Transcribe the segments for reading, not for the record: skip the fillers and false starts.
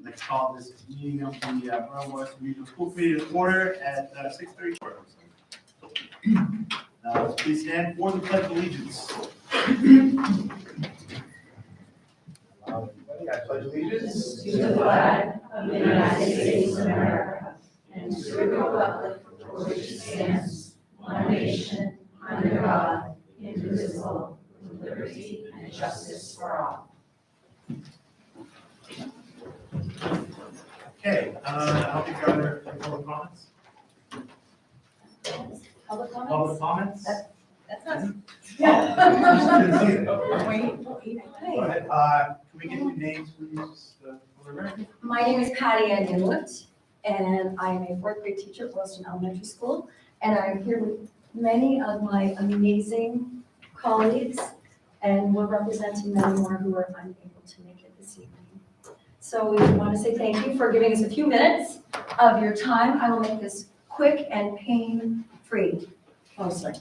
Let's call this meeting of the Borough West Regional School Committee to order at 6:34. Please stand for the Pledge of Allegiance. I pledge allegiance to the flag of the United States of America and to the republic for which it stands, one nation, under God, indivisible, with liberty and justice for all. Okay, I don't think there are any public comments. Public comments? Public comments? That's us. Go ahead. Can we get your names, please? For the record? My name is Patty Ann Inlet, and I am a fourth grade teacher at Boylston Elementary School. And I'm here with many of my amazing colleagues, and we're representing many more who are unable to make it this evening. So we want to say thank you for giving us a few minutes of your time. I will make this quick and pain-free, mostly.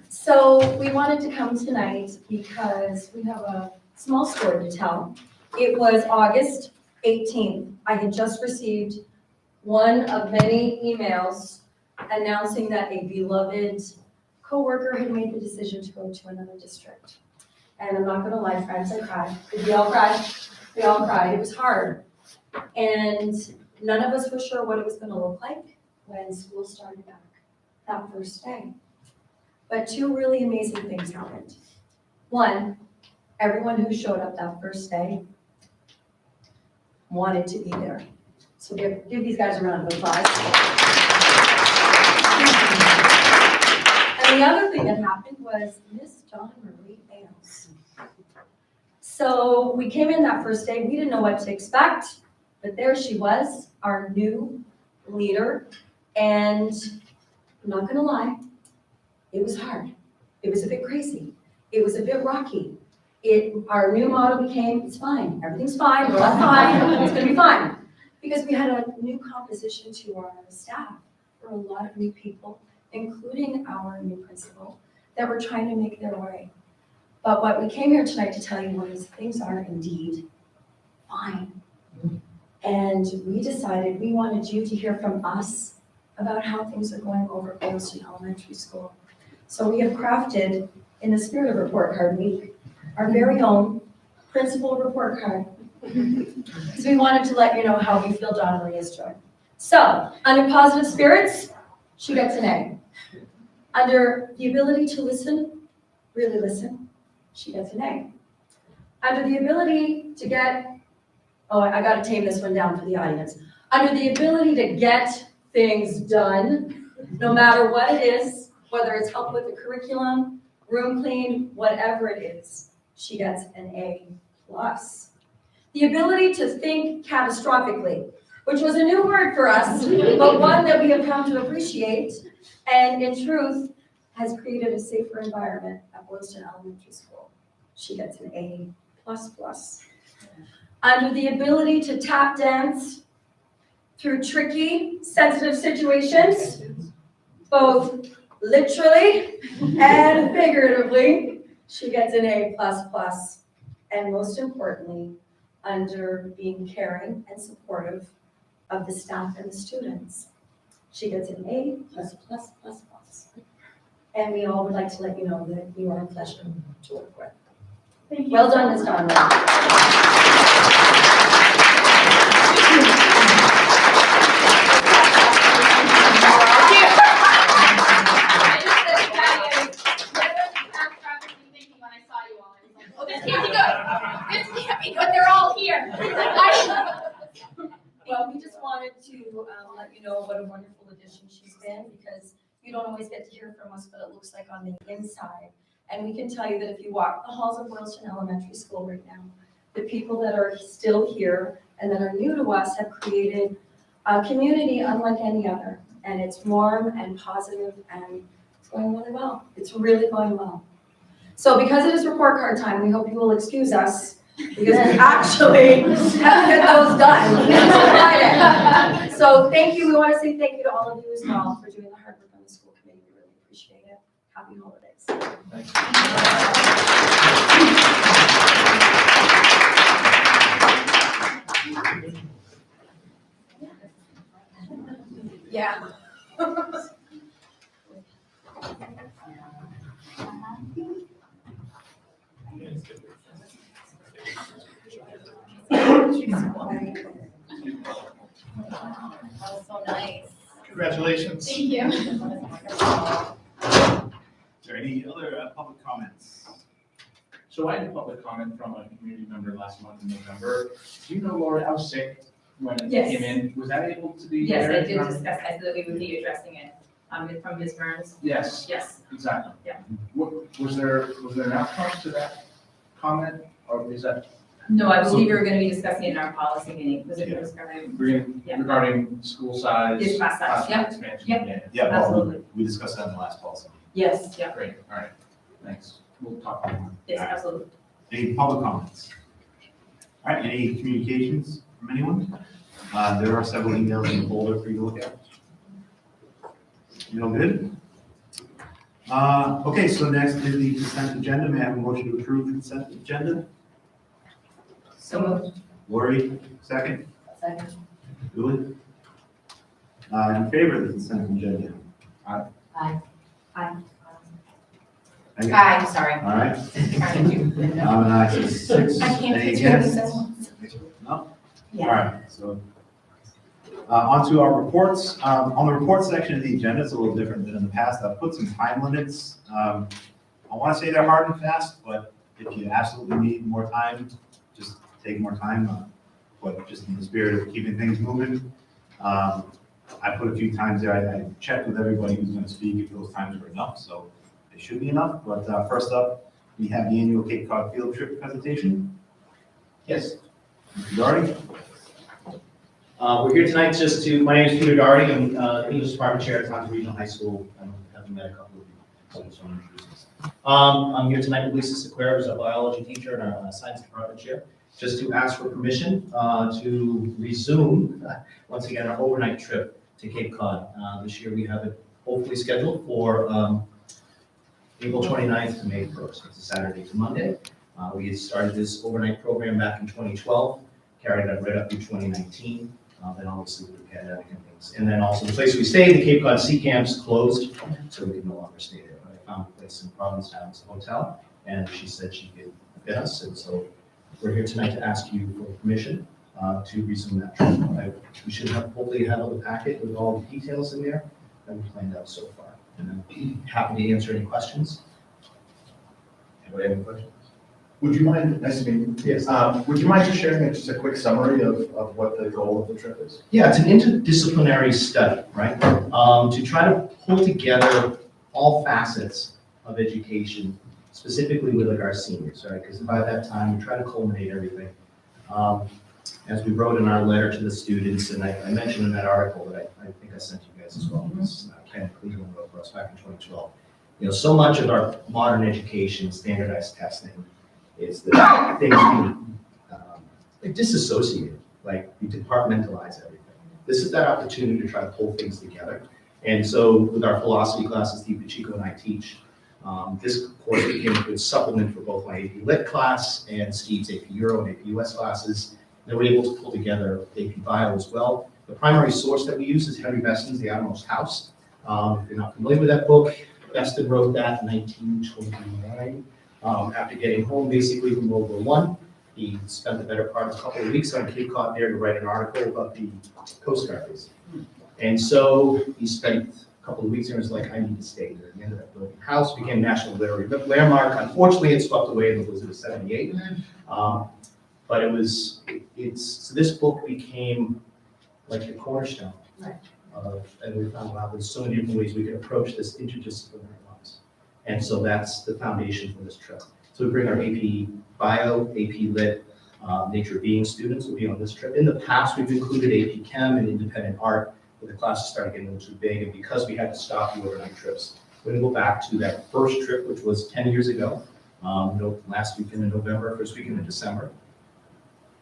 So we wanted to come tonight because we have a small story to tell. It was August 18th. I had just received one of many emails announcing that a beloved coworker had made the decision to go to another district. And I'm not going to lie, friends, I cried. Did we all cry? We all cried. It was hard. And none of us were sure what it was going to look like when school started back that first day. But two really amazing things happened. One, everyone who showed up that first day wanted to be there. So give these guys a round of applause. And the other thing that happened was Miss Dawn Marie Bales. So we came in that first day, we didn't know what to expect, but there she was, our new leader. And I'm not gonna lie, it was hard. It was a bit crazy. It was a bit rocky. Our new motto became, it's fine, everything's fine, we're all fine, it's gonna be fine. Because we had a new composition to our staff. There were a lot of new people, including our new principal, that were trying to make their way. But what we came here tonight to tell you was things are indeed fine. And we decided we wanted you to hear from us about how things are going over at Boylston Elementary School. So we have crafted, in the spirit of Report Card Week, our very own principal report card. Because we wanted to let you know how we feel Dawn Marie is doing. So, under positive spirits, she gets an A. Under the ability to listen, really listen, she gets an A. Under the ability to get, I gotta tame this one down for the audience. Under the ability to get things done, no matter what it is, whether it's help with the curriculum, room cleaned, whatever it is, she gets an A+. The ability to think catastrophically, which was a new word for us, but one that we have come to appreciate, and in truth, has created a safer environment at Boylston Elementary School. She gets an A++. Under the ability to tap dance through tricky, sensitive situations, both literally and figuratively, she gets an A++. And most importantly, under being caring and supportive of the staff and the students, she gets an A++++. And we all would like to let you know that you are a pleasure to work with. Thank you. Well done, Ms. Dawn. They're all here. Well, we just wanted to let you know what a wonderful addition she's been, because you don't always get to hear from us what it looks like on the inside. And we can tell you that if you walk the halls of Boylston Elementary School right now, the people that are still here and that are new to us have created a community unlike any other. And it's warm and positive, and it's going really well. It's really going well. So because it is report card time, we hope you will excuse us, because we actually have to get those done until Friday. So thank you. We want to say thank you to all of you as well for doing the hard work on the school committee. We really appreciate it. Happy holidays. Yeah. That was so nice. Congratulations. Thank you. Is there any other public comments? So I had a public comment from a community member last month in November. Do you know, Laura, I was sick when it Yes. came in. Was that able to be? Yes, I there? did discuss, I said that we would be addressing it, from Ms. Burns. Yes, Yes, exactly. Yeah. What, was there an outcome to that comment, or is that no, I believe we were gonna be discussing it in our policy meeting, was it regarding? Yeah. regarding school size? Yes, class size, classroom yep, expansion? yep. Yeah, Yeah, well, Absolutely. we discussed that in the last policy. Yes. Yeah, great, all right, thanks. We'll talk more. yes, absolutely. Any public comments? All right, any communications from anyone? There are several emails in the folder for you to look at. You all good? Okay, so next is the consent agenda. May I have a motion to approve the consent agenda? So moved. Lori, second. Second. Julie? In favor of the consent agenda? Aye. Thank you. Hi, sorry. All right. Trying to do- And I say six. I can't Any do two of against? these. No? All Yeah. right, so, on to our reports. On the report section of the agenda, it's a little different than in the past. I've put some time limits. I want to say they're hard and fast, but if you absolutely need more time, just take more time. But just in the spirit of keeping things moving, I put a few times there. I checked with everybody who's going to speak if those times were enough, so it should be enough. But first up, we have the annual Cape Cod field trip presentation. Yes, Mr. Doherty? we're here tonight just to, my name is Peter Doherty, I'm English Department Chair at Toms Regional High School. I haven't met a couple of you, so I just want to introduce myself. I'm here tonight with Lisa Sequeira, who's a biology teacher and our Science Department Chair, just to ask for permission to resume, once again, our overnight trip to Cape Cod. This year we have it hopefully scheduled for April 29th to May 1st. It's a Saturday to Monday. We had started this overnight program back in 2012, carried it right up through 2019. Then obviously with the pandemic and things. And then also the place we stayed, the Cape Cod Sea Camps closed, so we could no longer stay there. But I found a place in Provincetown's hotel, and she said she could fit us. And so we're here tonight to ask you for permission to resume that trip. We should hopefully have the packet with all the details in there that we planned out so far. And I'd be happy to answer any questions. Anybody have any questions? Would you mind, nice to meet you. Yes. Would you mind just sharing just a quick summary of what the goal of the trip is? Yeah, it's an interdisciplinary study, right? To try to pull together all facets of education, specifically with like our seniors, right? Because by that time, we try to culminate everything. As we wrote in our letter to the students, and I mentioned in that article that I think I sent you guys as well, this Ken Cleveland wrote for us back in 2012. You know, so much of our modern education, standardized testing, is that things being disassociated, like we compartmentalize everything. This is that opportunity to try to pull things together. And so with our philosophy classes, Steve Pacheco and I teach, this course became a good supplement for both my AP Lit class and Steve's AP Euro and AP US classes. They were able to pull together AP Bio as well. The primary source that we use is Henry Beston's The Outermost House. If you're not familiar with that book, Beston wrote that in 1929. After getting home basically from World War I, he spent the better part of a couple of weeks on Cape Cod there to write an article about the Coast Guard base. And so he spent a couple of weeks there and was like, I need to stay there. He ended up building a house, became National Literary Landmark. Unfortunately, it swept away in the blizzard of '78. But so this book became like the cornerstone. Right. And we found out there's so many different ways we could approach this interdisciplinary class. And so that's the foundation for this trip. So we bring our AP Bio, AP Lit, Nature Being students will be on this trip. In the past, we've included AP Chem and Independent Art, but the classes started getting a little too big, and because we had to stop the overnight trips, we're gonna go back to that first trip, which was 10 years ago, last weekend in November, first weekend in December.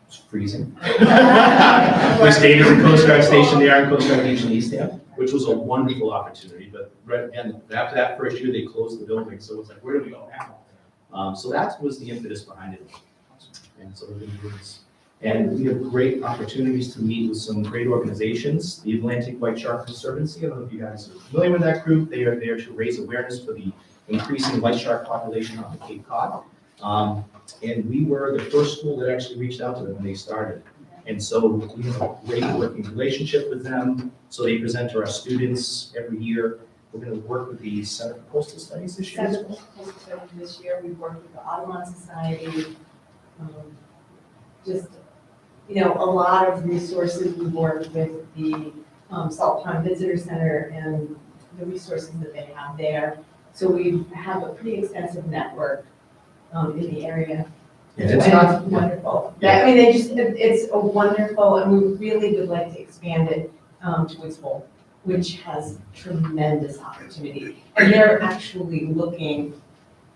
It's freezing. We stayed at the Coast Guard station there on Coast Guard Beach in Eastham, which was a wonderful opportunity, but right, and after that first year, they closed the building, so it's like, where do we go now? So that was the impetus behind it. And so we're gonna do this And we have great opportunities to meet with some great organizations. The Atlantic White Shark Conservancy, I don't know if you guys are familiar with that group. They are there to raise awareness for the increasing white shark population on the Cape Cod. And we were the first school that actually reached out to them when they started. And so we have a great working relationship with them. So they present to our students every year. We're going to work with the Center for Coastal Studies this year as well. This year, we've worked with the Audubon Society, just, a lot of resources. We've worked with the Salt Pond Visitor Center and the resources that they have there. So we have a pretty extensive network in the area. Yeah, it's not, Wonderful. Yeah. I mean, it's a wonderful, and we really would like to expand it to Woods Hole, which has tremendous opportunity. And they're actually looking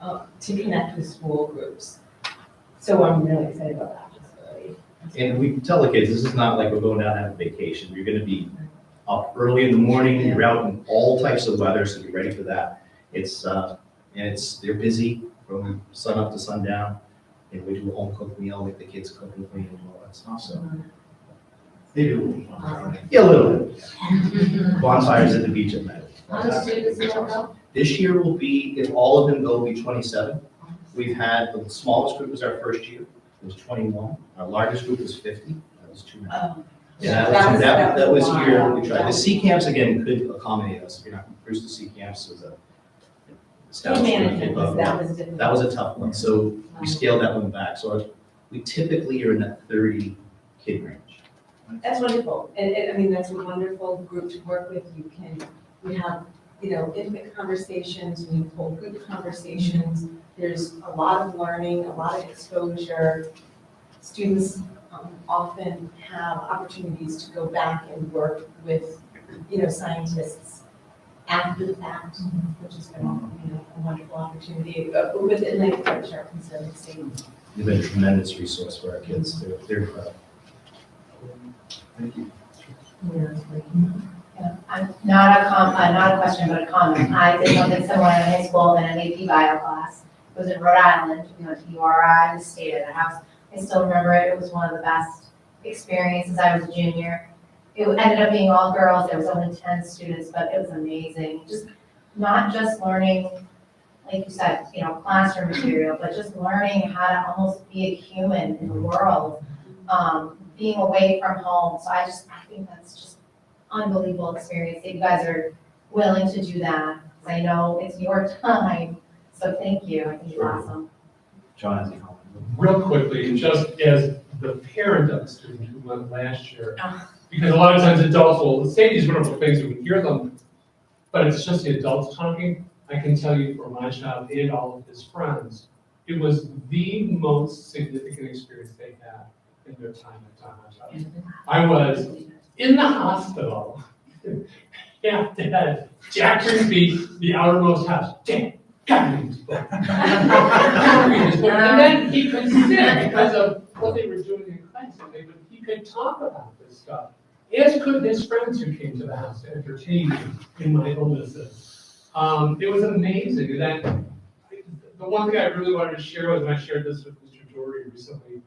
to connect with school groups. So I'm really excited about that possibility. and we tell the kids, this is not like we're going down on vacation. You're going to be up early in the morning, you're out in all types of weather, so be ready for that. They're busy from sun up to sundown, and we do a home cooked meal, make the kids cook and clean and all that stuff, so. They do. Yeah, a little bit. Bonfires at the beach at night. How many students will go? This year will be, if all of them go, will be 27. We've had, the smallest group was our first year, it was 21. Our largest group was 50, that was 2 now. Yeah, that was here, we tried. The sea camps, again, could accommodate us, if you're not used to sea camps, it was a. Management that was difficult. That was a tough one, so we scaled that one back, so we typically are in that 30 kid range. That's wonderful, and I mean, that's a wonderful group to work with. We have, intimate conversations, we hold group conversations. There's a lot of learning, a lot of exposure. Students often have opportunities to go back and work with, scientists after the fact, which has been, a wonderful opportunity. With Atlantic White Shark Conservancy. They've been a tremendous resource for our kids, they're incredible. Thank you. Not a question, but a comment. I did something similar in high school in an AP bio class. It was in Rhode Island. We went to URI, we stayed at a house. I still remember it. It was one of the best experiences. I was a junior. It ended up being all girls. There was only 10 students, but it was amazing. Just not just learning, like you said, classroom material, but just learning how to almost be a human in the world, being away from home. So I think that's just unbelievable experience that you guys are willing to do that. I know it's your time, so thank you. I think it's awesome. John has a comment. Real quickly, just as the parent of a student who went last year, because a lot of times adults will say these wonderful things, and we hear them, but it's just the adults talking. I can tell you for my child and all of his friends, it was the most significant experience they had in their time at Don House. I was in the hospital, half dead, Jack Greenby, the outermost house, damn, gotta read his book. Gotta read his book. And then he could sit because of what they were doing in class, and he could talk about this stuff, as could his friends who came to the house to entertain me in my illnesses. It was amazing. And then the one thing I really wanted to share was, and I shared this with Mr. Dory recently,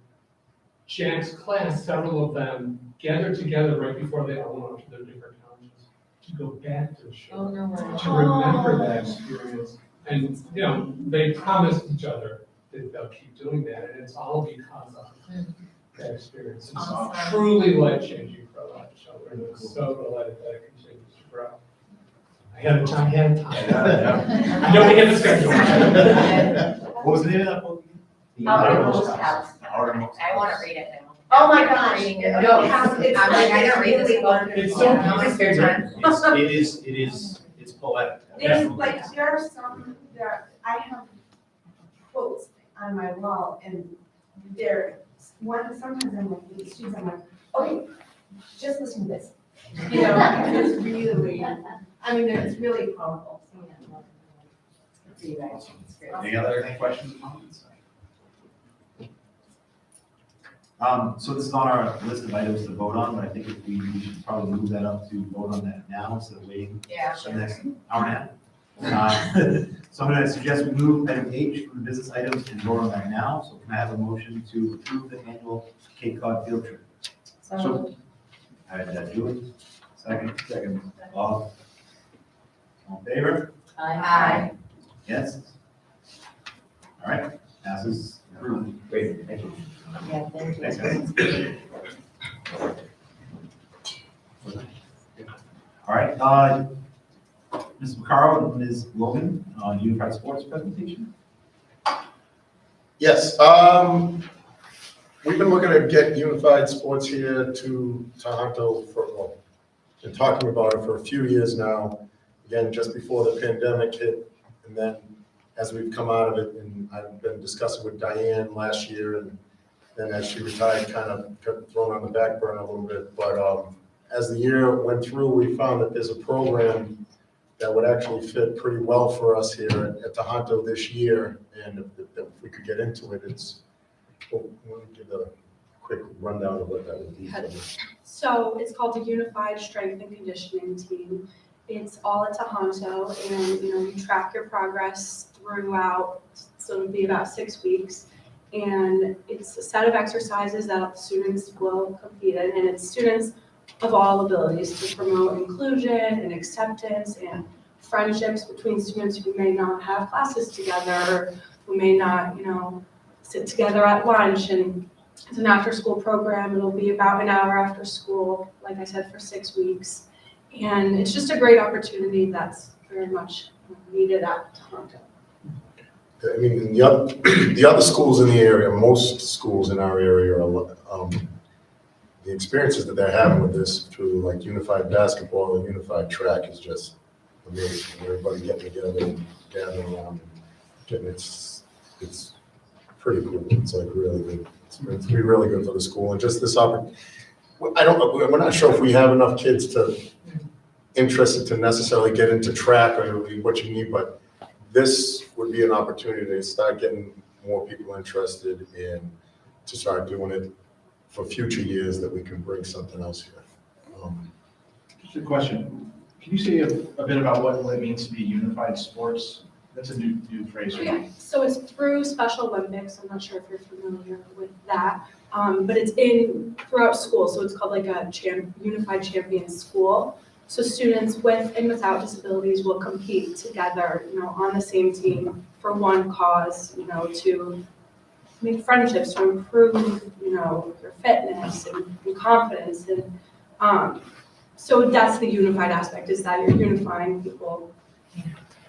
Jack's class, several of them gathered together right before they all went off to their different colleges to go back to the show, Oh, no way. to remember that experience. And, they promised each other that they'll keep doing that, and it's all because of that experience. It's Awesome. truly life-changing for a lot of children, and it's so delighted that it continues to grow. I had time. Yeah, I know we get the schedule. What was the name of that book? Outermost House. Outermost I want to House. read it now. Oh my gosh. Reading No, it. I'm like, I gotta read this book. It's so in my spare time. It's poetic. There's there are some, I have quotes on my wall, and sometimes I'm like, with the students, I'm like, okay, just listen to this. It's really, it's really powerful. So, yeah. It's really nice. It's great. Any other questions or comments? So this is on our list of items to vote on, but I think if we should probably move that up to vote on that now instead of waiting Yeah. for the next hour and a half. So I'm gonna suggest we move item H from the business items and vote on that now. So can I have a motion to approve the annual Cape Cod field trip? So, All right, did I do it? Second. All in favor? aye. Yes? All right, passes. Approved. Great, thank you. Yeah, thank you. Thanks, guys. All right, Ms. McCarroll and Ms. Logan, Unified Sports presentation. Yes, we've been looking at get Unified Sports here to Tohoto for, well, been talking about it for a few years now. Again, just before the pandemic hit, and then as we've come out of it, and I've been discussing with Diane last year, and then as she retired, kind of got thrown on the back burner a little bit. But as the year went through, we found that there's a program that would actually fit pretty well for us here at Tohoto this year, and if we could get into it, it's, well, let me give a quick rundown of what that would be. So it's called the Unified Strength and Conditioning Team. It's all at Tohoto, and you track your progress throughout, so it'll be about 6 weeks. And it's a set of exercises that students will compete in, and it's students of all abilities to promote inclusion and acceptance and friendships between students who may not have classes together, who may not, sit together at lunch. And it's an after-school program. It'll be about an hour after school, like I said, for 6 weeks. And it's just a great opportunity that's very much needed at Tohoto. I mean, the other schools in the area, most schools in our area are, the experiences that they're having with this through like unified basketball and unified track is just amazing. Everybody getting together and gathering around, it's pretty cool. It's like really good. It's going to be really good for the school, and just this opportunity. We're not sure if we have enough kids interested to necessarily get into track or what you need, but this would be an opportunity to start getting more people interested in, to start doing it for future years, that we can bring something else here. Just a question. Can you say a bit about what it means to be unified sports? That's a new phrase for me. Yeah, so it's through Special Olympics. I'm not sure if you're familiar with that, but it's throughout school. So it's called like a Unified Champion School. So students with and without disabilities will compete together, on the same team for one cause, to make friendships, to improve, your fitness and confidence. And so that's the unified aspect, is that you're unifying people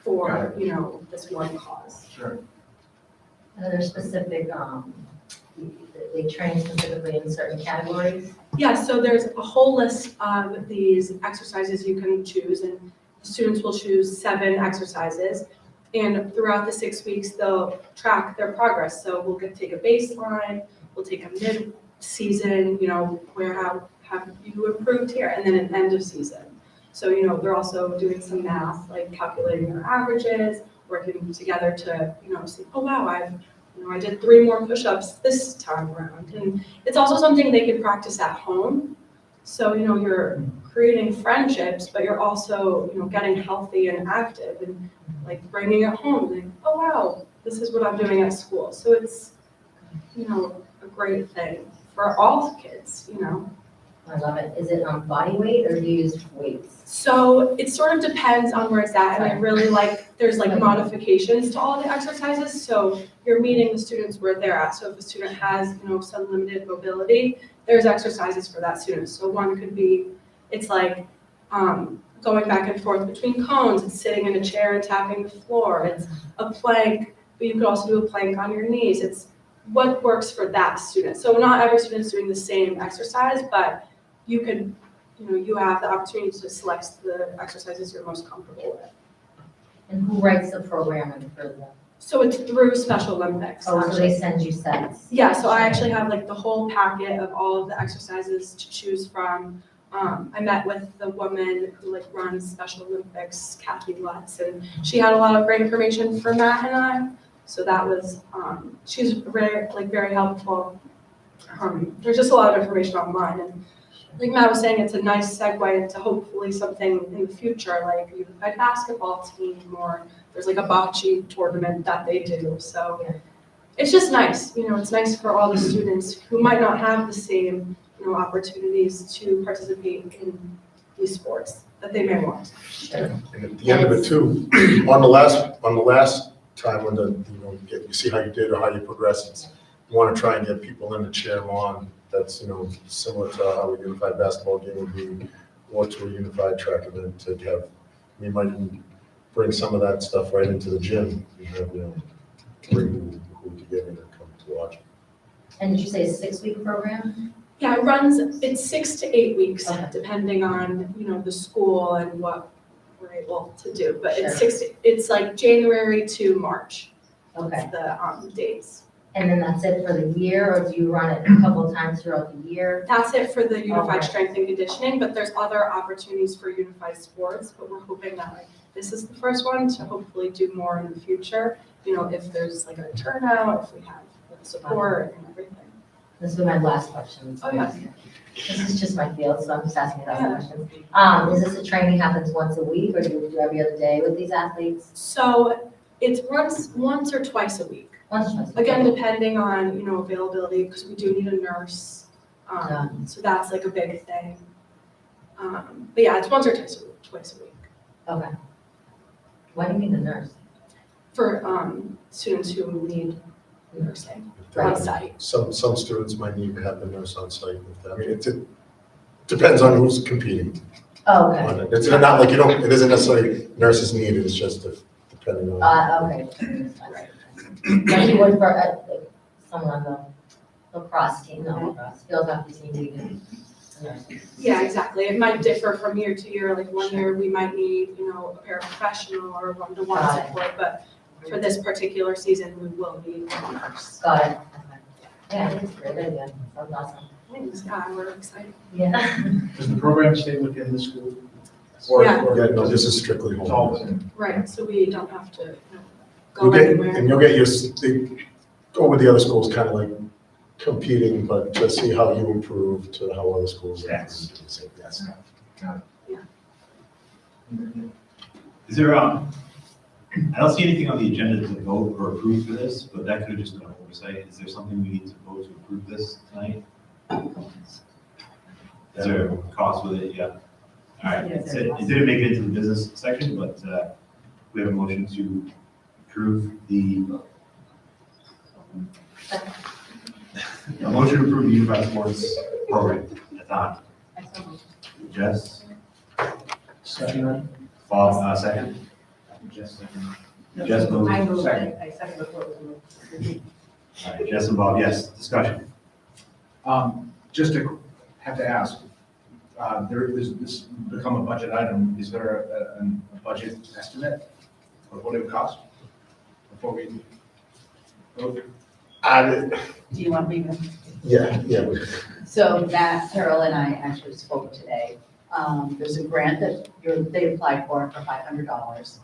for, this one cause. Sure. Are there specific, they train specifically in certain categories? Yeah, so there's a whole list of these exercises you can choose, and students will choose 7 exercises. And throughout the 6 weeks, they'll track their progress. So we'll take a baseline, we'll take a mid-season, where have you improved here, and then an end of season. So, they're also doing some math, like calculating their averages, working together to, say, oh wow, I did 3 more push-ups this time around. And it's also something they can practice at home. So, you're creating friendships, but you're also, getting healthy and active, and like bringing it home, like, oh wow, this is what I'm doing at school. So it's, a great thing for all kids, I love it. Is it on body weight or do you use weights? So it sort of depends on where it's at, and I really there's modifications to all the exercises, so you're meeting the students where they're at. So if a student has, some limited mobility, there's exercises for that student. So one could be, it's like going back and forth between cones, it's sitting in a chair and tapping the floor, it's a plank, but you could also do a plank on your knees. It's what works for that student. So not every student's doing the same exercise, but you could, you have the opportunity to select the exercises you're most comfortable with. And who writes the programming for them? So it's through Special Olympics. Oh, so actually. they send you sets? Yeah, so I actually have the whole packet of all of the exercises to choose from. I met with the woman who runs Special Olympics, Kathy Lutz, and she had a lot of great information for Matt and I. So that was, she's very helpful. There's just a lot of information online, and like Matt was saying, it's a nice segue into hopefully something in the future, like a unified basketball team, or there's like a bocce tournament that they do, so. Yeah. It's just nice, it's nice for all the students who might not have the same, opportunities to participate in these sports that they may want. And at the end of it too, on the last time when you see how you did or how you progress, it's, you want to try and get people in to cheer them on. That's, similar to how a unified basketball game would be, or to a unified track event to have, we might even bring some of that stuff right into the gym. You have, bring who together to come to watch. And did you say a 6-week program? Yeah, it's 6 to 8 weeks, Okay. depending on, the school and what we're able to do. But it's Sure. it's like January to March, Okay. the dates. And then that's it for the year, or do you run it a couple of times throughout the year? That's it for the unified Okay. strength and conditioning, but there's other opportunities for unified sports, but we're hoping that this is the first one to hopefully do more in the future. If there's like a turnout, if we have support and everything. This will be my last question. Oh, yeah. This is just my field, so I'm just asking lots of Yeah. questions. Is this a training happens once a week, or do you do every other day with these athletes? So it's once or twice a week. Once or twice? Again, depending on, availability, because we do need a nurse. Yeah. So that's like a big thing. But yeah, it's once or twice a week Okay. Why do you need a nurse? for students who need nursing Right. on site. Some students might need to have the nurse on site with them. I mean, it depends on who's competing Oh, okay. on it. It's not like it isn't necessarily nurses needed, it's just depending on. Okay. Like you would for like, someone on the lacrosse team, no lacrosse, field hockey team, you can. a nurse. Yeah, exactly. It might differ from year to year. Like one year we might need, a paraprofessional or one-to-one Got it. support, but for this particular season, we will need a nurse. Got it. Okay. Yeah, it's a great idea. Sounds awesome. Thanks, yeah, we're excited. Yeah. Does the program stay within the school? Yeah. Yeah, no, this is strictly It's all home. within. Right, so we don't have to, go You'll get, anywhere. and you'll get go with the other schools, kind of like competing, but to see how you improve to how other schools. Yes. Yes. Is there, I don't see anything on the agenda to vote or approve for this, but that could have just been an oversight. Is there something we need to vote to approve this tonight? Is there a cost with it? Yeah. All right, Yes, it didn't make it into the business section, but we have a motion to approve a motion to approve the unified sports program. Athon. Jess, Second. Bob, second. Just Jess moves. I moved Second. it, I second before it was moved. All right, Jess and Bob, yes, discussion. Just to have to ask, this become a budget item, is there a budget estimate of what it would cost before we vote? Do you want me to? Yeah. So Matt, Carol, and I actually spoke today. There's a grant that they applied for $500.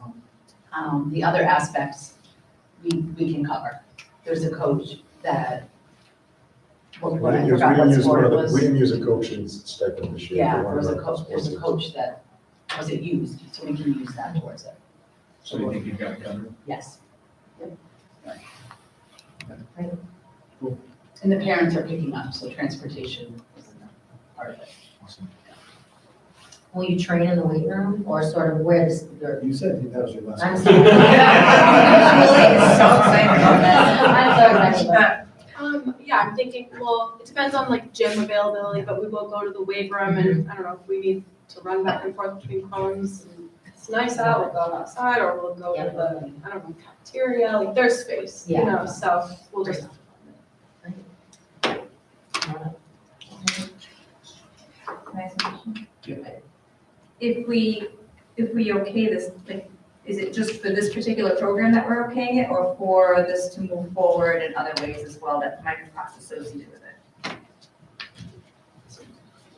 The other aspects, we can cover. There's a coach that, We what I didn't use, forgot what sport it we was. didn't use a coach's stipend this year. Yeah, for one there's of a our coach, there's a sports coach that wasn't used, so we can use that towards it. So you think you've got it covered? Yes. Cool. And the parents are picking up, so transportation is part of it. Awesome. Will you train in the weight room, or sort of where this, You said that was your last. I'm one. sorry. Really so excited about that. I'm so excited. Yeah, I'm thinking, well, it depends on like gym availability, but we will go to the weight room and I don't know if we need to run back and forth between cones. And it's nice out, we'll go outside or we'll go to the, I don't know, cafeteria, like there's space, Yeah. so we'll just. Can I ask a question? Yeah. If we okay this, like, is it just for this particular program that we're okaying it, or for this to move forward in other ways as well that might be costs associated with it?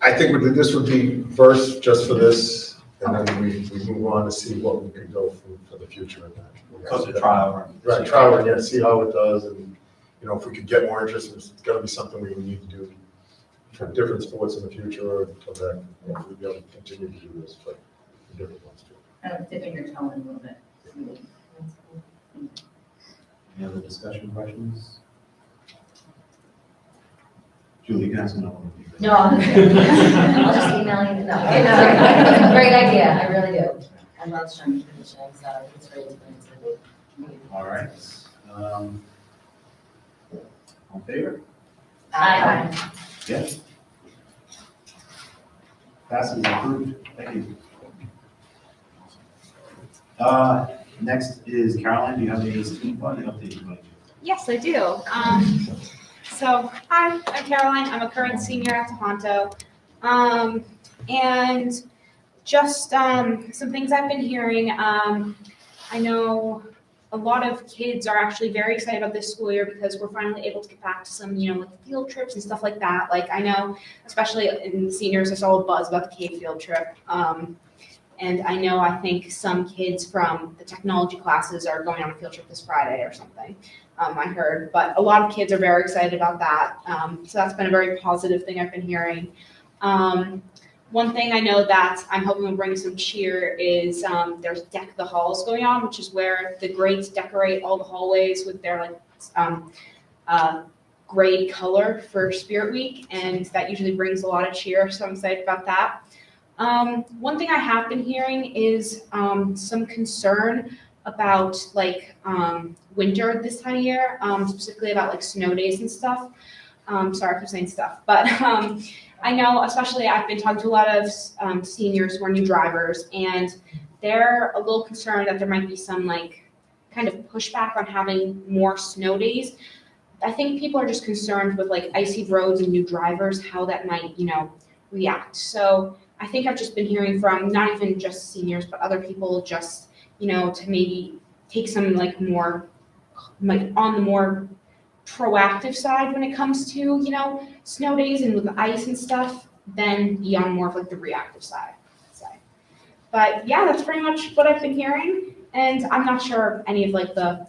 I think this would be first, just for this, and then we move on to see what we could go for the future in that. So it's a trial run. Right, trial run, yeah, see how it does, and, if we could get more interest, it's gotta be something we need to do for different sports in the future, of that, we'll be able to continue to do this, but for different ones too. Kind of dipping your toe in a little bit. Any other discussion questions? Julie, you can ask another one. No, I'll just email you, no, it's a great idea, I really do. I love strength and conditioning, so it's really expensive. All right. All in favor? Aye. Yes. Passes approved. Thank you. Next is Caroline. Do you have any student body update you want to do? Yes, I do. Hi, I'm Caroline. I'm a current senior at Tohoto. And just some things I've been hearing. I know a lot of kids are actually very excited about this school year because we're finally able to get back to some, like field trips and stuff like that. Like I know, especially in the seniors, there's all a buzz about the Cape field trip. And I think some kids from the technology classes are going on a field trip this Friday or something. I heard, but a lot of kids are very excited about that. So that's been a very positive thing I've been hearing. One thing I know that I'm hoping will bring some cheer is there's Deck the Halls going on, which is where the grades decorate all the hallways with their grade color for Spirit Week, and that usually brings a lot of cheer, so I'm excited about that. One thing I have been hearing is some concern about winter this time of year, specifically about snow days and stuff. Sorry, I keep saying stuff, but I know, especially I've been talking to a lot of seniors who are new drivers, and they're a little concerned that there might be some kind of pushback on having more snow days. I think people are just concerned with icy roads and new drivers, how that might, react. So I think I've just been hearing from not even just seniors, but other people just, to maybe take some more, on the more proactive side when it comes to, snow days and with the ice and stuff, than be on more of the reactive side, I'd say. But yeah, that's pretty much what I've been hearing. And I'm not sure any of the,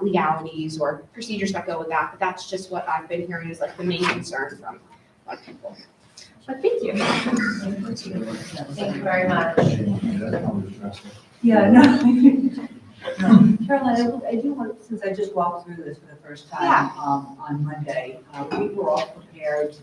legalities or procedures that go with that, but that's just what I've been hearing is the main concern from a lot of people. But thank you. Thank you very much. Yeah, no. Caroline, I do want, since I just walked through this for the first time on Monday, we were all prepared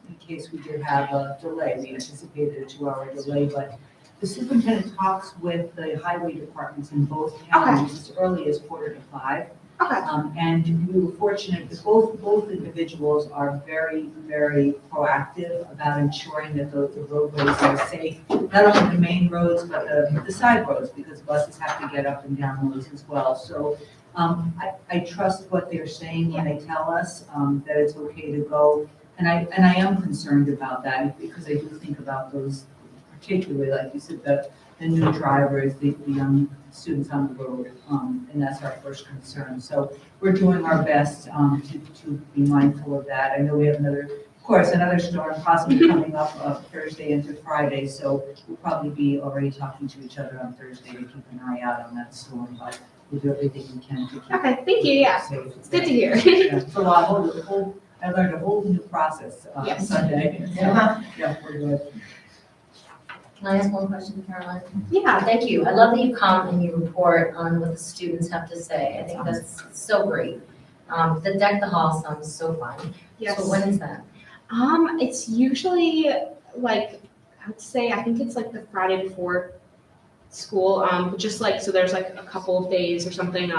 in case we did have a delay. We anticipated a 2-hour delay, but the superintendent talks with the highway departments in both counties as early as 4:45. Okay. And we were fortunate that both individuals are very, very proactive about ensuring that the roadways are safe, not only the main roads, but the side roads, because buses have to get up and down those as well. So I trust what they're saying when they tell us that it's okay to go. And I am concerned about that because I do think about those, particularly, like you said, the new drivers, the young students on the road, and that's our first concern. So we're doing our best to be mindful of that. I know we have another storm possibly coming up Thursday into Friday, so we'll probably be already talking to each other on Thursday to keep an eye out on that storm, but we'll do everything we can to keep Okay, thank you, yeah. safe. It's good to hear. Yeah, so I learned a whole new process Yes. Sunday. So, yeah, we're good. Can I ask one question, Caroline? Yeah. Thank you. I love that you come and you report on what the students have to say. I think that's so great. The Deck the Hall sounds so fun. Yes. So when is that? It's usually I would say, I think it's the Friday before school, just so there's a couple of days or something,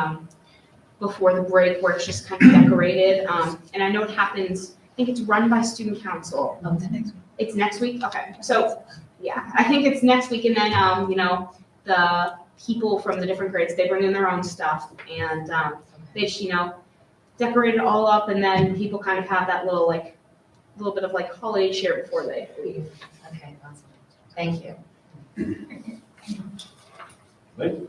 before the break where it's just kind of decorated. And I know it happens, I think it's run by student council. It's next week? Okay. So yeah, I think it's next week, and then, the people from the different grades, they bring in their own stuff, and they just, decorate it all up, and then people kind of have that little bit of holiday cheer before they leave. Okay, awesome. Thank you. Good.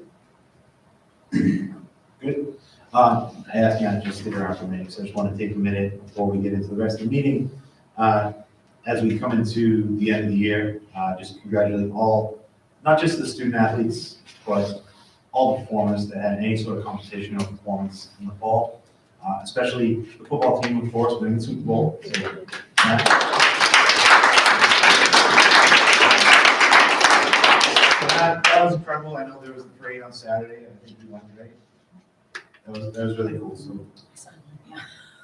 I asked you to just stick around for a minute, so I just want to take a minute before we get into the rest of the meeting. As we come into the end of the year, just congratulate all, not just the student athletes, but all the performers that had any sort of competition or performance in the fall, especially the football team, of course, winning the Super Bowl. So, know there was the parade on Saturday, I think we went, right? That was really cool, so.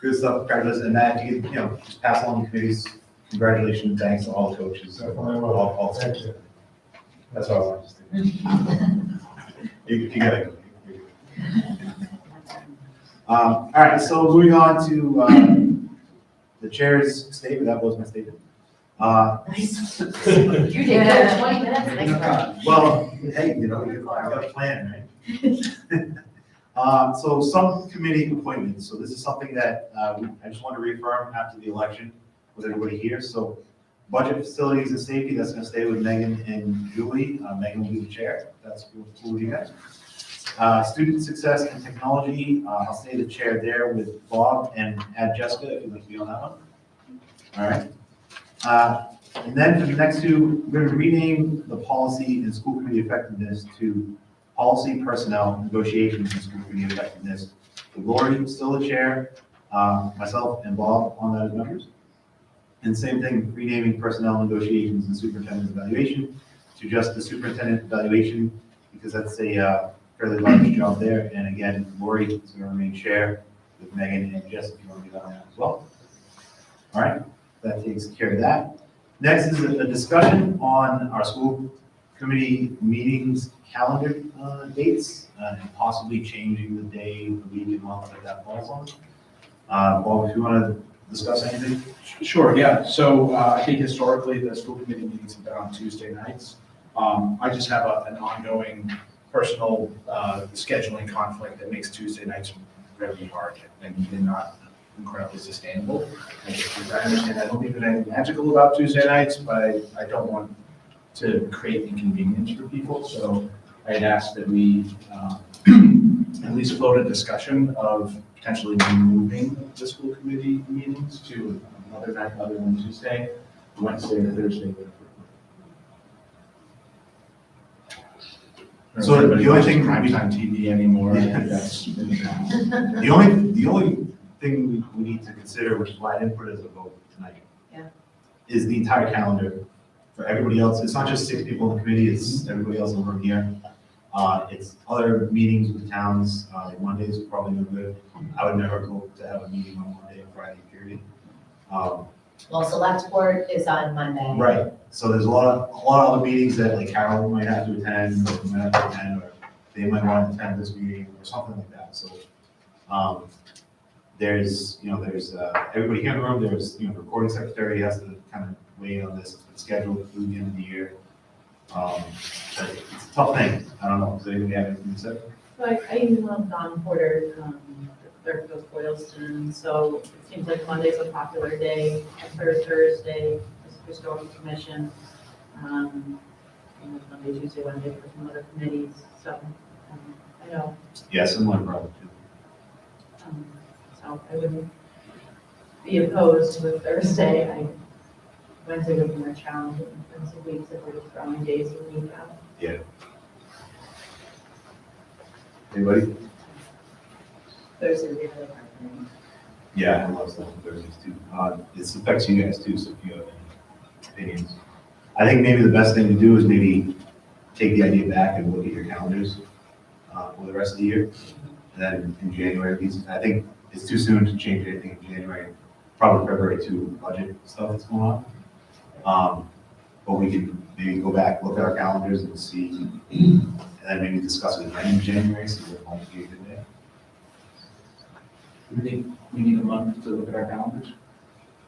Good stuff, congratulations, and that, you know, just pass along the committee's congratulations, and thanks to all the coaches. All Thank you. That's all I wanted to say. You gotta go. All right, so moving on to, the chair's statement, that was my statement. Nice. You did good, 20 minutes, nice work. Well, hey, you know, you got a plan, right? So some committee appointments, so this is something that, I just want to reaffirm after the election with everybody here, so budget, facilities, and safety, that's gonna stay with Megan and Julie, Megan will be the chair, that's cool with you guys. Student success and technology, I'll stay the chair there with Bob and add Jessica if you'd like to be on that one. All right. And then for the next two, we're going to rename the policy and school committee effectiveness to policy, personnel, negotiations, and school committee effectiveness. With Lori still the chair, myself and Bob on that as members. And same thing, renaming personnel, negotiations, and superintendent evaluation to just the superintendent evaluation, because that's a fairly large job there. And again, Lori is going to remain chair with Megan and Jess if you want to be on that as well. All right, that takes care of that. Next is a discussion on our school committee meetings calendar dates and possibly changing the day, the week, and month that that falls on. Bob, if you want to discuss anything? Sure, yeah. So I think historically, the school committee meetings have been on Tuesday nights. I just have an ongoing personal scheduling conflict that makes Tuesday nights really hard and not incredibly sustainable. I understand, I don't think there's anything magical about Tuesday nights, but I don't want to create inconvenience for people. So I'd ask that we at least float a discussion of potentially moving the school committee meetings to another night other than Tuesday, Wednesday or Thursday. So the only thing- Primetime TV anymore, I think that's in the past. The only thing we need to consider, which is why I didn't put it as a vote tonight. Yeah. Is the entire calendar for everybody else. It's not just 6 people in the committee, it's everybody else in the room here. It's other meetings with towns, Mondays are probably no good. I would never go to have a meeting on Monday or Friday, period. Well, select board is on Monday. Right, so there's a lot of other meetings that like Carol might have to attend, or might have to attend, or they might want to attend this meeting, or something like that, so. There's everybody here in the room, there's, the recording secretary has to kind of weigh in on this, it's scheduled through the end of the year. But it's a tough thing, I don't know, does anybody have anything to say? So I emailed Don Porter, the clerk of Boylston, so it seems like Monday's a popular day, Thursday is historical commission. Monday, Tuesday, Wednesday for some other committees, so, I know, Yeah, similar problem too. so I wouldn't be opposed to a Thursday. Wednesday would be more challenging, in some weeks if we're just throwing days a week out. Yeah. Anybody? Thursday would be really hard for me. Yeah, I love stuff on Thursdays too. It affects you guys too, so if you have any opinions. I think maybe the best thing to do is maybe take the idea back and look at your calendars for the rest of the year. And then in January, I think it's too soon to change anything in January, probably February to budget stuff that's going on. But we can maybe go back, look at our calendars and see, and then maybe discuss it again in January, see what might be a good day. We think we need a month to look at our calendars.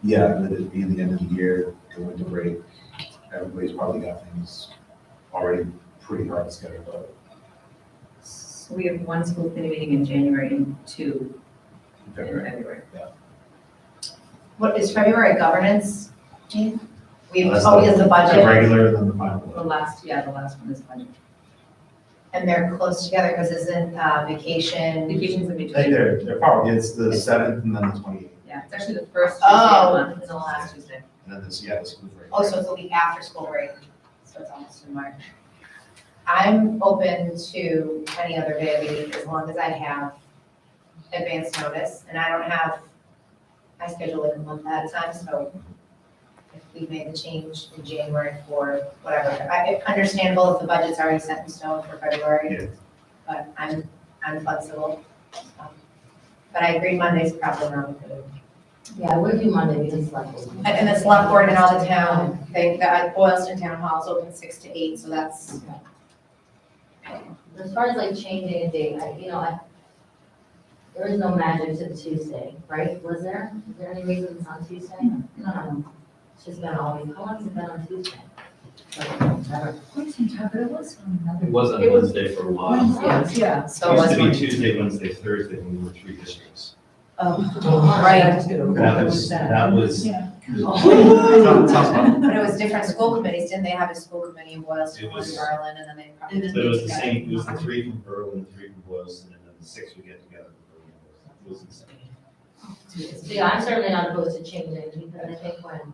Yeah, with it being the end of the year, the winter break, everybody's probably got things already pretty hard to schedule out. So we have one school committee meeting in January and 2 in in February. February. What is February governance? Jean? We have, That's oh, is the The budget, regular and then the final. The last one is budget. and they're close together because isn't vacation? Vacations in I think between. they're probably, it's the 7th and then the 28th. Yeah, it's actually the first Tuesday Oh, of the month, it's the last Tuesday. And then this, yeah, the school break. Oh, so it's the week after school break, so it's almost in March. I'm open to any other day of the week as long as I have advance notice, and I don't have my schedule like a month at a time, so if we made the change in January for whatever. Understandable if the budget's already set in stone for February. Yeah. But I'm flexible. But I agree Monday's probably not good. Yeah, we'll do Monday because it's like. And the select board and all the town, the Boylston Town Hall is open 6 to 8, so that's, As far as like changing a date, there is no magic to Tuesday, right? Was there? Is there any reason it's on Tuesday? No. It's just been always, how long has it been on Tuesday? Quite some time, but it was on another. It was on Wednesday for a while. Yeah. so It used what's to be Tuesday, Wednesday, Thursday when we were 3 districts. Right. That was. Yeah. But it was different school committees, didn't they have a school committee in Boylston, It one was- in Berlin, and then they probably. But it was the same, it was the 3 from Berlin, 3 from Boylston, and then the 6 would get together. It was the same. So yeah, I'm certainly not opposed to changing because I think when,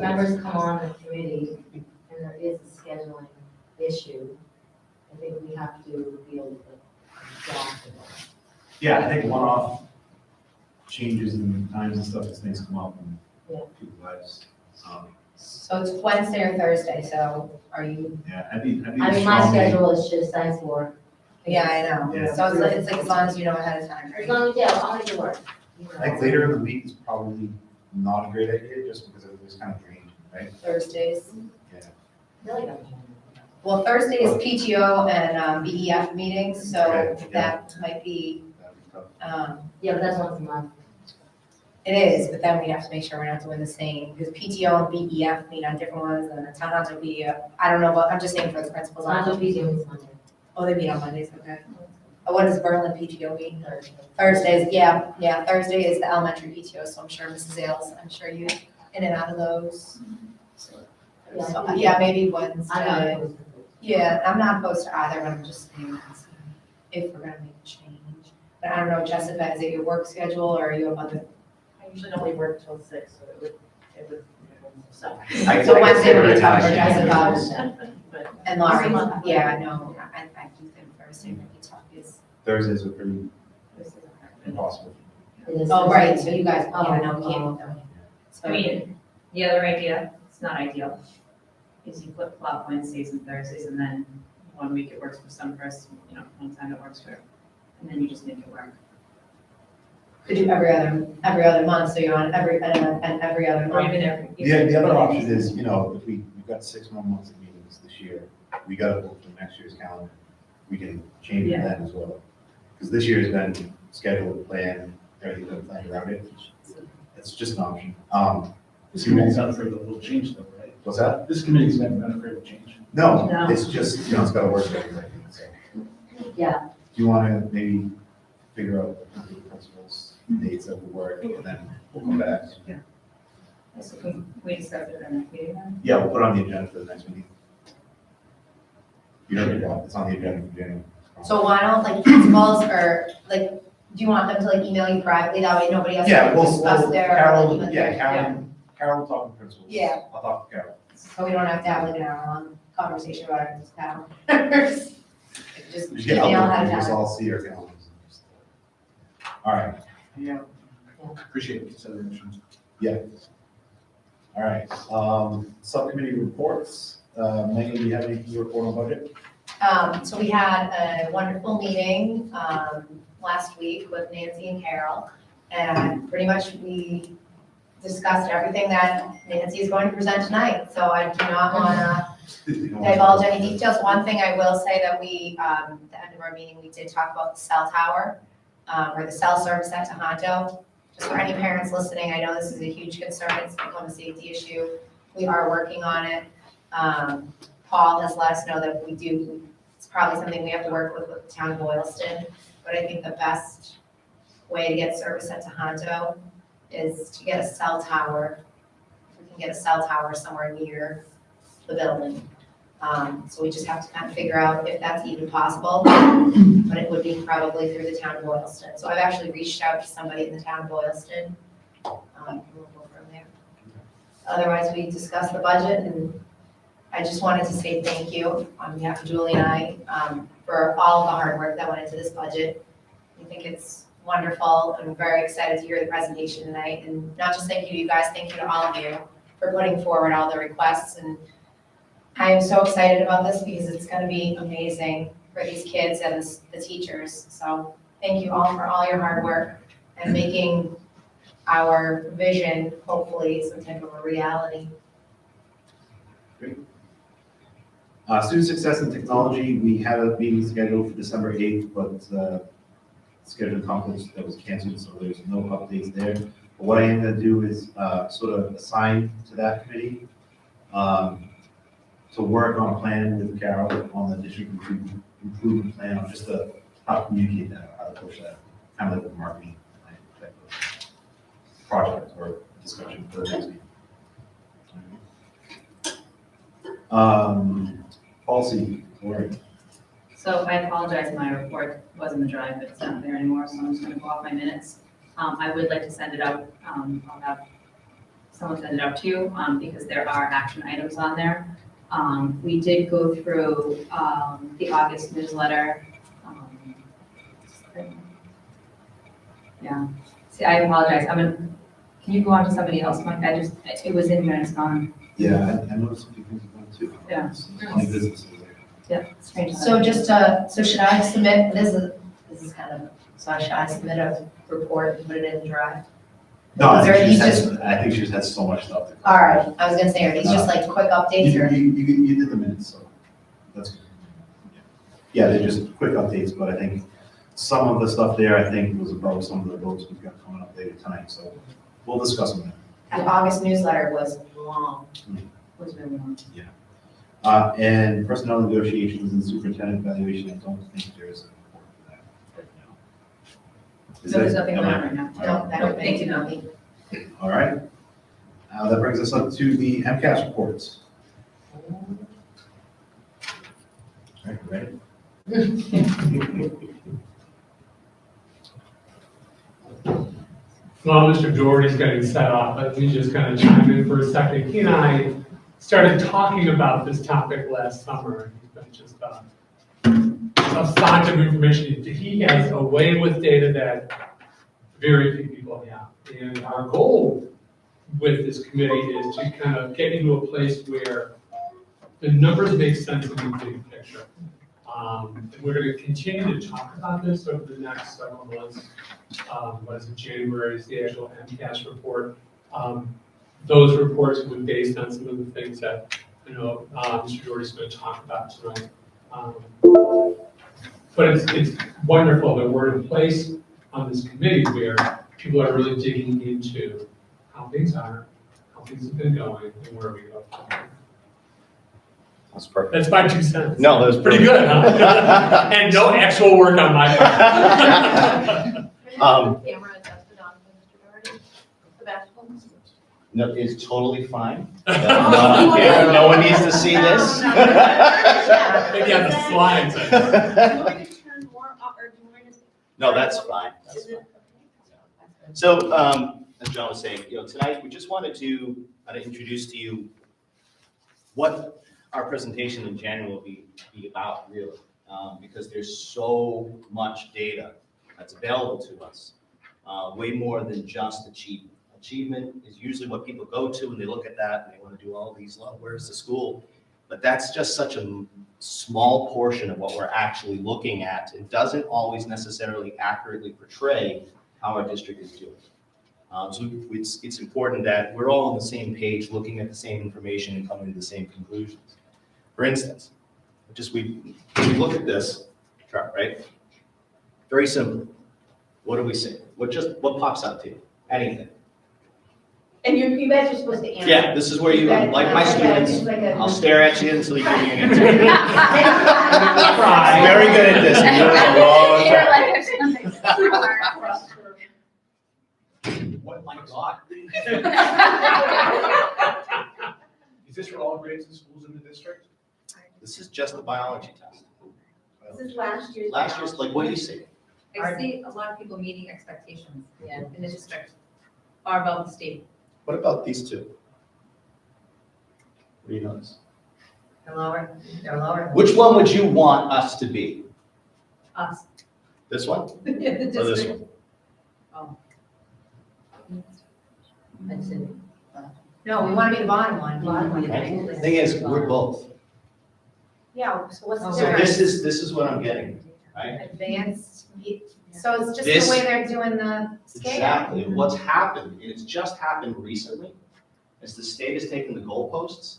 members come on the committee and there is a scheduling issue, I think we have to be able to adapt to that. Yeah, I think one-off changes in times and stuff as things come up and Yeah. people's lives. So it's Wednesday or Thursday, so are you, Yeah, I'd be I mean, my strongly- schedule is just size 4. yeah, I know, Yeah. so it's like as long as you know ahead of time, As right? long as, yeah, I'll make it work. I think later in the week is probably not a great idea, just because it was kind of drained, right? Thursdays. Really good. Well, Thursday is PTO and BEF meetings, so Okay, yeah. that might be, That'd be tough. Yeah, but that's once a month. it is, but then we have to make sure we're not doing the same, because PTO and BEF meet on different ones, and the town council BEF, I don't know, but I'm just saying for the principals. Not just PTO, it's Monday. Oh, they meet on Mondays, okay. What does Berlin PTO mean? Thursdays, yeah, Thursday is the elementary PTO, so I'm sure Mrs. Ailes, I'm sure you in and out of those. So, yeah, maybe I'm not Wednesday. opposed to it. Yeah, I'm not opposed to either, but I'm just saying that's if we're gonna make a change. But I don't know, Jessica, is it your work schedule or are you up on the, I usually don't leave work till 6, so it would, so. So Wednesday would be tough for I- Jessica But and Laurie? Yeah, no, I do think Thursday would be tough, is. Thursdays are pretty impossible. It is Oh, Thursday. right, so you guys, yeah, no, Oh, can't, oh. no. So, I mean, the other idea, it's not ideal, is you flip flop Wednesdays and Thursdays and then one week it works for some person, one time it works for, and then you just make it work. could do every other month, so you're on every other Or month. even every. The other option is, if we've got 6 more months of meetings this year, we gotta book for next year's calendar. We can change it Yeah. then as well. Because this year's been scheduled, planned, everything's been planned around it. It's just an option. This committee's not afraid of a little change though, right? What's that? This committee's never been afraid of change. No, No. it's just, it's gotta work for everybody. So, Yeah, do you wanna maybe figure out the principals, dates that will work, and then we'll come back? So we discuss it in the meeting then? Yeah, we'll put it on the agenda for the next meeting. You know, it's on the agenda for January. So why don't principals or do you want them to email you privately, that way nobody else Yeah, can well, discuss their. Carol will talk to principals. Yeah. I'll talk to Carol. So we don't have to have an hour-long conversation about it with calendars. Just Just get email out ahead there, of just time. all see our calendars. All right, Yeah. Appreciate the consideration. all right. Subcommittee reports. Megan, do you have anything to report on budget? So we had a wonderful meeting, last week with Nancy and Carol. And pretty much we discussed everything that Nancy is going to present tonight. So I do not wanna divulge any details. One thing I will say that we, at the end of our meeting, we did talk about the cell tower, or the cell service at Tohoto. Just for any parents listening, I know this is a huge concern, it's become a safety issue. We are working on it. Paul has let us know that it's probably something we have to work with the town of Boylston. But I think the best way to get service at Tohoto is to get a cell tower. We can get a cell tower somewhere near the building. So we just have to kind of figure out if that's even possible, but it would be probably through the town of Boylston. So I've actually reached out to somebody in the town of Boylston. We'll go from there. Otherwise, we discussed the budget, and I just wanted to say thank you on behalf of Julie and I, for all of the hard work that went into this budget. I think it's wonderful, and I'm very excited to hear the presentation tonight, and not just thank you to you guys, thank you to all of you. for putting forward all the requests. And I am so excited about this because it's gonna be amazing for these kids and the teachers. So thank you all for all your hard work and making our vision hopefully some type of a reality. Student success and technology, we have a meeting scheduled for December 8th, but scheduled conference that was canceled, so there's no updates there. But what I am gonna do is sort of assign to that committee to work on a plan with Carol on the district improvement plan, on just how to communicate that, how to push that, kind of like a marketing plan type of project or discussion for the next meeting. Policy, Lori. So I apologize, my report was in the drive, but it's not there anymore, so I'm just gonna go off my minutes. I would like to send it out, I'll have someone send it out to you, because there are action items on there. We did go through, the August newsletter. Yeah, see, I apologize, can you go on to somebody else, Mike? It was in here and it's gone. Yeah, I noticed a few things going too. Yeah. It's funny business. Yeah, strange. So so should I submit, this is kind of, so should I submit a report and put it in the drive? No, I Or think you she just just- has, I think she just has so much stuff to. All right, I was gonna say, are these just like quick updates or? You did the minutes, so that's good. Yeah, they're just quick updates, but I think some of the stuff there, I think, was above some of the votes we've got coming up later tonight, so we'll discuss them then. The August newsletter was long. Was really long. And personnel negotiations and superintendent evaluation, I don't think there's a report for that right now. Is So there's that- nothing am going I- on right now. No, that would Thank make you, it no. nothing. All right. That brings us up to the MCAS reports. All right, ready? While Mr. Doherty's getting set up, let me just kind of chime in for a second. He and I started talking about this topic last summer, and he's been just a font of information. He has a way with data that very few people have. And our goal with this committee is to kind of get into a place where the numbers make sense in the big picture. And we're going to continue to talk about this over the next several months. What is it, January is the actual MCAS report. Those reports will be based on some of the things that, Mr. Doherty's going to talk about tonight. But it's wonderful that we're in place on this committee where people are really digging into how things are, how things have been going, and where we go. That's perfect. That's my 2 cents. No, that was Pretty good, huh? And no actual work on my part. Camera adjusted on Mr. Doherty, the basketball. No, it's totally fine. No one needs to see this. Maybe on the slides. Do you want me to turn more up, or do you want me to? No, that's fine. That's fine. So, as John was saying, tonight we just wanted to introduce to you what our presentation in January will be about, really, because there's so much data that's available to us, way more than just achievement. Achievement is usually what people go to when they look at that and they want to do all these, where's the school? But that's just such a small portion of what we're actually looking at. It doesn't always necessarily accurately portray how our district is doing. So it's important that we're all on the same page, looking at the same information and coming to the same conclusions. For instance, we look at this chart, right? Very simple. What do we say? What pops out to you? Anything. And you guys are supposed to answer. Yeah, this is where you, like my students, I'll stare at you until you give me an answer. Very good at this. What, my God? Is this for all grades and schools in the district? This is just the biology test. This is last year's. Last year's, what do you see? I see a lot of people meeting expectations in the district, or about the state. What about these two? What do you notice? They're lower. Which one would you want us to be? Us. This one or The this district. one? Oh. That's it. No, we want to be the bottom one. Right? Thing is, we're both. Yeah, so what's the So difference? this is what I'm getting, right? Advanced, so it's just This- the way they're doing the scale. Exactly. And what's happened, and it's just happened recently, is the state has taken the goalposts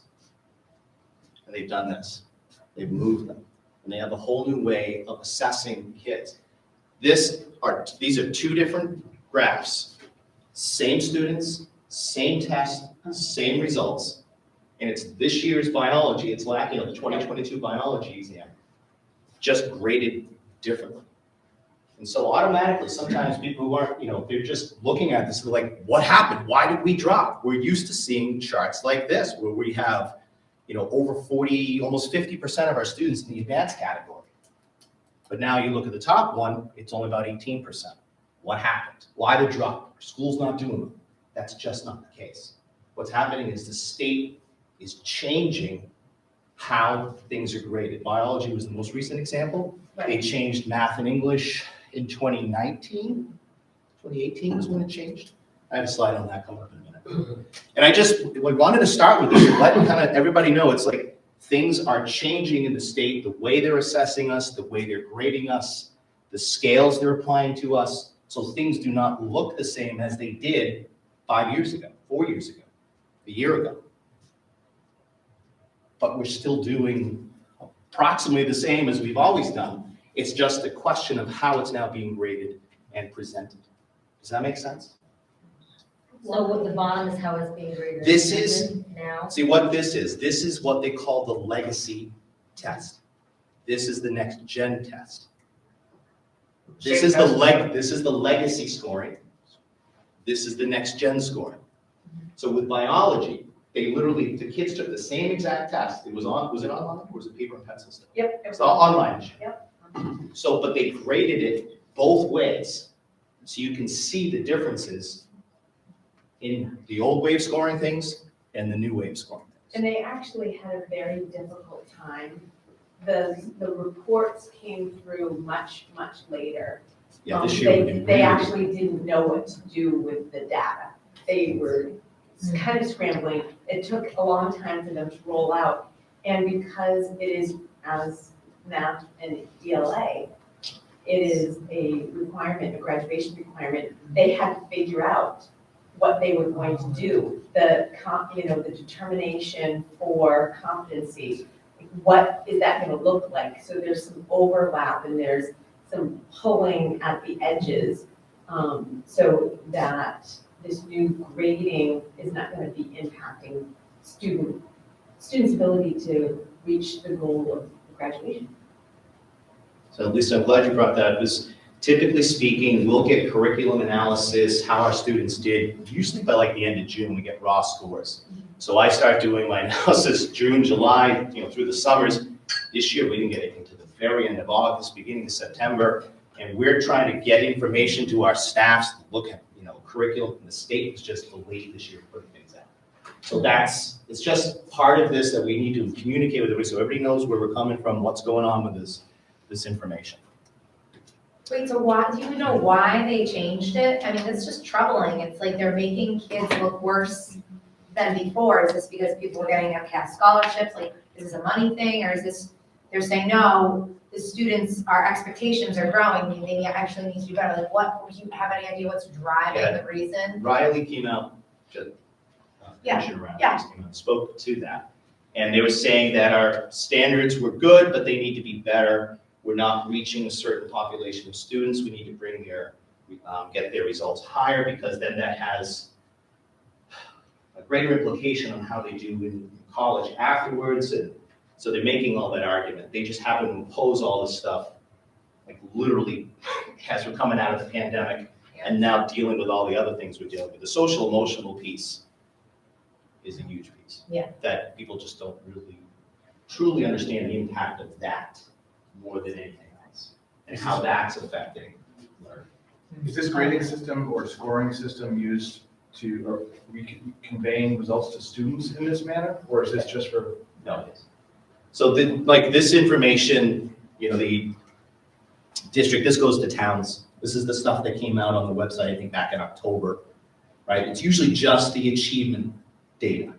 and they've done this. They've moved them. And they have a whole new way of assessing kids. These are two different graphs. Same students, same test, same results. And it's this year's biology, it's lacking on the 2022 biology exam, just graded differently. And so automatically, sometimes people who aren't, they're just looking at this, they're like, what happened? Why did we drop? We're used to seeing charts like this, where we have, over 40, almost 50% of our students in the advanced category. But now you look at the top one, it's only about 18%. What happened? Why the drop? School's not doing them. That's just not the case. What's happening is the state is changing how things are graded. Biology was the most recent example. They changed math and English in 2019. 2018 was when it changed. I have a slide on that coming up in a minute. And we wanted to start with this, letting kind of everybody know it's like things are changing in the state, the way they're assessing us, the way they're grading us, the scales they're applying to us. So things do not look the same as they did 5 years ago, 4 years ago, a year ago. But we're still doing approximately the same as we've always done. It's just a question of how it's now being graded and presented. Does that make sense? So what the bottom is how it's being graded. This is- Now. See what this is? This is what they call the legacy test. This is the next gen test. This is the legacy scoring. This is the next gen scoring. So with biology, the kids took the same exact test. Was it online or was it paper and pencil still? Yep. It's all online. Yep. So, but they graded it both ways. So you can see the differences in the old way of scoring things and the new way of scoring things. And they actually had a very difficult time. The reports came through much, much later. Yeah, this year. They actually didn't know what to do with the data. They were kind of scrambling. It took a long time for them to roll out. And because it is as math and ELA, it is a requirement, a graduation requirement, they had to figure out what they were going to do, the determination for competency. What is that going to look like? So there's some overlap and there's some pulling at the edges, so that this new grading is not going to be impacting students' ability to reach the goal of graduation. So Lisa, I'm glad you brought that up, because typically speaking, we'll get curriculum analysis, how our students did, usually by like the end of June, we get raw scores. So I start doing my analysis June, July, through the summers. This year, we didn't get it until the very end of August, beginning of September, and we're trying to get information to our staffs, to look at, curriculum, and the state was just delayed this year putting things out. So it's just part of this that we need to communicate with everybody, so everybody knows where we're coming from, what's going on with this information. Wait, so do you know why they changed it? I mean, it's just troubling. It's like they're making kids look worse than before. Is this because people are getting FCAS scholarships? Like, is this a money thing, or is this, they're saying, no, the students, our expectations are growing, they actually need to do better. Like, do you have any idea what's driving the reason? Riley came out, Commissioner Riley came out and spoke to that. And they were saying that our standards were good, but they need to be better. We're not reaching a certain population of students. We need to bring get their results higher, because then that has a greater implication on how they do in college afterwards. And so they're making all that argument. They just happen to impose all this stuff, like literally as we're coming out of the pandemic and now dealing with all the other things we're dealing with. The social emotional piece is a huge piece. Yeah. That people just don't really truly understand the impact of that more than anything else, and how that's affecting learning. Is this grading system or scoring system used or conveying results to students in this manner, or is this just for? No, it is. So this information, the district, this goes to towns. This is the stuff that came out on the website, I think back in October, right? It's usually just the achievement data.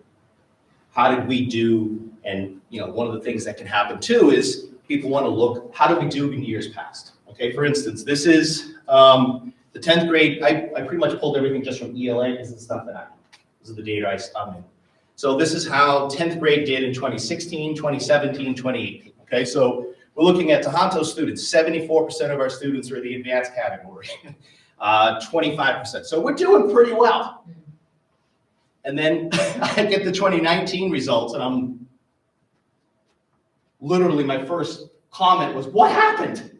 How did we do? And, one of the things that can happen too is people want to look, how did we do in years past? Okay, for instance, this is the 10th grade. I pretty much pulled everything just from ELA because it's stuff that I know. This is the data I'm in. So this is how 10th grade did in 2016, 2017, 2018. Okay, so we're looking at Tohoto students. 74% of our students are in the advanced category, 25%. So we're doing pretty well. And then I get the 2019 results, and I'm literally, my first comment was, what happened?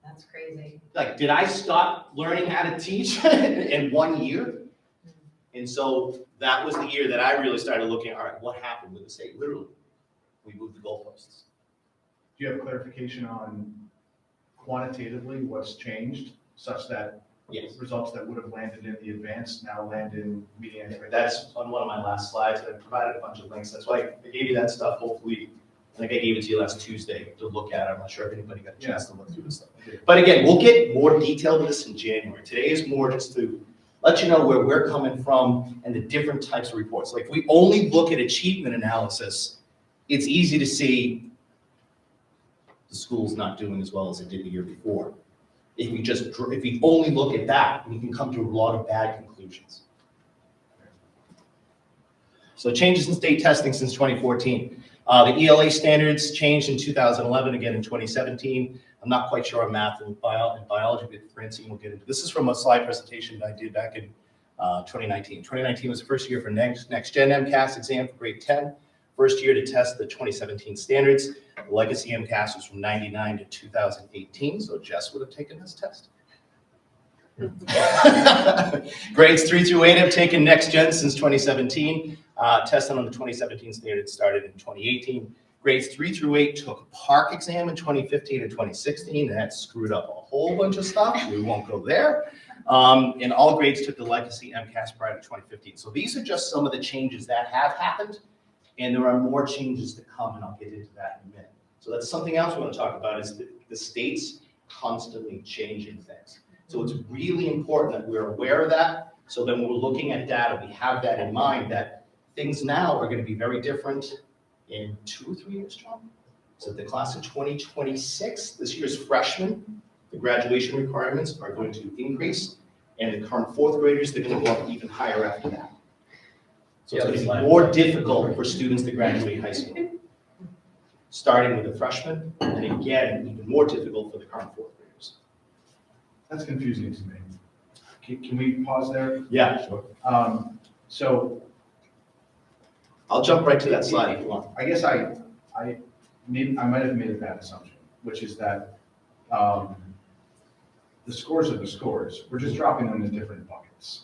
That's crazy. Like, did I stop learning how to teach in 1 year? And so that was the year that I really started looking, all right, what happened with the state? Literally, we moved the goalposts. Do you have clarification on quantitatively what's changed such that Yes. results that would have landed in the advanced now land in median expectations? That's on one of my last slides, and I provided a bunch of links. That's why I gave you that stuff. Hopefully, I think I gave it to you last Tuesday to look at. I'm not sure if anybody got a chance to look through this stuff. But again, we'll get more detailed in this in January. Today is more just to let you know where we're coming from and the different types of reports. Like, if we only look at achievement analysis, it's easy to see the school's not doing as well as it did the year before. If we only look at that, we can come to a lot of bad conclusions. So changes in state testing since 2014. The ELA standards changed in 2011, again in 2017. I'm not quite sure on math and biology, but Francine will get into. This is from a slide presentation that I did back in 2019. 2019 was the first year for Next Gen MCAS exam for grade 10. First year to test the 2017 standards. The legacy MCAS was from 99 to 2018, so Jess would have taken this test. Grades 3 through 8 have taken Next Gen since 2017. Testing on the 2017 standards started in 2018. Grades 3 through 8 took a PARCC exam in 2015 and 2016, and that screwed up a whole bunch of stuff. We won't go there. And all grades took the legacy MCAS prior to 2015. So these are just some of the changes that have happened, and there are more changes to come, and I'll get into that in a minute. So that's something else we want to talk about is the state's constantly changing things. So it's really important that we're aware of that. So then when we're looking at data, we have that in mind that things now are going to be very different in 2 or 3 years, John. So the class of 2026, this year's freshmen, the graduation requirements are going to increase, and the current fourth graders, they're going to go up even higher after that. So it's going to be more difficult for students to graduate high school, starting with a freshman, and again, even more difficult for the current fourth graders. That's confusing to me. Can we pause there? Yeah, sure. So I'll jump right to that slide if you want. I guess I might have made a bad assumption, which is that the scores are the scores. We're just dropping them in different buckets.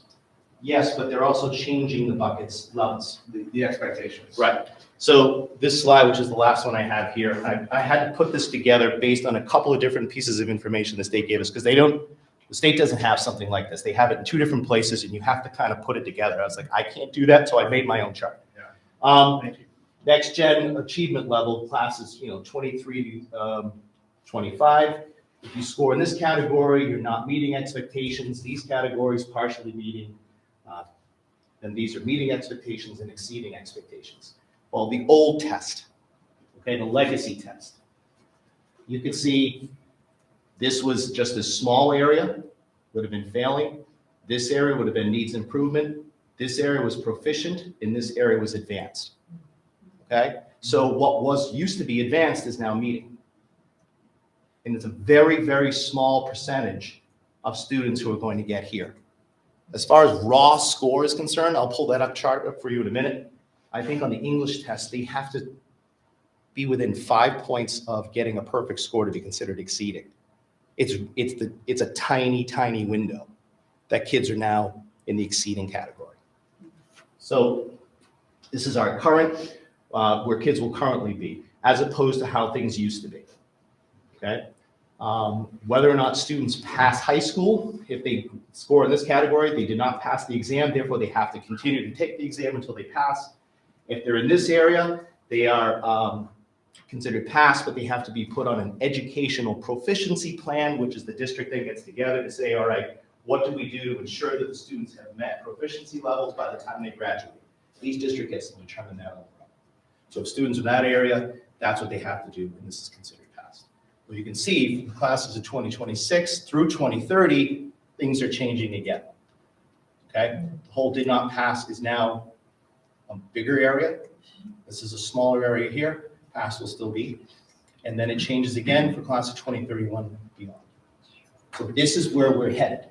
Yes, but they're also changing the buckets levels. The expectations. Right. So this slide, which is the last one I have here, I had to put this together based on a couple of different pieces of information the state gave us, because the state doesn't have something like this. They have it in 2 different places, and you have to kind of put it together. I was like, I can't do that, so I made my own chart. Thank you. Next Gen achievement level classes, 23 to 25. If you score in this category, you're not meeting expectations. These categories partially meeting, then these are meeting expectations and exceeding expectations. Well, the old test, okay, the legacy test, you can see this was just a small area, would have been failing. This area would have been needs improvement. This area was proficient, and this area was advanced. Okay, so what was used to be advanced is now meeting. And it's a very, very small percentage of students who are going to get here. As far as raw score is concerned, I'll pull that chart up for you in a minute. I think on the English test, they have to be within 5 points of getting a perfect score to be considered exceeding. It's a tiny, tiny window that kids are now in the exceeding category. So this is our current, where kids will currently be, as opposed to how things used to be, okay? Whether or not students pass high school, if they score in this category, they did not pass the exam, therefore they have to continue to take the exam until they pass. If they're in this area, they are considered passed, but they have to be put on an educational proficiency plan, which is the district that gets together to say, all right, what do we do to ensure that the students have met proficiency levels by the time they graduate? Each district gets to determine that. So if students in that area, that's what they have to do, and this is considered passed. Well, you can see from classes of 2026 through 2030, things are changing again. Okay, the whole did not pass is now a bigger area. This is a smaller area here, pass will still be. And then it changes again for class of 2031 and beyond. So this is where we're headed.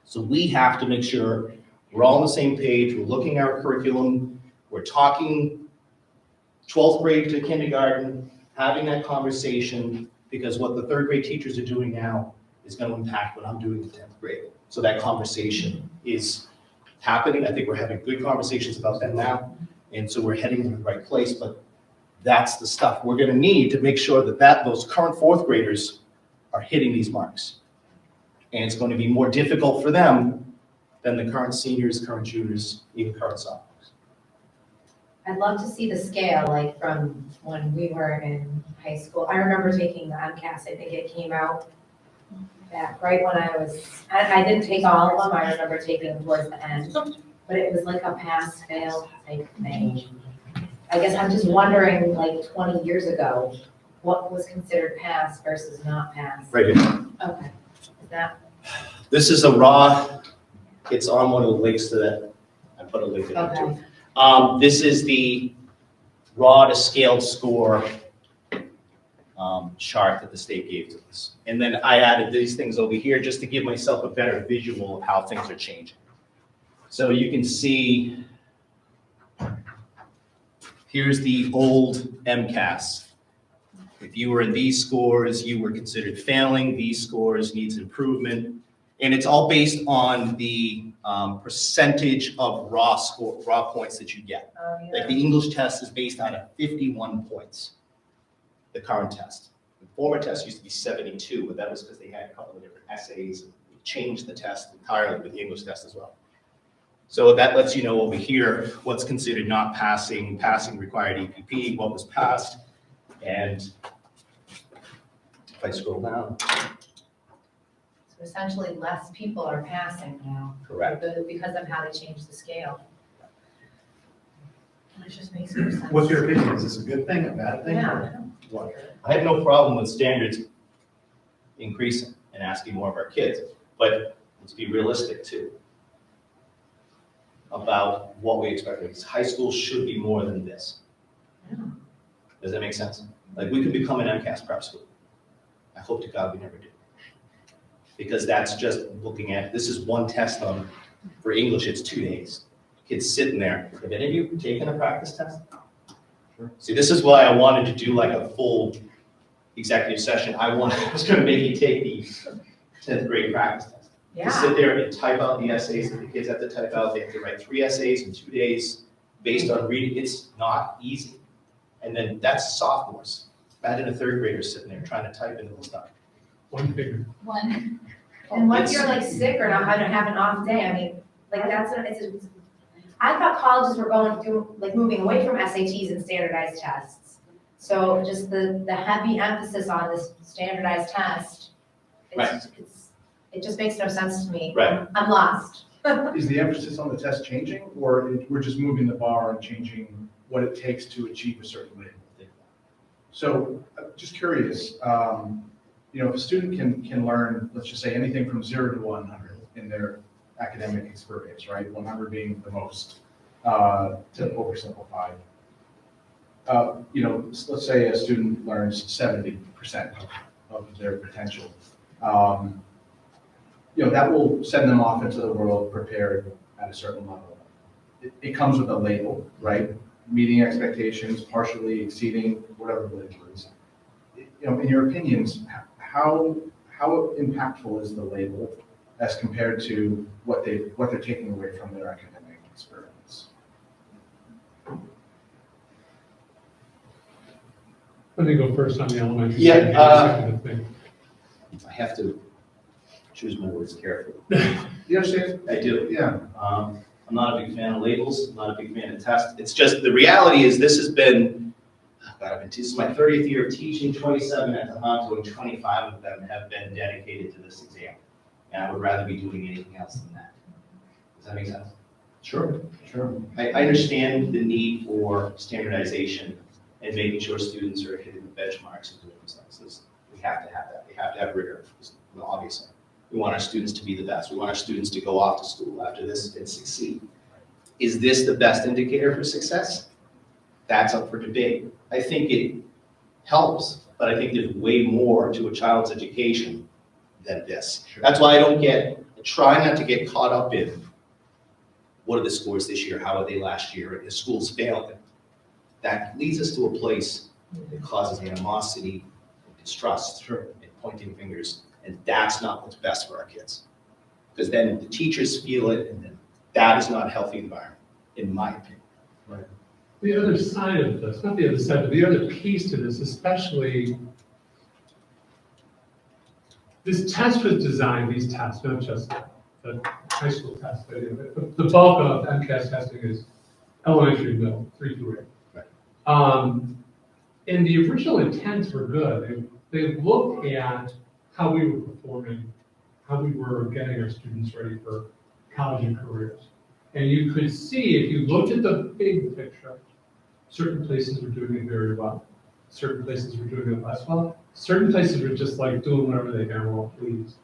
So we have to make sure we're all on the same page, we're looking at our curriculum, we're talking 12th grade to kindergarten, having that conversation, because what the third grade teachers are doing now is going to impact what I'm doing in 10th grade. So that conversation is happening. I think we're having good conversations about that now. And so we're heading in the right place, but that's the stuff we're going to need to make sure that those current fourth graders are hitting these marks. And it's going to be more difficult for them than the current seniors, current juniors, even current sophomores. I'd love to see the scale, like from when we were in high school. I remember taking the MCAS, I think it came out back right when I didn't take all of them, I remember taking them towards the end. But it was like a pass-fail type thing. I guess I'm just wondering, like 20 years ago, what was considered pass versus not pass? Right here. Okay, is that, This is a raw, it's on one of the links to that. I put a link in there too. okay. This is the raw to scaled score chart that the state gave to us. And then I added these things over here just to give myself a better visual of how things are changing. So you can see, here's the old MCAS. If you were in these scores, you were considered failing. These scores needs improvement. And it's all based on the percentage of raw points that you get. Like the English test is based on 51 points, the current test. The former test used to be 72, but that was because they had a couple of different essays. We changed the test entirely with the English test as well. So that lets you know over here what's considered not passing, passing required EPP, what was passed. And if I scroll down. So essentially, less people are passing now. Correct. Because of how they changed the scale. Which just makes no sense. What's your opinion? Is this a good thing, a bad thing? Yeah. What? I have no problem with standards increasing and asking more of our kids, but let's be realistic too about what we expect. Because high school should be more than this. Yeah. Does that make sense? Like we could become an MCAS prep school. I hope to God we never do. Because that's just looking at, this is one test for English, it's 2 days. Kids sitting there. Have any of you taken a practice test? Sure. See, this is why I wanted to do like a full executive session. I was going to make you take the 10th grade practice test. Yeah. To sit there and type out the essays that the kids have to type out. They have to write 3 essays in 2 days based on reading. It's not easy. And then that's sophomores. Imagine a third grader sitting there trying to type into the stuff. One figure. One. And what if you're like sick or not, have an off day? I mean, like I thought colleges were going through, like moving away from SATs and standardized tests. So just the heavy emphasis on this standardized test, it just makes no sense to me. Right. I'm lost. Is the emphasis on the test changing, or we're just moving the bar and changing what it takes to achieve a certain label? So, just curious, if a student can learn, let's just say anything from 0 to 100 in their academic experience, right? 100 being the most, to oversimplify. Let's say a student learns 70% of their potential. That will send them off into the world prepared at a certain level. It comes with a label, right? Meeting expectations, partially exceeding, whatever the label is. In your opinions, how impactful is the label as compared to what they're taking away from their academic experience? Let me go first on the elementary. Yeah, thing. I have to choose my words carefully. You understand? I do. Yeah. I'm not a big fan of labels, I'm not a big fan of tests. It's just, the reality is this has been, this is my 30th year of teaching, 27 at Tohoto, and 25 of them have been dedicated to this exam. and I would rather be doing anything else than that. Does that make sense? Sure. I understand the need for standardization and making sure students are hitting the benchmarks and doing those things. We have to have that. We have to have rigor, obviously. We want our students to be the best. We want our students to go off to school after this and succeed. Is this the best indicator for success? That's up for debate. I think it helps, but I think there's way more to a child's education than this. That's why I try not to get caught up in what are the scores this year, how are they last year, the schools failing. That leads us to a place that causes animosity, distrust, and pointing fingers, and that's not what's best for our kids. Because then the teachers feel it, and then that is not a healthy environment, in my opinion. The other side of this, not the other side, but the other piece to this, especially, this test was designed, these tests, not just the high school test, but the bulk of MCAS testing is elementary, middle, 3 through 8. And the original intents were good. They looked at how we were performing, how we were getting our students ready for college and careers. And you could see, if you looked at the big picture, certain places were doing it very well. Certain places were doing it less well. Certain places were just like doing whatever they damn well pleased.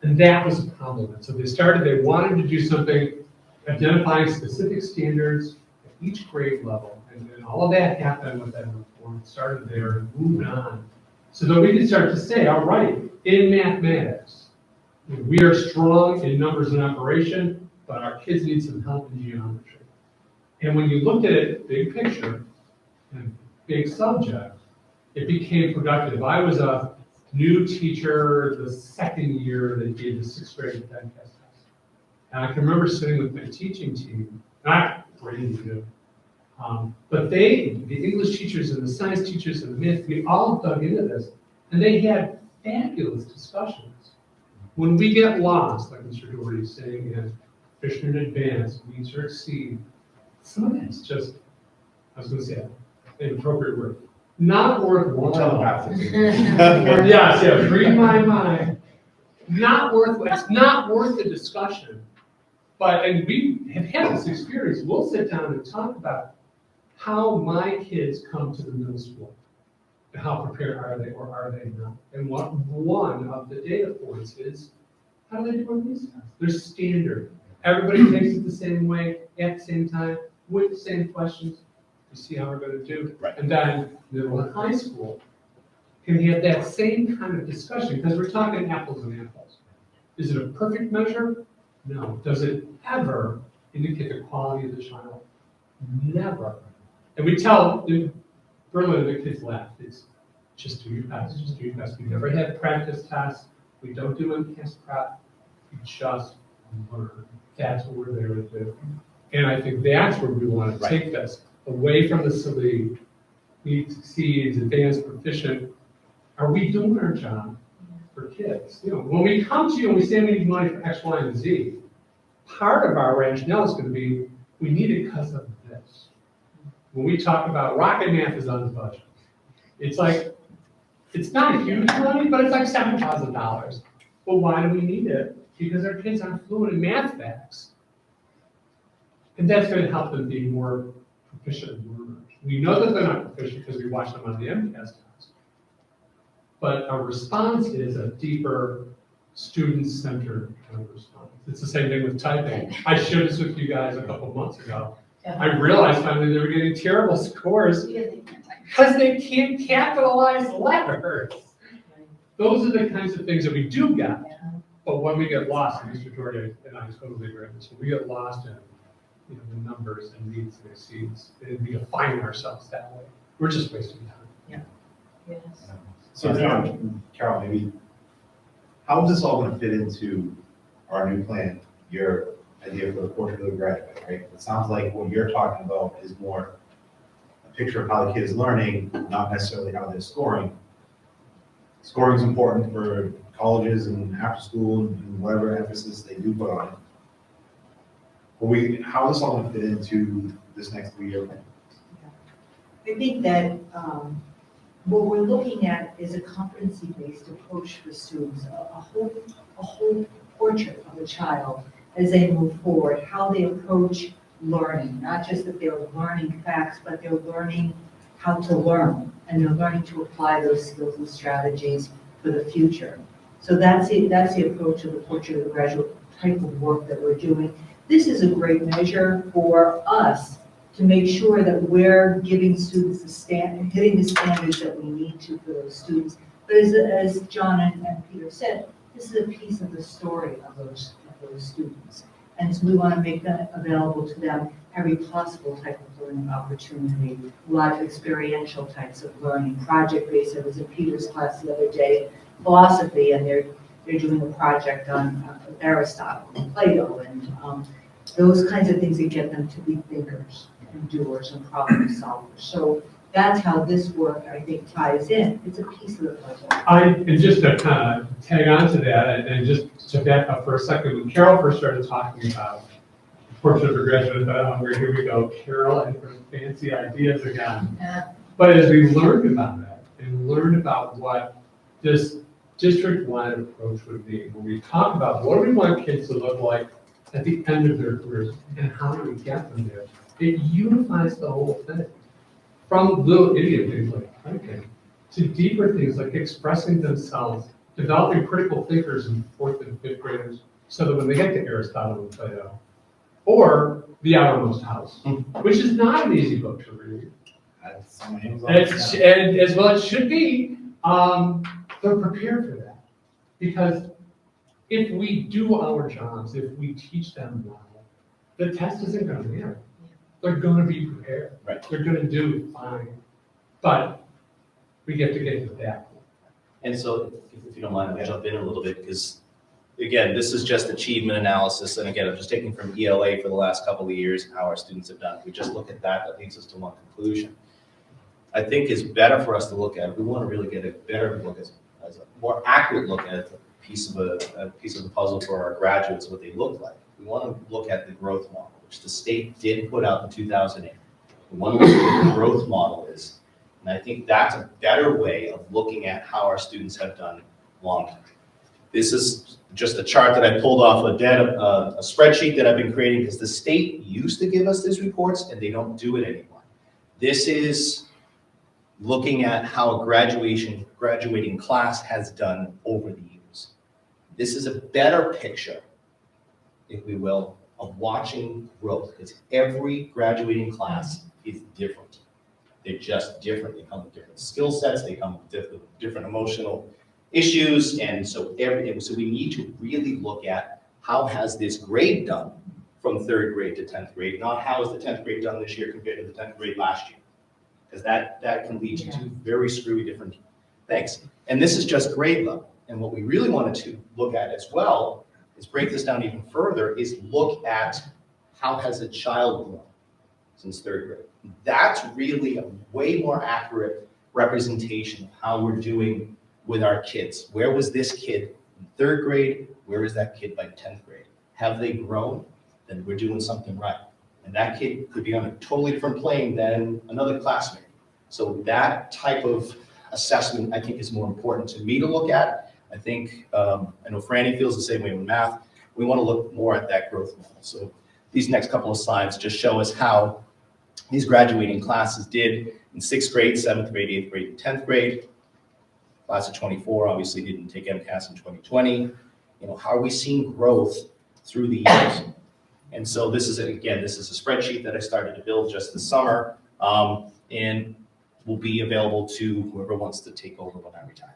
And that was a problem. And so they wanted to do something, identifying specific standards at each grade level. And all of that happened with that reform. It started there and moved on. So that we could start to say, all right, in mathematics, we are strong in numbers and operation, but our kids need some help in geometry. And when you looked at it, big picture, and big subject, it became productive. I was a new teacher the second year that gave the 6th grade MCAS test. And I can remember sitting with my teaching team, not brand new, but the English teachers and the science teachers and the math, we all dug into this, and they had fabulous discussions. When we get lost, like Mr. Doherty is saying, in Fishner Advanced, Meets or Exceed, some of that's just, I was going to say, an inappropriate word, not worthwhile. Yes, read my mind. It's not worth the discussion. And we have had this experience. We'll sit down and talk about how my kids come to the middle school. How prepared are they or are they not? And what one of the data points is, how do they do on these tests? They're standard. Everybody takes it the same way, at the same time, with the same questions. We see how we're going to do. Right. And then middle and high school can have that same kind of discussion, because we're talking apples and apples. Is it a perfect measure? No. Does it ever indicate the quality of the child? Never. And we tell in Berlin, the kids laugh. It's just do your best, just do your best. We never had practice tests. We don't do MCAS prep. We just learn. That's what we're there to do. And I think that's where we want to take this, away from the silly, meet, succeeds, advanced, proficient. Are we doing our job for kids? When we come to you and we say we need money for X, Y, and Z, part of our rationale is going to be, we need it because of this. When we talk about rocket math is on the budget, it's like, it's not huge money, but it's like $7,000. Well, why do we need it? Because our kids aren't fluent in math facts. And that's going to help them be more proficient learners. We know that they're not proficient because we watch them on the MCAS test. But our response is a deeper, student-centered kind of response. It's the same thing with typing. I shared this with you guys a couple months ago. I realized finally they were getting terrible scores because they can't capitalize letters. Those are the kinds of things that we do get. But when we get lost, and Mr. Doherty and I totally agree with this, when we get lost in the numbers and needs and exceeds, and we define ourselves that way, we're just wasting time. Yes. So Carol, maybe, how is this all going to fit into our new plan, your idea for the portrait of the graduate, right? It sounds like what you're talking about is more a picture of how the kid is learning, not necessarily how they're scoring. Scoring is important for colleges and after school and whatever emphasis they do put on it. But how is this all going to fit into this next 3-year plan? I think that what we're looking at is a competency-based approach for students, a whole portrait of a child as they move forward, how they approach learning, not just that they're learning facts, but they're learning how to learn, and they're learning to apply those skills and strategies for the future. So that's the approach of the portrait of the graduate type of work that we're doing. This is a great measure for us to make sure that we're giving students hitting the standards that we need to for those students. But as John and Peter said, this is a piece of the story of those students. And so we want to make that available to them, every possible type of learning opportunity, a lot of experiential types of learning, project-based. I was in Peter's class the other day, philosophy, and they're doing a project on Aristotle and Plato, and those kinds of things that get them to be thinkers and doers and problem solvers. So that's how this work, I think, ties in. It's a piece of the puzzle. And just to kind of tag on to that, and just to back up for a second, when Carol first started talking about portrait of a graduate, here we go, Carol and her fancy ideas again. Yeah. But as we learned about that, and learned about what this district-wide approach would be, when we talk about what do we want kids to look like at the end of their careers, and how do we get them there, it unifies the whole thing. From little idiot things like thinking, to deeper things like expressing themselves, developing critical thinkers in 4th and 5th graders, so that when they get to Aristotle and Plato, or The Outermost House, which is not an easy book to read. And as well it should be, they're prepared for that. Because if we do our jobs, if we teach them well, the test isn't going to matter. They're going to be prepared. Right. They're going to do fine. But we get to get to that. And so, if you don't mind, I'll jump in a little bit, because again, this is just achievement analysis, and again, I'm just taking from ELA for the last couple of years, how our students have done. If we just look at that, that leads us to one conclusion. I think it's better for us to look at, we want to really get a better look as a more accurate look at a piece of the puzzle for our graduates, what they look like. We want to look at the growth model, which the state did put out in 2008. We want to look at what the growth model is. And I think that's a better way of looking at how our students have done long term. This is just a chart that I pulled off a spreadsheet that I've been creating, because the state used to give us these reports and they don't do it anymore. This is looking at how a graduating class has done over the years. This is a better picture, if we will, of watching growth, because every graduating class is different. They're just different. They come with different skill sets. They come with different emotional issues. And so so we need to really look at how has this grade done from 3rd grade to 10th grade, not how is the 10th grade done this year compared to the 10th grade last year. Because that can lead to two very screwy different things. And this is just grade level. And what we really wanted to look at as well is break this down even further, is look at how has a child grown since 3rd grade. That's really a way more accurate representation of how we're doing with our kids. Where was this kid in 3rd grade? Where is that kid by 10th grade? Have they grown? Then we're doing something right. And that kid could be on a totally different plane than another classmate. So that type of assessment, I think, is more important to me to look at. I think, I know Franny feels the same way with math. We want to look more at that growth model. So these next couple of slides just show us how these graduating classes did in 6th grade, 7th grade, 8th grade, and 10th grade. Class of 24 obviously didn't take MCAS in 2020. How are we seeing growth through the years? And so this is a spreadsheet that I started to build just this summer, and will be available to whoever wants to take over when I retire.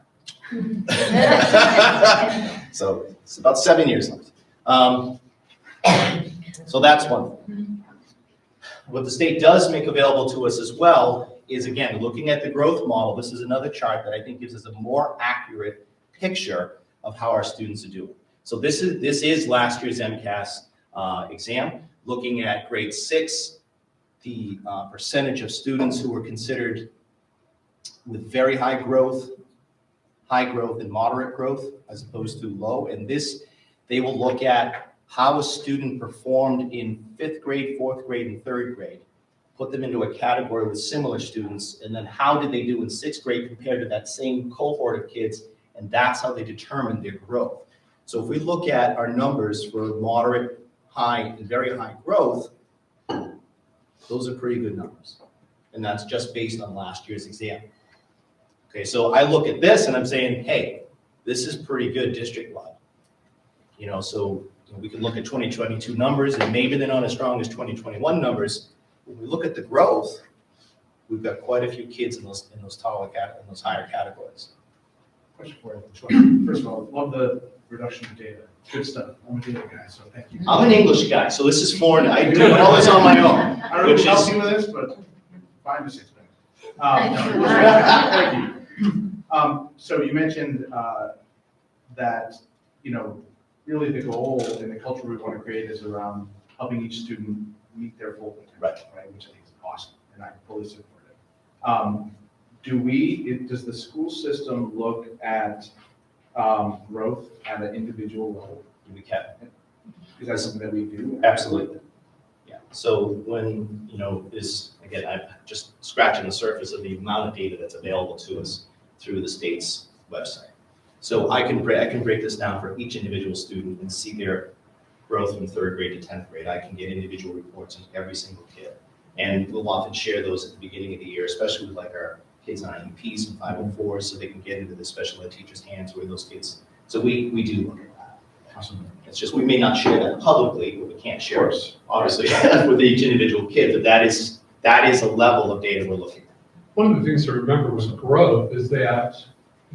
So it's about 7 years left. So that's one thing. What the state does make available to us as well is, again, looking at the growth model. This is another chart that I think gives us a more accurate picture of how our students are doing. So this is last year's MCAS exam, looking at grade 6, the percentage of students who were considered with very high growth and moderate growth, as opposed to low. And this, they will look at how a student performed in 5th grade, 4th grade, and 3rd grade put them into a category with similar students, and then how did they do in sixth grade compared to that same cohort of kids, and that's how they determine their growth. So if we look at our numbers for moderate, high, and very high growth, those are pretty good numbers. And that's just based on last year's exam. Okay, so I look at this and I'm saying, hey, this is pretty good district-wide. You know, so we can look at 2022 numbers, and maybe they're not as strong as 2021 numbers. When we look at the growth, we've got quite a few kids in those higher categories. Question for you. First of all, love the reduction of data. Good stuff. I'm a data guy, so thank you. I'm an English guy, so this is foreign. I do all this on my own. I don't know who helps you with this, but 5 to 6 minutes. Thank you. So you mentioned that, you know, really the goal and the culture we want to create is around helping each student meet their full potential, right? Which I think is awesome, and I fully support it. Does the school system look at growth at an individual level? We can. Is that something that we do? Absolutely. Yeah. So when, you know, again, I'm just scratching the surface of the amount of data that's available to us through the state's website. So I can break this down for each individual student and see their growth from 3rd grade to 10th grade. I can get individual reports on every single kid. And we'll often share those at the beginning of the year, especially with like our kids on IEPs and 504s, so they can get into the special ed teachers' hands where those kids. So we do look at that. Awesome. It's just, we may not share that publicly, but we can't share it, obviously, with each individual kid, but that is a level of data we're looking at. One of the things to remember with growth is that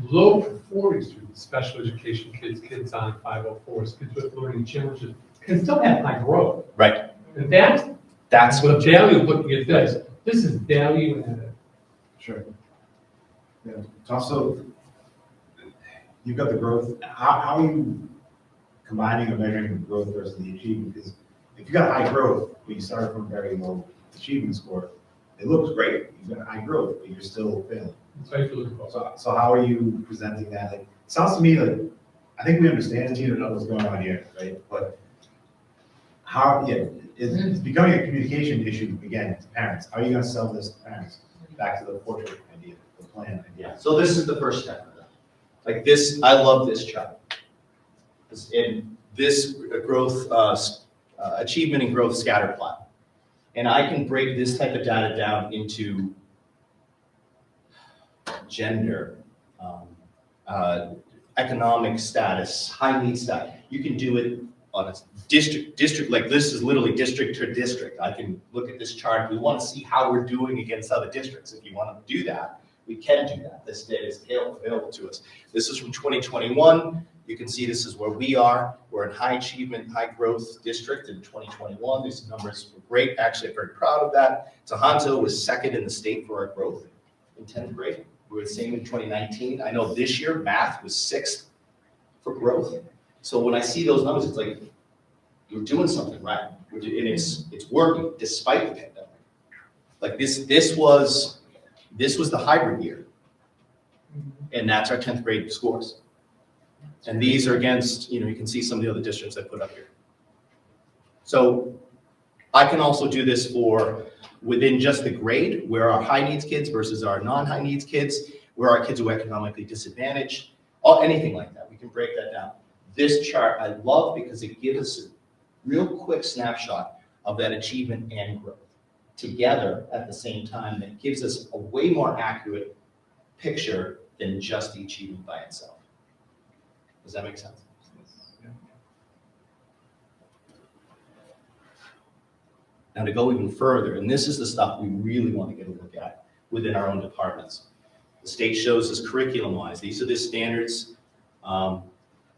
low performing students, special education kids, kids on 504s, kids with learning challenges, can still have high growth. Right. And that's the value of looking at this. This is value added. Sure. Yeah, it's also, you've got the growth, how are you combining or measuring the growth versus the achievement? Because if you got high growth, but you started from a very low achievement score, it looks great, you've got high growth, but you're still failing. So how are you presenting that? Like, it sounds to me like, I think we understand, you know what's going on here, right? But how, it's becoming a communication issue again to parents. How are you gonna sell this to parents? Back to the portrait idea, the plan idea. So this is the first step of that. Like this, I love this chart. In this growth, achievement and growth scatter plot. And I can break this type of data down into gender, economic status, high need status. You can do it on a district, like this is literally district to district. I can look at this chart. We want to see how we're doing against other districts. If you want to do that, we can do that. This data is available to us. This is from 2021. You can see this is where we are. We're in high achievement, high growth district in 2021. These numbers were great. Actually, I'm very proud of that. Tohoto was 2nd in the state for our growth in 10th grade. We were the same in 2019. I know this year math was 6th for growth. So when I see those numbers, it's like, you're doing something right. And it's working despite the pandemic. Like this was the hybrid year. And that's our 10th grade scores. And these are against, you can see some of the other districts I put up here. So I can also do this for within just the grade, where our high needs kids versus our non-high needs kids, where our kids are economically disadvantaged, or anything like that. We can break that down. This chart I love because it gives us a real quick snapshot of that achievement and growth together at the same time. That gives us a way more accurate picture than just the achievement by itself. Does that make sense? Now to go even further, and this is the stuff we really want to get a look at within our own departments. The state shows us curriculum-wise. These are the standards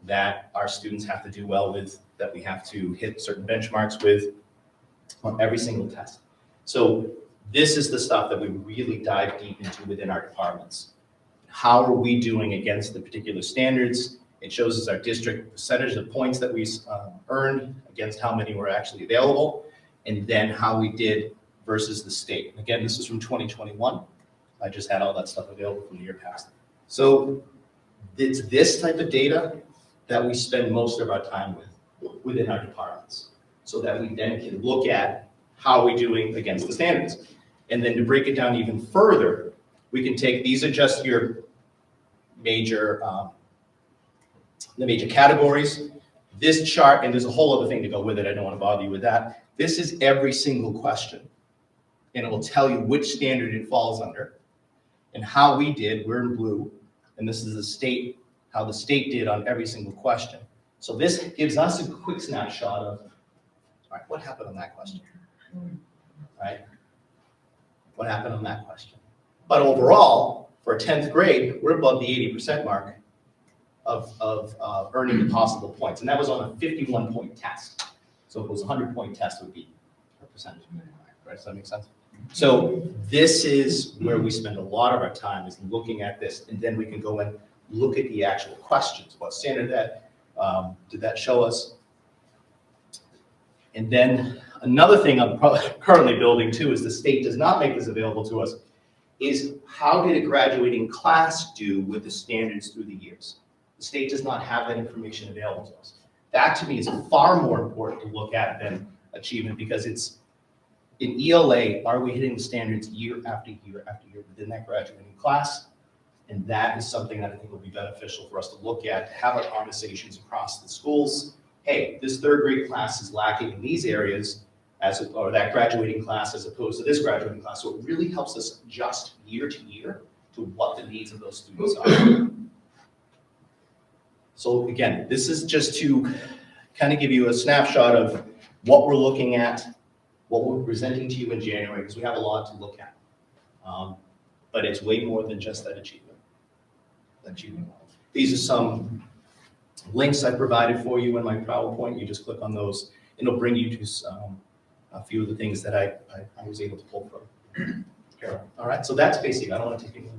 that our students have to do well with, that we have to hit certain benchmarks with on every single test. So this is the stuff that we really dive deep into within our departments. How are we doing against the particular standards? It shows us our district percentage of points that we earned against how many were actually available, and then how we did versus the state. Again, this is from 2021. I just had all that stuff available from the year past. So it's this type of data that we spend most of our time with within our departments, so that we then can look at how are we doing against the standards? And then to break it down even further, we can take, these are just your major, the major categories. This chart, and there's a whole other thing to go with it, I don't want to bother you with that. This is every single question. And it will tell you which standard it falls under and how we did, we're in blue, and this is the state, how the state did on every single question. So this gives us a quick snapshot of, all right, what happened on that question? Right? What happened on that question? But overall, for 10th grade, we're above the 80% mark of earning the possible points. And that was on a 51-point test. So if it was a 100-point test, it would be a percentage. Right? Does that make sense? So this is where we spend a lot of our time, is looking at this, and then we can go and look at the actual questions. What standard that did that show us? And then another thing I'm currently building too, is the state does not make this available to us, is how did a graduating class do with the standards through the years? The state does not have that information available to us. That to me is far more important to look at than achievement, because it's in ELA, are we hitting the standards year after year after year within that graduating class? And that is something that I think will be beneficial for us to look at, to have our conversations across the schools. Hey, this third grade class is lacking in these areas, or that graduating class as opposed to this graduating class. So it really helps us adjust year to year to what the needs of those students are. So again, this is just to kind of give you a snapshot of what we're looking at, what we're presenting to you in January, because we have a lot to look at. But it's way more than just that achievement. These are some links I provided for you in my PowerPoint. You just click on those, and it'll bring you to a few of the things that I was able to pull from. All right, so that's basic. I don't want to take any more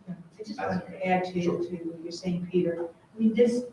time. I just wanted to add to what you're saying, Peter. I mean, the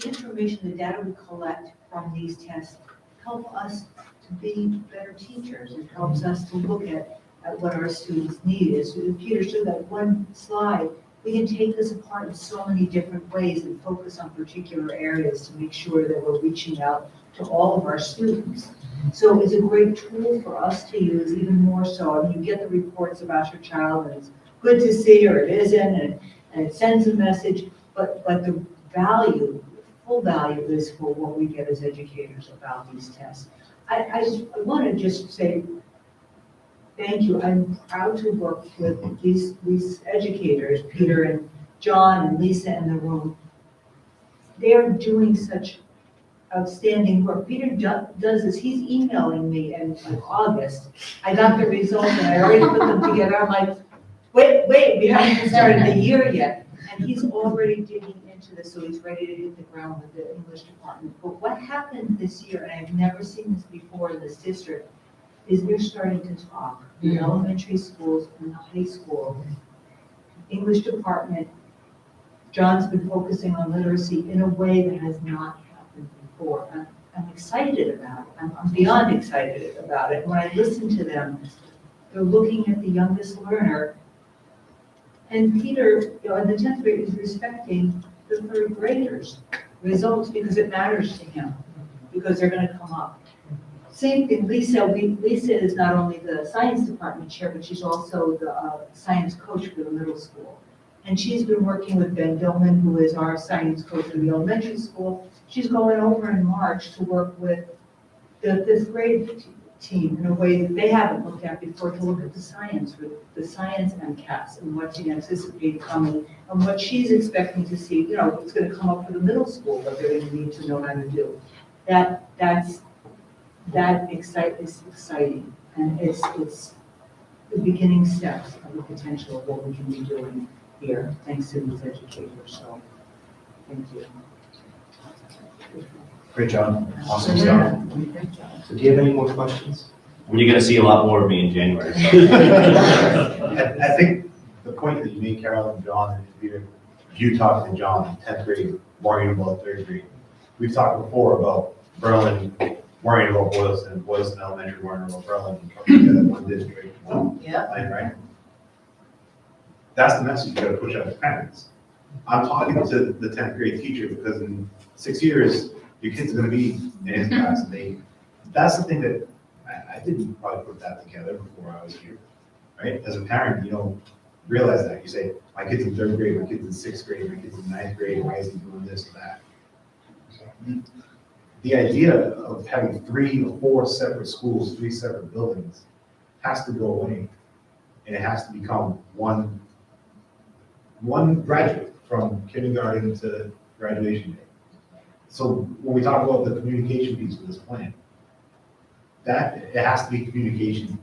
information, the data we collect from these tests help us to be better teachers. It helps us to look at what our students need is. Peter showed that one slide. We can take this apart in so many different ways and focus on particular areas to make sure that we're reaching out to all of our students. So it's a great tool for us to use, even more so. I mean, you get the reports about your child, and it's good to see, or it isn't, and it sends a message, but the value, full value is for what we get as educators about these tests. I want to just say thank you. I'm proud to work with these educators, Peter and John and Lisa in the room. They're doing such outstanding work. Peter does this. He's emailing me in August. I got the results and I already put them together. I'm like, wait, we haven't even started the year yet. And he's already digging into this, so he's ready to hit the ground with the English department. But what happened this year, and I've never seen this before in this district, is they're starting to talk. The elementary schools and the high school, English department, John's been focusing on literacy in a way that has not happened before. I'm excited about it. I'm beyond excited about it. When I listen to them, they're looking at the youngest learner. And Peter, in the 10th grade, is respecting the third graders' results because it matters to him, because they're going to come up. Same thing, Lisa. Lisa is not only the science department chair, but she's also the science coach for the middle school. And she's been working with Ben Dillman, who is our science coach for the elementary school. She's going over in March to work with the 5th grade team in a way that they haven't looked at before, to look at the science with the science MCAS and what she anticipates coming and what she's expecting to see, what's going to come up for the middle school, what they're going to need to know how to do. Is exciting, and it's the beginning steps of the potential of what we can be doing here, thanks to these educators. So, thank you. Great job. Awesome stuff. So do you have any more questions? You're going to see a lot more of me in January. I think the point that you made, Carol and John, and Peter, you talked to John, 10th grade, worrying about 3rd grade. We've talked before about Berlin worrying about Boylston, Boylston Elementary worrying about Berlin, one district, one plan, right? That's the message you gotta push out to parents. I'm talking to the 10th grade teacher because in 6 years, your kid's gonna be in his class. That's the thing that I I didn't probably put that together before I was here, right? As a parent, you don't realize that. You say, my kid's in third grade, my kid's in sixth grade, my kid's in ninth grade, why is he doing this or that? The idea of having 3 or 4 separate schools, 3 separate buildings, has to go away. And it has to become one graduate from kindergarten to graduation day. So when we talk about the communication piece of this plan, that, it has to be communication.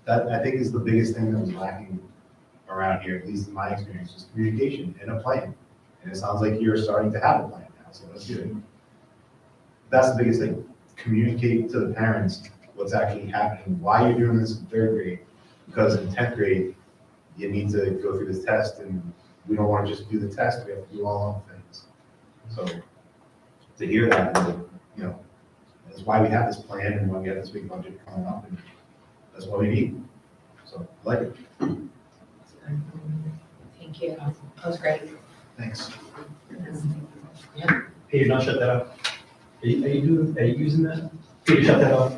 That, I think, is the biggest thing that was lacking around here, at least in my experience, is communication and a plan. And it sounds like you're starting to have a plan now, so that's good. That's the biggest thing. Communicate to the parents what's actually happening, why you're doing this in third grade. Because in 10th grade, you need to go through this test, and we don't want to just do the test, we have to do all other things. So to hear that, you know, that's why we have this plan and why we have this big budget coming up, and that's what we need. So I like it. Thank you. That was great. Thanks. Peter, don't shut that off. Are you using that? Peter, shut that off.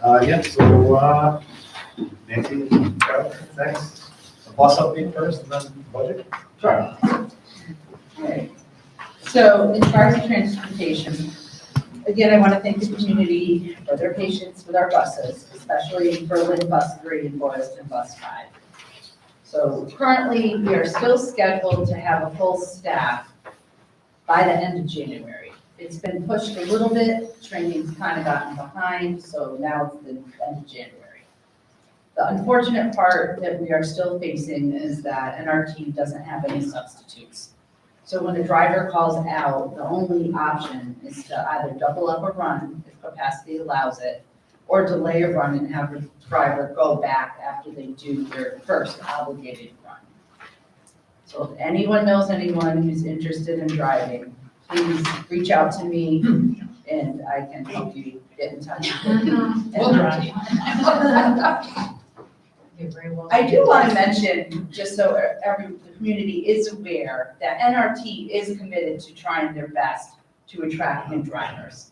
All right. Yeah, so, Nancy, Charlie, thanks. A bus update first and then budget? Sure. Alright. So in regards to transportation, again, I want to thank the community for their patience with our buses, especially Berlin Bus 3 and Boylston Bus 5. So currently, we are still scheduled to have a full staff by the end of January. It's been pushed a little bit, training's kind of gotten behind, so now it's the end of January. The unfortunate part that we are still facing is that NRT doesn't have any substitutes. So when a driver calls out, the only option is to either double up a run if capacity allows it, or delay a run and have the driver go back after they do their first obligated run. So if anyone knows anyone who's interested in driving, please reach out to me and I can help you get in touch. We'll drive. I do want to mention, just so the community is aware, that NRT is committed to trying their best to attract new drivers.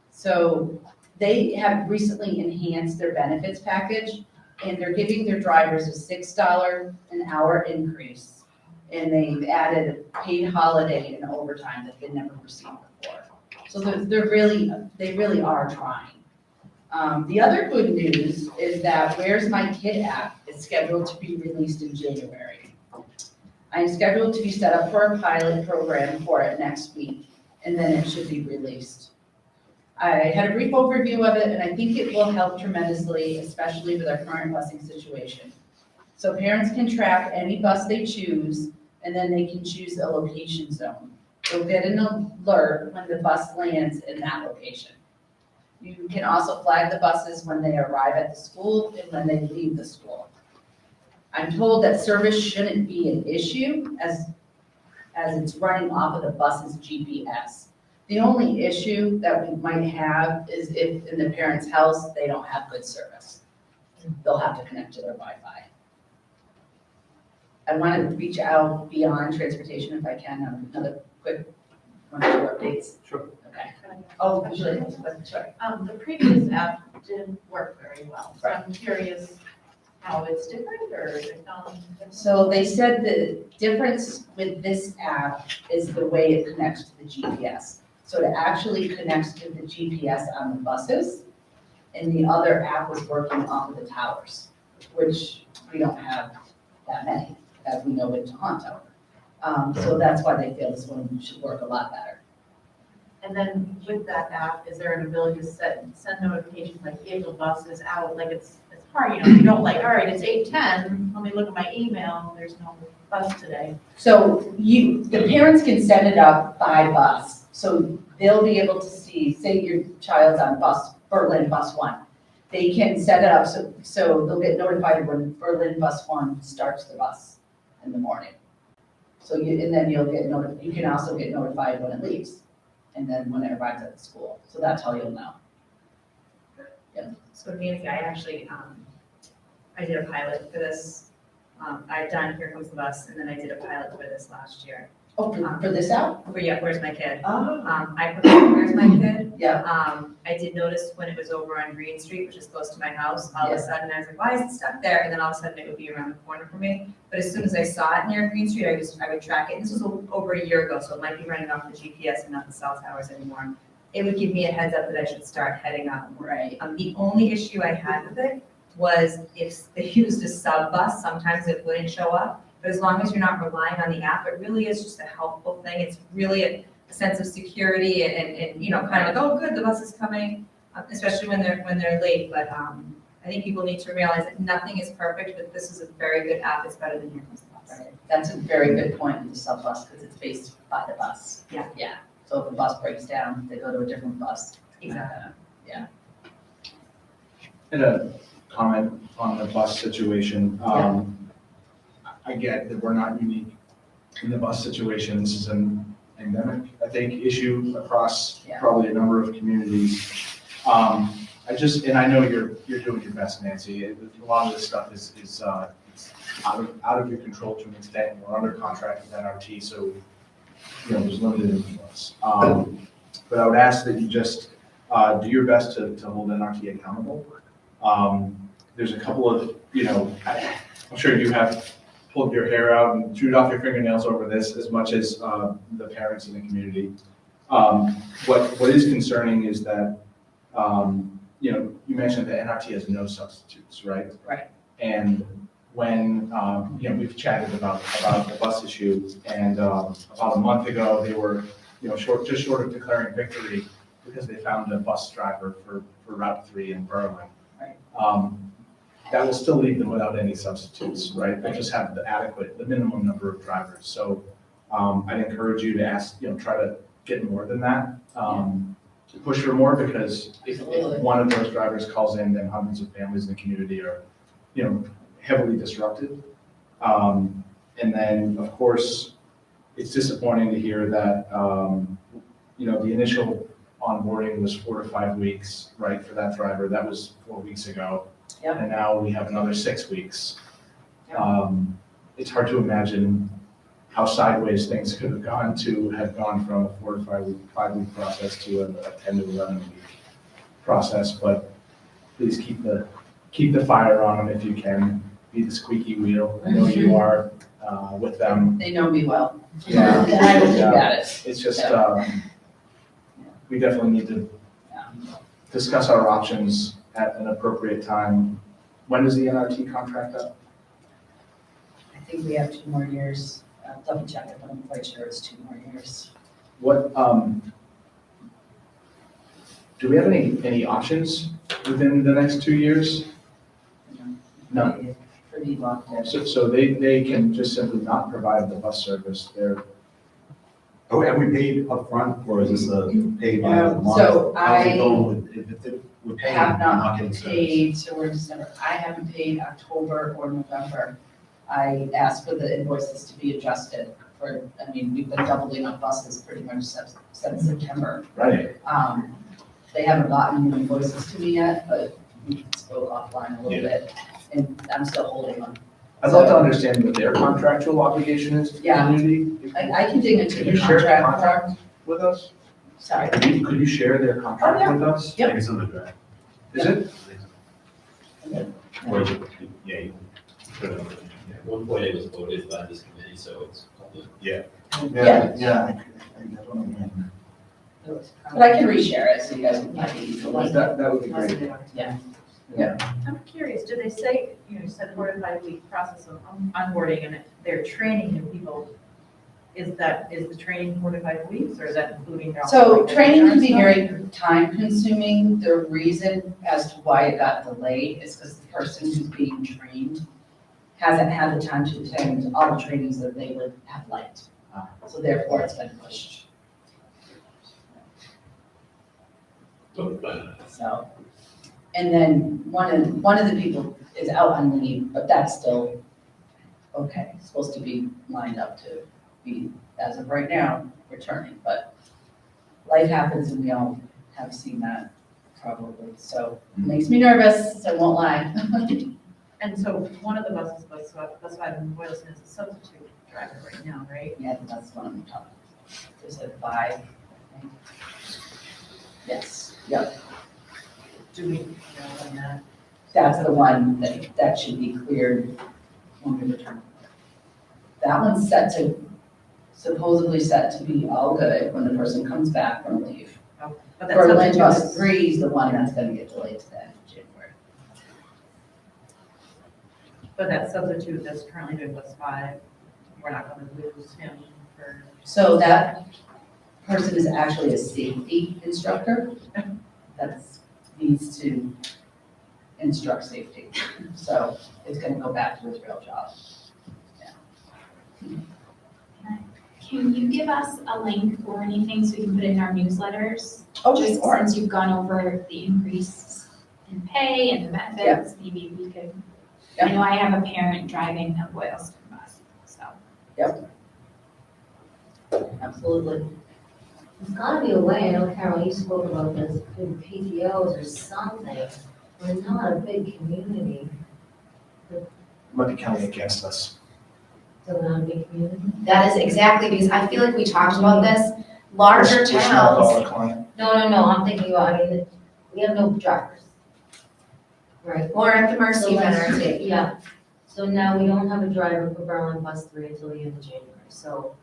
So they have recently enhanced their benefits package, and they're giving their drivers a $6 an hour increase. And they've added a paid holiday and overtime that they never received before. So they really are trying. The other good news is that Where's My Kid app is scheduled to be released in January. I'm scheduled to be set up for a pilot program for it next week, and then it should be released. I had a brief overview of it, and I think it will help tremendously, especially with our current busing situation. So parents can track any bus they choose, and then they can choose a location zone. They'll get an alert when the bus lands in that location. You can also flag the buses when they arrive at the school and when they leave the school. I'm told that service shouldn't be an issue as it's running off of the bus's GPS. The only issue that we might have is if in the parent's house, they don't have good service. They'll have to connect to their Wi-Fi. I want to reach out beyond transportation if I can, on another quick one or two updates. Sure. Okay. Oh, Julie, sure. The previous app didn't work very well, so I'm curious how it's different or technology. So they said the difference with this app is the way it connects to the GPS. So it actually connects to the GPS on the buses, and the other app was working off of the towers, which we don't have that many, as we know with Tahan Tower. So that's why they feel this one should work a lot better. And then with that app, is there an ability to send notifications like if a bus is out, like it's hard, you don't like, all right, it's 8:10, let me look at my email, there's no bus today. So the parents can set it up by bus. So they'll be able to see, say your child's on Berlin Bus 1. They can set it up so they'll get notified when Berlin Bus 1 starts the bus in the morning. So and then you can also get notified when it leaves, and then when it arrives at the school. So that's how you'll know. So Nancy, I actually, I did a pilot for this. I've done Here Comes the Bus, and then I did a pilot for this last year. Oh, for this out? But yeah, where's my kid? Oh, I put where's my kid? yeah. I did notice when it was over on Green Street, which is close to my house, all of Yeah. a sudden I was like, why is it stuck there? And then all of a sudden it would be around the corner for me. But as soon as I saw it near Green Street, I would track it. And this was over a year ago, so it might be running off the GPS and not the cell towers anymore. It would give me a heads up that I should start heading up. Right. The only issue I had with it was if they used a sub bus, sometimes it wouldn't show up. But as long as you're not relying on the app, it really is just a helpful thing. It's really a sense of security and, you know, kind of like, oh, good, the bus is coming, especially when they're late. But I think people need to realize that nothing is perfect, but this is a very good app. It's better than Here Comes the Bus. Right. That's a very good point with the sub bus, because it's based by the bus. Yeah. Yeah, so if the bus breaks down, they go to a different bus. Exactly. And a comment on the bus situation. I get that we're not unique in the bus situation. This is an endemic, I think, issue across Yeah. probably a number of communities. And I know you're doing your best, Nancy. A lot of this stuff is it's out of your control to an extent. We're under contract with NRT, so, you know, there's limited influence. But I would ask that you just do your best to hold NRT accountable. There's a couple of, you know, I'm sure you have pulled your hair out and chewed off your fingernails over this as much as the parents in the community. What is concerning is that, you know, you mentioned that NRT has no substitutes, right? Right. And when, you know, we've chatted about the bus issue, and about a month ago, they were, you know, just short of declaring victory because they found a bus driver for Route 3 in Berlin. Right. That will still leave them without any substitutes, right? They just have the minimum number of drivers. So I'd encourage you to ask, you know, try to get more than that. To push for more, because if one of those drivers calls in, then hundreds of families in the community are, you know, heavily disrupted. And then, of course, it's disappointing to hear that, you know, the initial onboarding was 4 to 5 weeks, right, for that driver. That was 4 weeks ago. Yep. And now we have another 6 weeks. It's hard to imagine how sideways things could have gone from a 4 to 5 week process to a 10 to 11 week process. But please keep the fire on them if you can. Be the squeaky wheel. I know you are with them. They know me well. Yeah. And I will keep Yeah. at it. It's just, we definitely need to discuss our options at an appropriate time. When does the NRT contract up? I think we have 2 more years. I'll double check it, but I'm quite sure it's 2 more years. What, do we have any options within the next 2 years? None. Pretty locked in. So they can just simply not provide the bus service. They're, Oh, have we paid upfront, or is this a paid by the month? So How's it I going with, if we're paying, have we're not getting service? paid, so we're in December. I haven't paid October or November. I asked for the invoices to be adjusted for, I mean, we've been doubling up buses pretty much since September. right? They haven't gotten the invoices to me yet, but we spoke offline a little bit, and I'm still holding them. I'd love to understand what their contractual obligation is to the Yeah. community. I can dig into Could the you share the contract. contract with us? Sorry. Could you share their contract Oh, yeah. with us? Yep. I think it's in the draft. Is it? Or, yeah, you put it on. At one point it was voted by this committee, so it's public. Yeah. Yeah. But I can reshare it, so you guys can find it. That would be great. Yeah. I'm curious, do they say, you said 4 to 5 week process of onboarding and they're training new people? Is the training 4 to 5 weeks, or is that including their? So training can be very time consuming. The reason as to why it got delayed is because the person who's being trained hasn't had the time to attend all the trainings that they would have liked. So therefore it's been pushed. So, and then one of the people is out on leave, but that's still okay. It's supposed to be lined up to be, as of right now, returning, but life happens and we all have seen that probably. So it makes me nervous, so I won't lie. And so one of the buses, bus 5 in Boylston is a substitute driver right now, right? Yeah, that's what I'm talking. Is it 5? I think. Yes, yep. Do we know on that? That's the one that should be cleared when we return. That one's supposedly set to be all good when the person comes back from leave. But that's Berlin subject Bus to 3 is the one that's gonna get delayed to the end of January. But that substitute that's currently doing Bus 5, we're not gonna lose him for. So that person is actually a safety instructor that needs to instruct safety. So it's gonna go back to his real job. Can you give us a link or anything so we can put it in our newsletters? Oh, Just sure. since you've gone over the increase in pay and the benefits, maybe we could, I know I have a parent driving a Boylston bus, so. Yep. Absolutely. There's gotta be a way, I know Carol, you spoke about this, through PTOs or something. We're not a big community, Might be counting against us. so we're not a big community. That is exactly, because I feel like we talked about this, larger We're small towns. dollar client. No, I'm thinking about, I mean, we have no drivers. Right? Or at the So mercy of let's- NRT. Yeah, so now we don't have a driver for Berlin Bus 3 until the end of January, so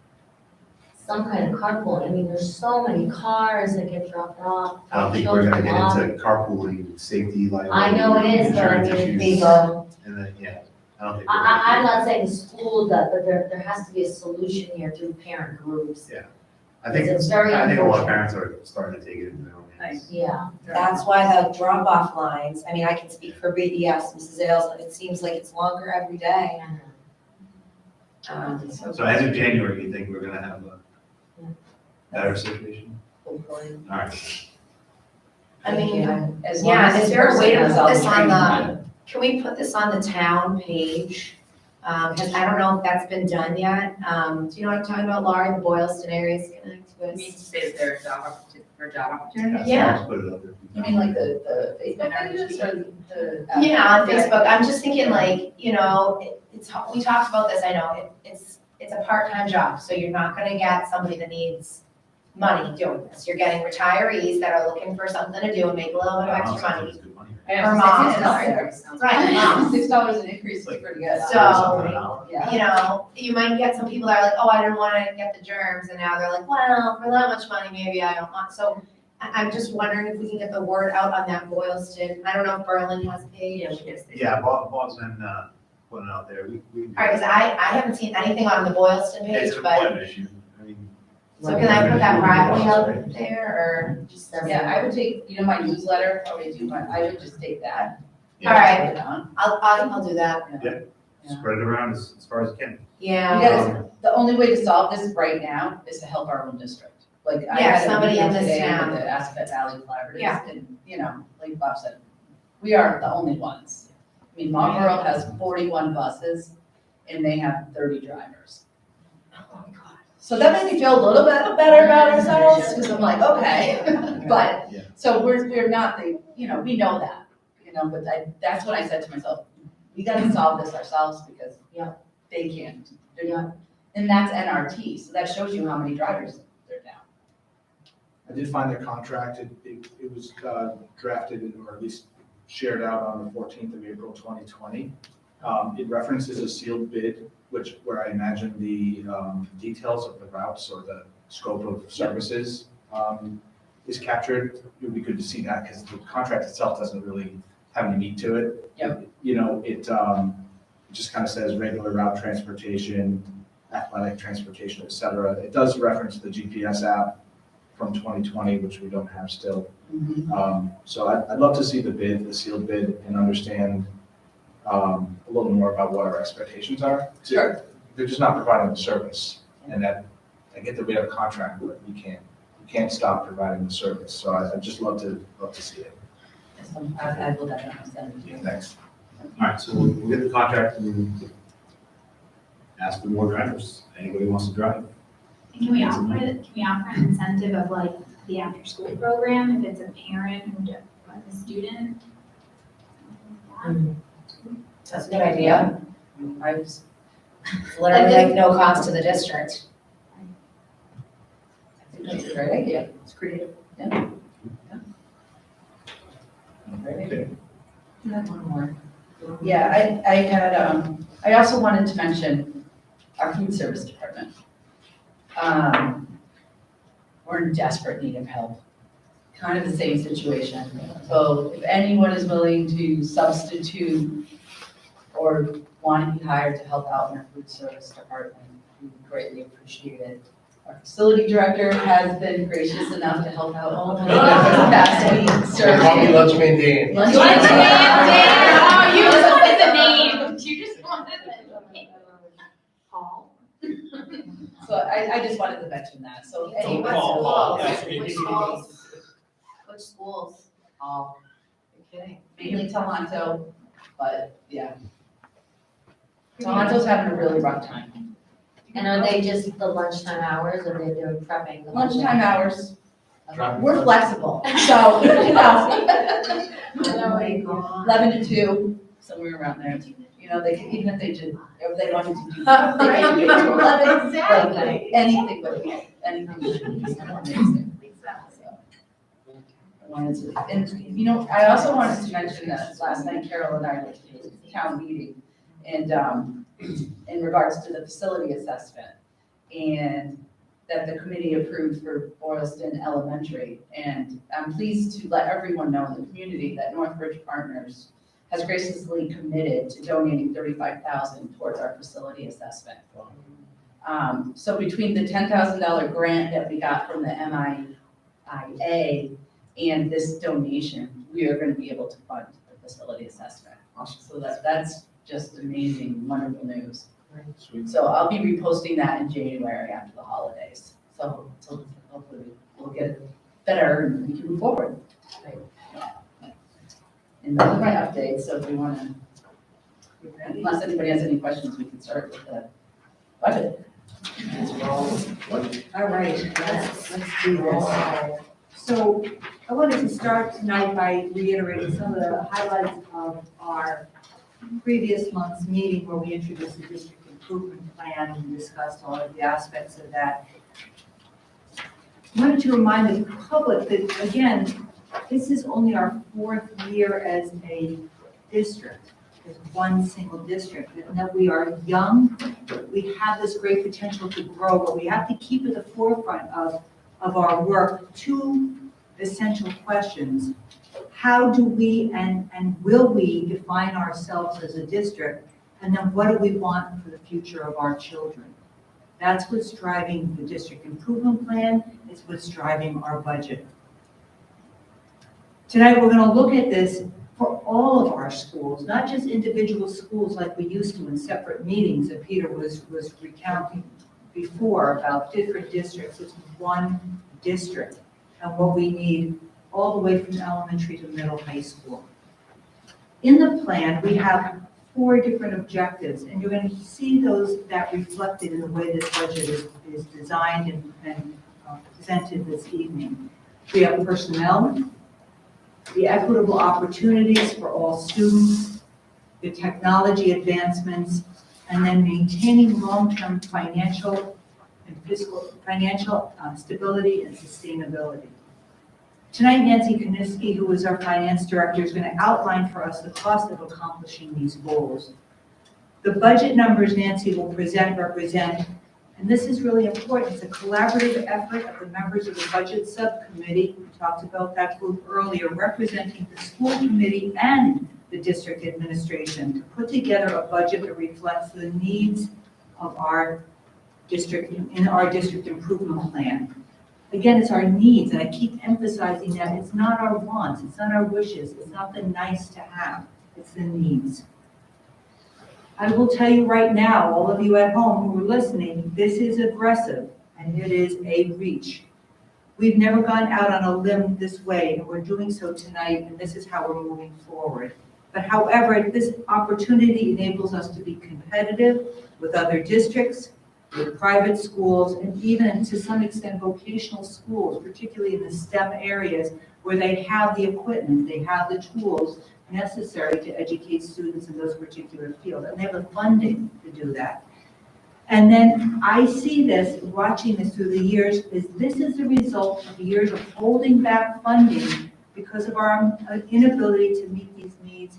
some kind of carpool, I mean, there's so many cars that get dropped off. I don't think we're gonna children off. get into carpooling, safety, liability. I know it is, but I insurance mean, if issues, they go, And then, yeah, I don't think. we're I'm gonna not saying the school does, but there has to be a solution here through parent groups. do- I think, It's very I think a lot of unfortunate. parents are starting to take it into their own hands. Yeah. That's why the drop-off lines, I mean, I can speak for BES, Mrs. Ailes, it seems like it's longer every day. So end of January, you think we're gonna have a better situation? Hopefully. All right. I mean, As long yeah, as is the there a way to person has put all this on training. the, can we put this on the town page? Because I don't know if that's been done yet. Do you know what I'm talking about, Laurie, the Boylston Areas Connect We need with? to say that there are job opportunities, for job opportunities. Yeah. Let's put it up there. You mean like the Facebook pages or the? Yeah, on Facebook. I'm just thinking like, you know, it's, we talked about this, I know, it's a part-time job, so you're not gonna get somebody that needs money doing this. You're getting retirees that are looking for something to do and make a little bit of extra money. Good money. For moms. Right, moms. $6 an increase is pretty good. So, Yeah. you know, you might get some people that are like, oh, I didn't want to get the germs, and now they're like, well, for that much money, maybe I don't want, so I'm just wondering if we can get the word out on that Boylston, I don't know if Berlin has a page. Yeah, we can say. Yeah, Bob's been, putting it out there, we. All right, because I haven't seen anything on the Boylston page, It's an but, employment issue, I mean. so can I put that privately out there, or just? Yeah, I would take, you know, my newsletter, I would just take that. All right. Put it on. I'll do that. Spread it around as far as you can. Yeah. Because the only way to solve this right now is to help our own district. Like, I Yeah, had a somebody meeting in this today with town. the Aspet Valley Collaborative. Yeah. And, you know, like Bob said, we aren't the only ones. I mean, Marlboro has 41 buses and they have 30 drivers. So that made me feel a little bit better about ourselves, because I'm like, okay, but, Yeah. so we're not the, you know, we know that, you know, but that's what I said to myself, we gotta solve this ourselves, because, they can't. They're not, and that's NRT, so that shows you how many drivers they're down. I did find their contract, it was drafted or at least shared out on the 14th of April, 2020. It references a sealed bid, where I imagine the details of the routes or the scope of services is captured. It would be good to see that, because the contract itself doesn't really have any meat to it. Yep. You know, it just kind of says regular route transportation, athletic transportation, et cetera. It does reference the GPS app from 2020, which we don't have still. So I'd love to see the bid, the sealed bid, and understand a little more about what our expectations are. Sure. They're just not providing the service, and that, I get that we have a contract, but we can't stop providing the service. So I'd just love to see it. So I will definitely send it to you. Thanks. All right, so we'll get the contract and ask for more drivers. Anybody wants to drive? And can we offer an incentive of like the after-school program if it's a parent who a student? That's a good idea. It's literally like no cost to the district. I think that's a great idea. It's creative. Yeah. Okay. I have one more. Yeah, I had, I also wanted to mention our food service department. We're in desperate need of help, kind of the same situation. So if anyone is willing to substitute or want to be hired to help out in our food service department, we would greatly appreciate it. Our facility director has been gracious enough to help out all of us past week. Call me Lunchman Dan. Lunchman Dan. Oh, you just wanted the name. You just wanted the name. Paul. So I just wanted to mention that, so any Paul. Which schools? Which schools? Oh, you're kidding. Mainly Tohoto, but yeah. Tohonto's having a really rough time. And are they just the lunchtime hours, or they're prepping? the whole day? Lunchtime hours, Dropping we're flexible, so, you know. 11 to 2, somewhere around there. You know, they can, even if they did, if they wanted to do, they can do 11, Exactly. anything but, anything. I wanted to, and, you know, I also wanted to mention that last night Carol and I went to the town meeting, and, in regards to the facility assessment, and that the committee approved for Boylston Elementary. And I'm pleased to let everyone know in the community that Northbridge Partners has graciously committed to donating $35,000 towards our facility assessment. So between the $10,000 grant that we got from the MIA and this donation, we are going to be able to fund the facility assessment. So that's just amazing, wonderful news. Sweet. So I'll be reposting that in January after the holidays. So hopefully we'll get it better and we can move forward. And those are my updates, so if we want to, unless anybody has any questions, we can start with the budget. All right, Let's do this. So I wanted to start tonight by reiterating some of the highlights of our previous month's meeting where we introduced the district improvement plan and discussed all of the aspects of that. I wanted to remind the public that, again, this is only our 4th year as a district, as one single district, and that we are young. We have this great potential to grow, but we have to keep at the forefront of our work 2 essential questions. How do we and will we define ourselves as a district? And then what do we want for the future of our children? That's what's driving the district improvement plan. It's what's driving our budget. Tonight, we're going to look at this for all of our schools, not just individual schools like we used to in separate meetings that Peter was recounting before about different districts. It's one district and what we need all the way from elementary to middle high school. In the plan, we have 4 different objectives, and you're going to see that reflected in the way this budget is designed and presented this evening. We have personnel, the equitable opportunities for all students, the technology advancements, and then maintaining long-term financial stability and sustainability. Tonight, Nancy Koniski, who is our finance director, is going to outline for us the cost of accomplishing these goals. The budget numbers Nancy will represent, and this is really important, it's a collaborative effort of the members of the budget subcommittee, we talked about that group earlier, representing the school committee and the district administration to put together a budget that reflects the needs of our district, in our district improvement plan. Again, it's our needs, and I keep emphasizing that it's not our wants, it's not our wishes, it's not the nice to have, it's the needs. I will tell you right now, all of you at home who are listening, this is aggressive, and it is a reach. We've never gone out on a limb this way, and we're doing so tonight, and this is how we're moving forward. But however, this opportunity enables us to be competitive with other districts, with private schools, and even to some extent vocational schools, particularly in the STEM areas where they have the equipment, they have the tools necessary to educate students in those particular fields, and they have the funding to do that. And then I see this, watching this through the years, is this is a result of years of holding back funding because of our inability to meet these needs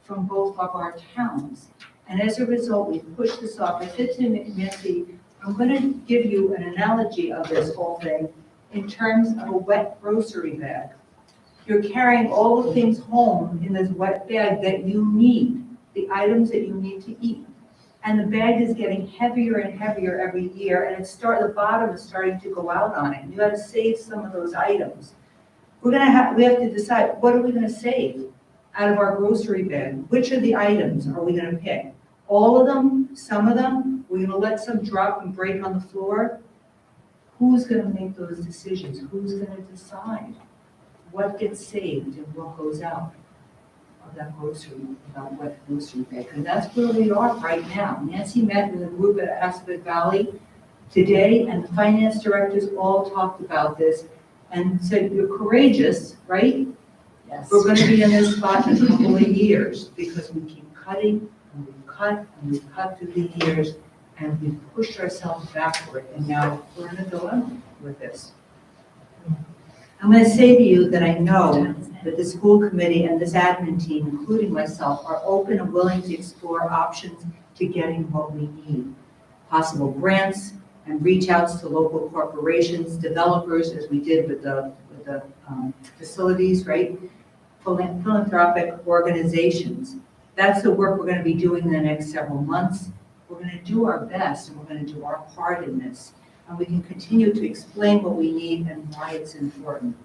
from both of our towns. And as a result, we pushed this off. I said to Nancy, I'm going to give you an analogy of this whole thing in terms of a wet grocery bag. You're carrying all the things home in this wet bag that you need, the items that you need to eat. And the bag is getting heavier and heavier every year, and the bottom is starting to go out on it. You got to save some of those items. We have to decide, what are we going to save out of our grocery bag? Which of the items are we going to pick? All of them? Some of them? We're going to let some drop and break on the floor? Who's going to make those decisions? Who's going to decide what gets saved and what goes out of that wet grocery bag? And that's where we are right now. Nancy met with a group at Aspet Valley today, and the finance directors all talked about this and said, you're courageous, right? Yes. We're going to be in this spot in a couple of years because we keep cutting and we cut and we cut through the years and we've pushed ourselves backward, and now we're in a dilemma with this. I'm going to say to you that I know that the school committee and this admin team, including myself, are open and willing to explore options to getting what we need. Possible grants and reach outs to local corporations, developers, as we did with the facilities, right? Philanthropic organizations. That's the work we're going to be doing in the next several months. We're going to do our best, and we're going to do our part in this. And we can continue to explain what we need and why it's important.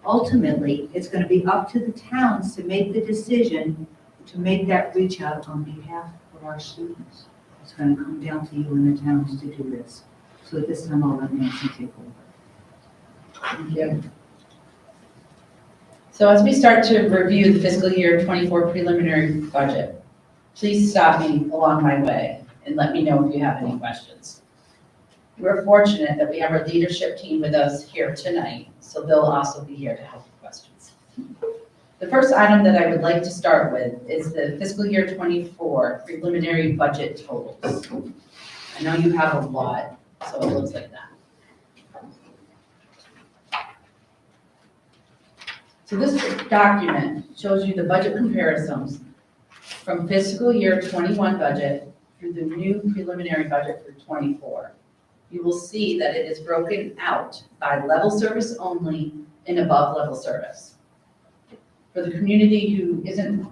Ultimately, it's going to be up to the towns to make the decision to make that reach out on behalf of our students. It's going to come down to you and the towns to do this. So at this time, I'll let Nancy take over. Thank you. So as we start to review the fiscal year 24 preliminary budget, please stop me along my way and let me know if you have any questions. We're fortunate that we have our leadership team with us here tonight, so they'll also be here to help with questions. The first item that I would like to start with is the fiscal year 24 preliminary budget totals. I know you have a lot, so it looks like that. So this document shows you the budget comparisons from fiscal year 21 budget through the new preliminary budget for 24. You will see that it is broken out by level service only and above level service. For the community who isn't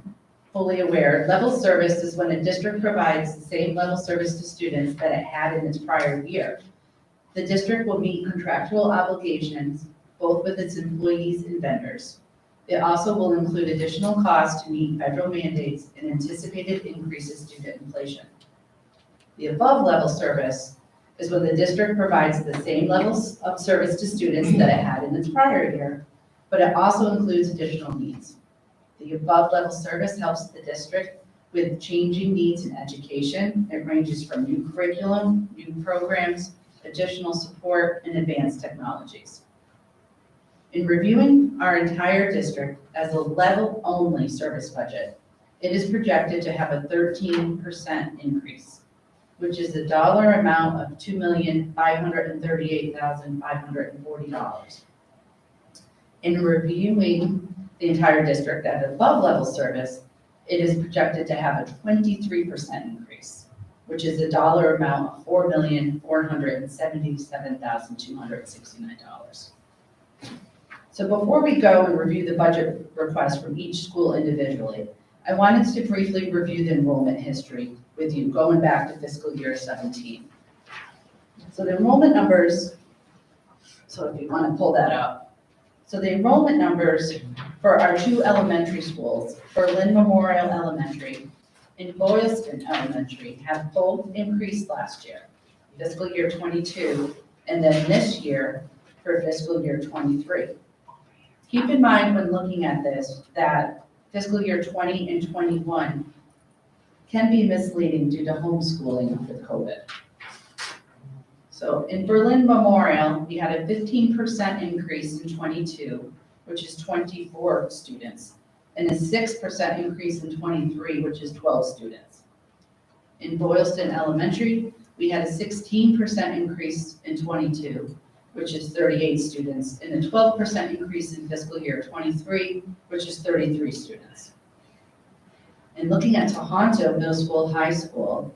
fully aware, level service is when a district provides the same level service to students that it had in its prior year. The district will meet contractual obligations both with its employees and vendors. It also will include additional costs to meet federal mandates and anticipated increases due to inflation. The above level service is when the district provides the same levels of service to students that it had in its prior year, but it also includes additional needs. The above level service helps the district with changing needs in education. It ranges from new curriculum, new programs, additional support, and advanced technologies. In reviewing our entire district as a level-only service budget, it is projected to have a 13% increase, which is a dollar amount of $2,538,540. In reviewing the entire district at above level service, it is projected to have a 23% increase, which is a dollar amount of $4,477,269. So before we go and review the budget request from each school individually, I wanted to briefly review the enrollment history with you, going back to fiscal year 17. So the enrollment numbers, so if you want to pull that up. So the enrollment numbers for our two elementary schools, Berlin Memorial Elementary and Boylston Elementary, have both increased last year, fiscal year 22, and then this year for fiscal year 23. Keep in mind when looking at this that fiscal year 20 and 21 can be misleading due to homeschooling with COVID. So in Berlin Memorial, we had a 15% increase in 22, which is 24 students, and a 6% increase in 23, which is 12 students. In Boylston Elementary, We had a 16% increase in '22, which is 38 students, and a 12% increase in fiscal year '23, which is 33 students. And looking at Tohoto Middle School, High School,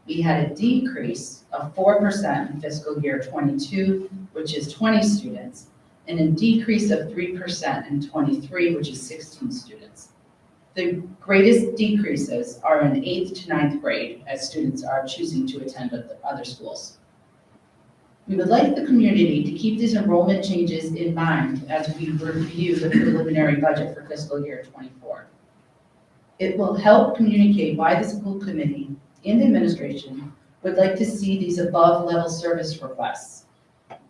we had a decrease of 4% in fiscal year '22, which is 20 students, and a decrease of 3% in '23, which is 16 students. The greatest decreases are in 8th to 9th grade, as students are choosing to attend other schools. We would like the community to keep these enrollment changes in mind as we review the preliminary budget for fiscal year '24. It will help communicate why the school committee and the administration would like to see these above-level service requests.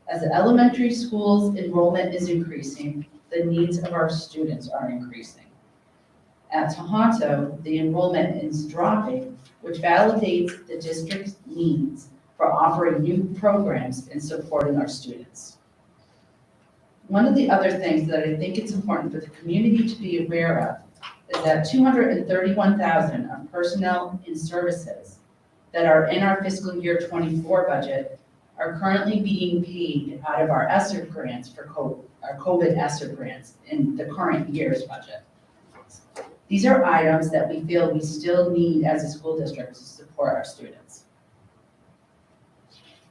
As the elementary schools enrollment is increasing, the needs of our students are increasing. At Tohoto, the enrollment is dropping, which validates the district's needs for offering new programs and supporting our students. One of the other things that I think it's important for the community to be aware of is that $231,000 of personnel and services that are in our fiscal year '24 budget are currently being paid out of our ESSER grants for our COVID ESSER grants in the current year's budget. These are items that we feel we still need as a school district to support our students.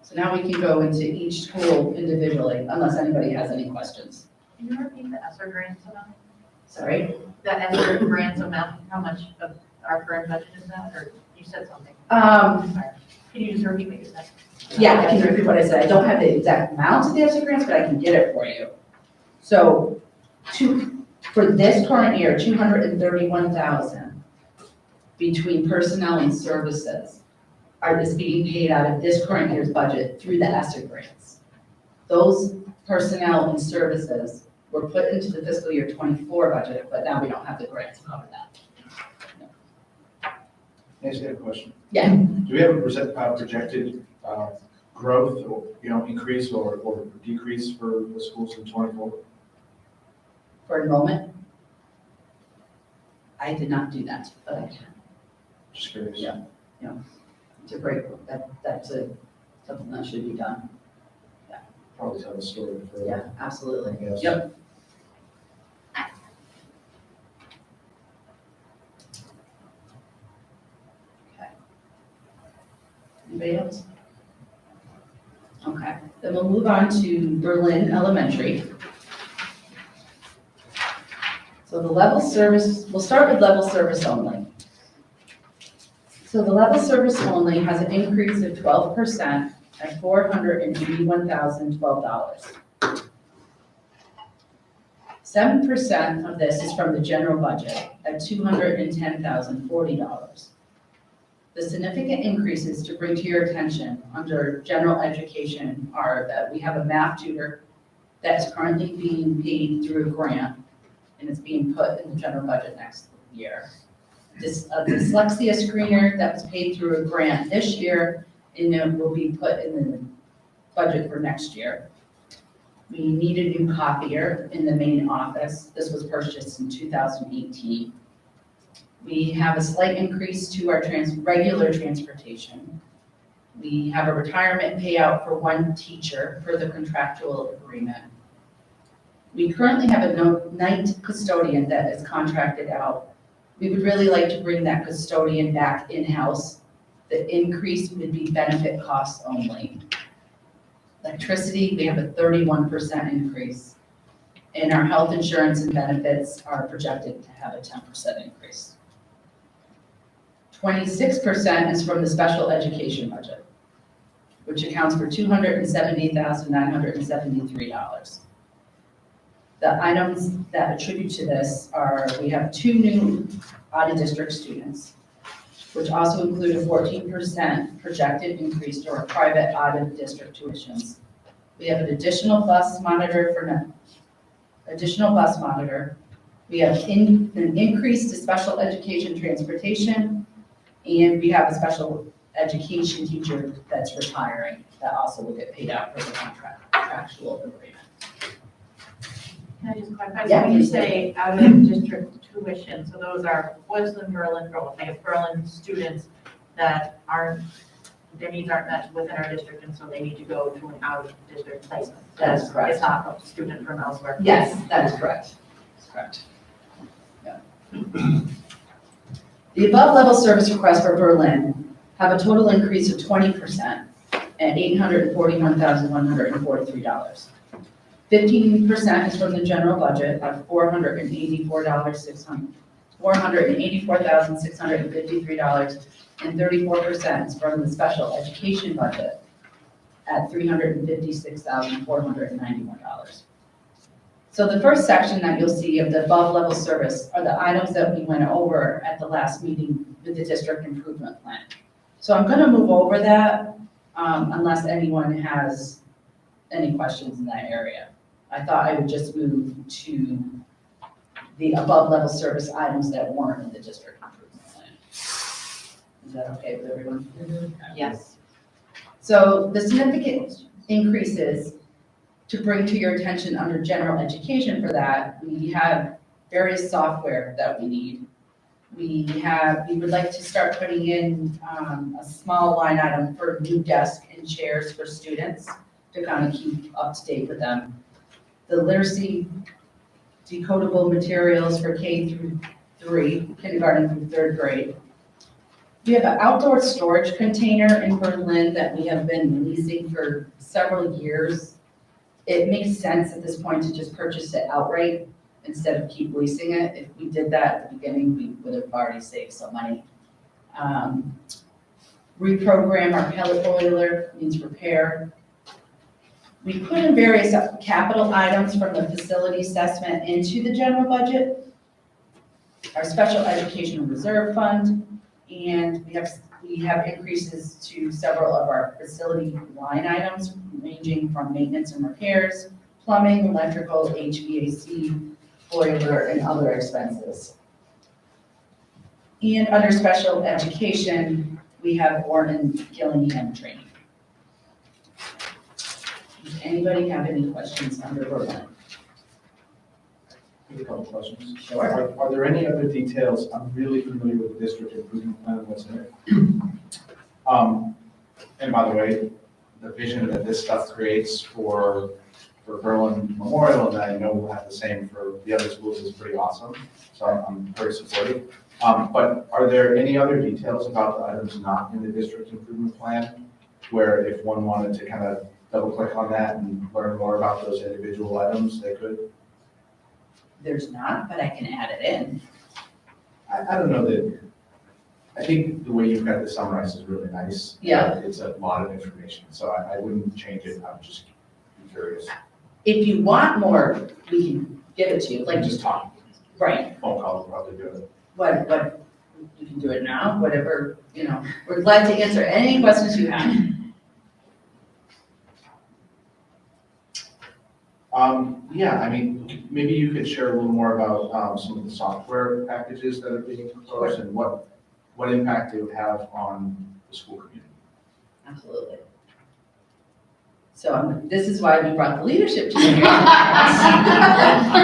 So now we can go into each school individually, unless anybody has any questions. Can you repeat the ESSER grants amount? Sorry? The ESSER grants amount, how much of our current budget is that, or you said something? Sorry. Can you just repeat what you said? Yeah, I can repeat what I said. I don't have the exact amount of the ESSER grants, but I can get it for you. So, for this current year, $231,000 between personnel and services is being paid out of this current year's budget through the ESSER grants. Those personnel and services were put into the fiscal year '24 budget, but now we don't have the grants to cover that. Can I ask you a question? Yeah. Do we have a projected growth or, increase or decrease for the schools in '24? For enrollment? I did not do that, but I can. Just curious. Yeah, it's a great, that's something that should be done. Probably tell the story for. Yeah, absolutely. Yes. Yep. Okay. Anybody else? Okay, then we'll move on to Berlin Elementary. So the level service, we'll start with level service only. So the level service only has an increase of 12% at $481,012. 7% of this is from the general budget at $210,040. The significant increases to bring to your attention under general education are that we have a math tutor that's currently being paid through a grant, and it's being put in the general budget next year. A dyslexia screener that was paid through a grant this year, and it will be put in the budget for next year. We need a new copier in the main office. This was purchased in 2018. We have a slight increase to our regular transportation. We have a retirement payout for one teacher per the contractual agreement. We currently have a night custodian that is contracted out. We would really like to bring that custodian back in-house. The increase would be benefit costs only. Electricity, we have a 31% increase. And our health insurance and benefits are projected to have a 10% increase. 26% is from the special education budget, which accounts for $270,973. The items that attribute to this are, we have 2 new out-of-district students, which also include a 14% projected increase to our private out-of-district tuitions. We have an additional bus monitor We have an increase to special education transportation, and we have a special education teacher that's retiring that also will get paid out for the contractual agreement. Can I just clarify? Yeah, So when you please. say out of district tuition, so those are Westland, Berlin, they have Berlin students that aren't their needs aren't met within our district, and so they need to go to an out-of-district placement. That is correct. It's not a student from elsewhere. Yes, that is correct. That's correct. Yeah. The above level service requests for Berlin have a total increase of 20% at $841,143. 15% is from the general budget of $484,653, and 34% is from the special education budget at $356,491. So the first section that you'll see of the above level service are the items that we went over at the last meeting with the district improvement plan. So I'm gonna move over that unless anyone has any questions in that area. I thought I would just move to the above level service items that weren't in the district improvement plan. Is that okay with everyone? Yes. So the significant increases to bring to your attention under general education for that, we have various software that we need. We would like to start putting in a small line item for new desks and chairs for students to kind of keep up to date with them. The literacy decodable materials for K through 3, kindergarten through 3rd grade. We have an outdoor storage container in Berlin that we have been leasing for several years. It makes sense at this point to just purchase it outright instead of keep leasing it. If we did that at the beginning, we would have already saved some money. Reprogram our pellet boiler, needs repair. We put in various capital items from the facility assessment into the general budget, our special education reserve fund, and we have increases to several of our facility line items ranging from maintenance and repairs, plumbing, electrical, HVAC, boiler, and other expenses. And under special education, we have Orton Gillingham training. Does anybody have any questions under Berlin? I have a couple questions. Sure. Are there any other details? I'm really familiar with the district improvement plan, what's in it. And by the way, the vision that this stuff creates for Berlin Memorial, and I know we'll have the same for the other schools, is pretty awesome. So I'm very supportive. But are there any other details about the items not in the district improvement plan, where if one wanted to kind of double click on that and learn more about those individual items, they could? There's not, but I can add it in. I don't know that, I think the way you've got this summarized is really nice. Yeah. It's a lot of information, so I wouldn't change it, I would just be curious. If you want more, we can give it to you, Like like, just talk, right, phone call will probably do it. what, you can do it now, whatever, we're glad to answer any questions you have. Yeah, I mean, maybe you could share a little more about some of the software packages that are being proposed and what impact they would have on the school community. Absolutely. So this is why we brought the leadership team here. But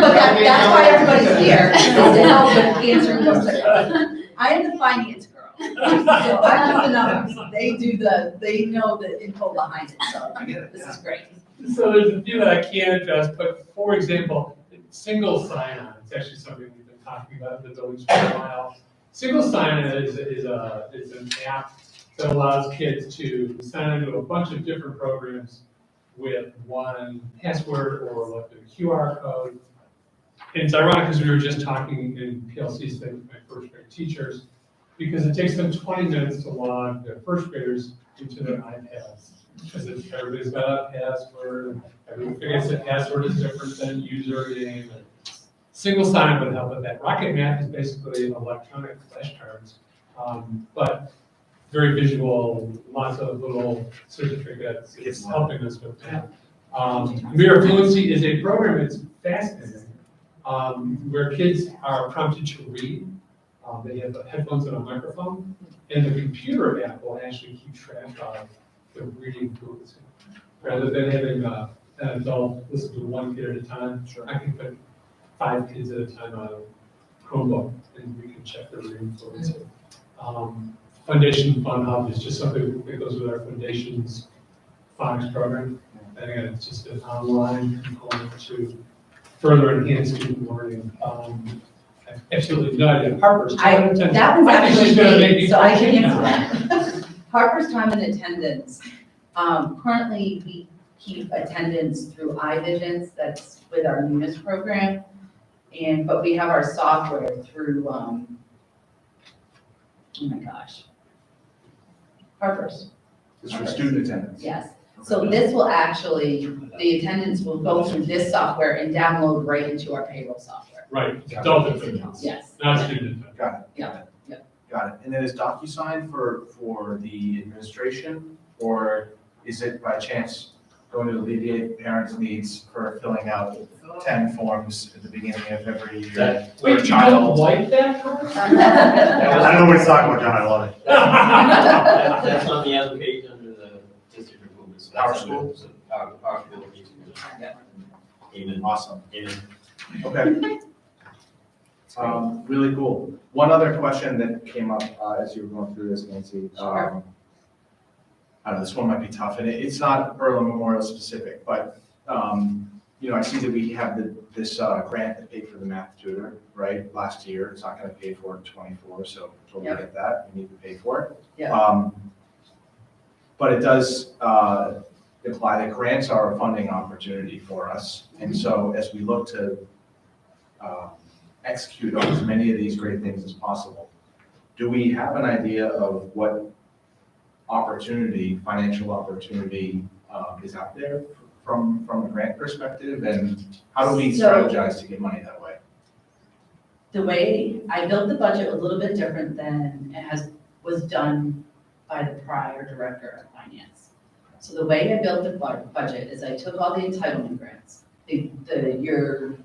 that's why everybody's here, is to help with answering those questions. I am the finance girl. So I do the numbers, they know the info behind it, so this is great. So there's a few that I can't address, but for example, single sign-on, it's actually something we've been talking about in the buildings for a while. Single sign-on is an app that allows kids to sign into a bunch of different programs with one password or like a QR code. And it's ironic because we were just talking in PLC's thing with my first grade teachers, because it takes them 20 minutes to log their first graders into their iPads. Because everybody's got a password, and everyone figures the password is different than username. Single sign would help with that. Rocket Math is basically electronic flashcards, but very visual, lots of little certificates. It's helping us with that. Mirror Fluency is a program that's fascinating, where kids are prompted to read. They have headphones and a microphone, and the computer app will actually keep track of the reading fluency. Rather than having an adult listen to one kid at a time, I can put 5 kids at a time on a Chromebook, and we can check their reading fluency. Foundation Fund Hub is just something that goes with our foundation's phonics program. And again, it's just an online component to further enhance student learning. Absolutely no idea. Harper's time and attendance. That was I think she's gonna make actually, me so I can cry. answer that. Harper's time and attendance. Currently, we keep attendance through iVisions, that's with our Munis program. But we have our software through, oh my gosh. Harper's. It's for student attendance. Yes. So this will actually, the attendance will go through this software and download right into our payroll software. Right, adult attendance, Yes. not student attendance. Got it. Yeah. Got it. And then is DocuSign for the administration, or is it by chance going to alleviate parents' needs for filling out 10 forms at the beginning of every year? for a Wait, you child? don't like that? I don't know what he's talking about, John, I love it. That's on the application under the district improvements. Our school? Our school. Amen. Awesome. Amen. Okay. Really cool. One other question that came up as you were going through this, Nancy. Sure. I don't know, this one might be tough, and it's not Berlin Memorial specific, but, I see that we have this grant that paid for the math tutor, right, last year. It's not gonna pay for it in '24, so totally Yep. get that. We need to pay for it. Yeah. But it does imply that grants are a funding opportunity for us. And so as we look to execute on as many of these great things as possible, do we have an idea of what opportunity, financial opportunity is out there from a grant perspective? And how do we So- strategize to get money that way? The way I built the budget a little bit different than was done by the prior director of finance. So the way I built the budget is I took all the entitlement grants, your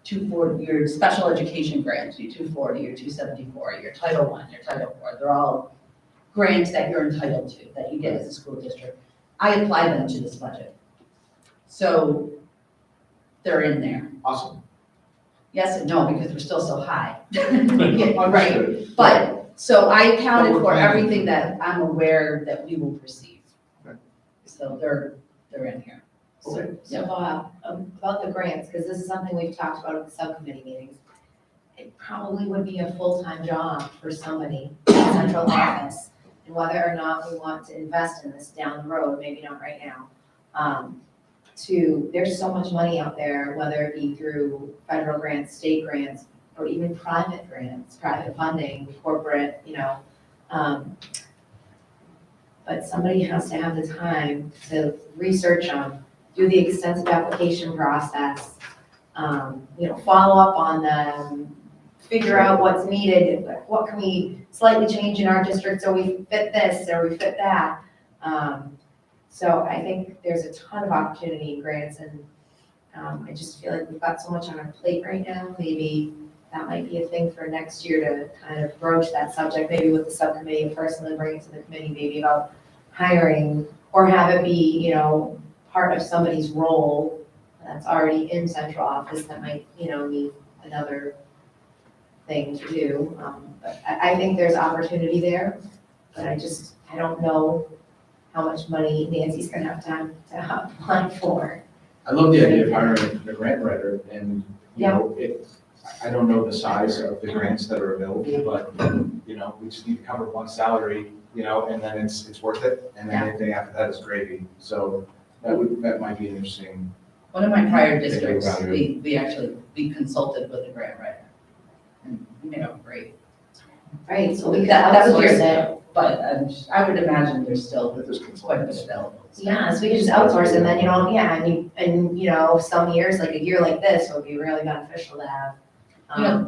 240, your special education grants, your 240, your 274, your Title I, your Title IV, they're all grants that you're entitled to, that you get as a school district. I apply them to this budget. So they're in there. Awesome. Yes and no, because we're still so high. Yeah, right, but, so I accounted for everything that I'm aware that we will receive. Okay. So they're in here. Okay. So, about the grants, because this is something we've talked about at the subcommittee meetings. It probably would be a full-time job for somebody in central office. And whether or not we want to invest in this down the road, maybe not right now. There's so much money out there, whether it be through federal grants, state grants, or even private grants, private funding, corporate, but somebody has to have the time to research them, do the extensive application process, follow up on them, figure out what's needed, what can we slightly change in our district so we fit this or we fit that. So I think there's a ton of opportunity in grants, and I just feel like we've got so much on our plate right now. Maybe that might be a thing for next year to kind of broach that subject, maybe with the subcommittee, and personally bring it to the committee, maybe about hiring, or have it be, part of somebody's role that's already in central office that might, need another thing to do. But I think there's opportunity there, but I don't know how much money Nancy's gonna have time to apply for. I love the idea of hiring a grant writer, and, I don't know the size of the grants that are available, but, we just need to cover one salary, and then it's worth it, and then anything after that is gravy. So that might be an interesting. One of my prior Thank you, districts, Valerie. we consulted with a grant writer. And, great. Right, so we could That was years outsource it. ago, but I would imagine there's still quite a bit available. Yeah, so we could just outsource and then, some years, like a year like this, it would be really beneficial to have.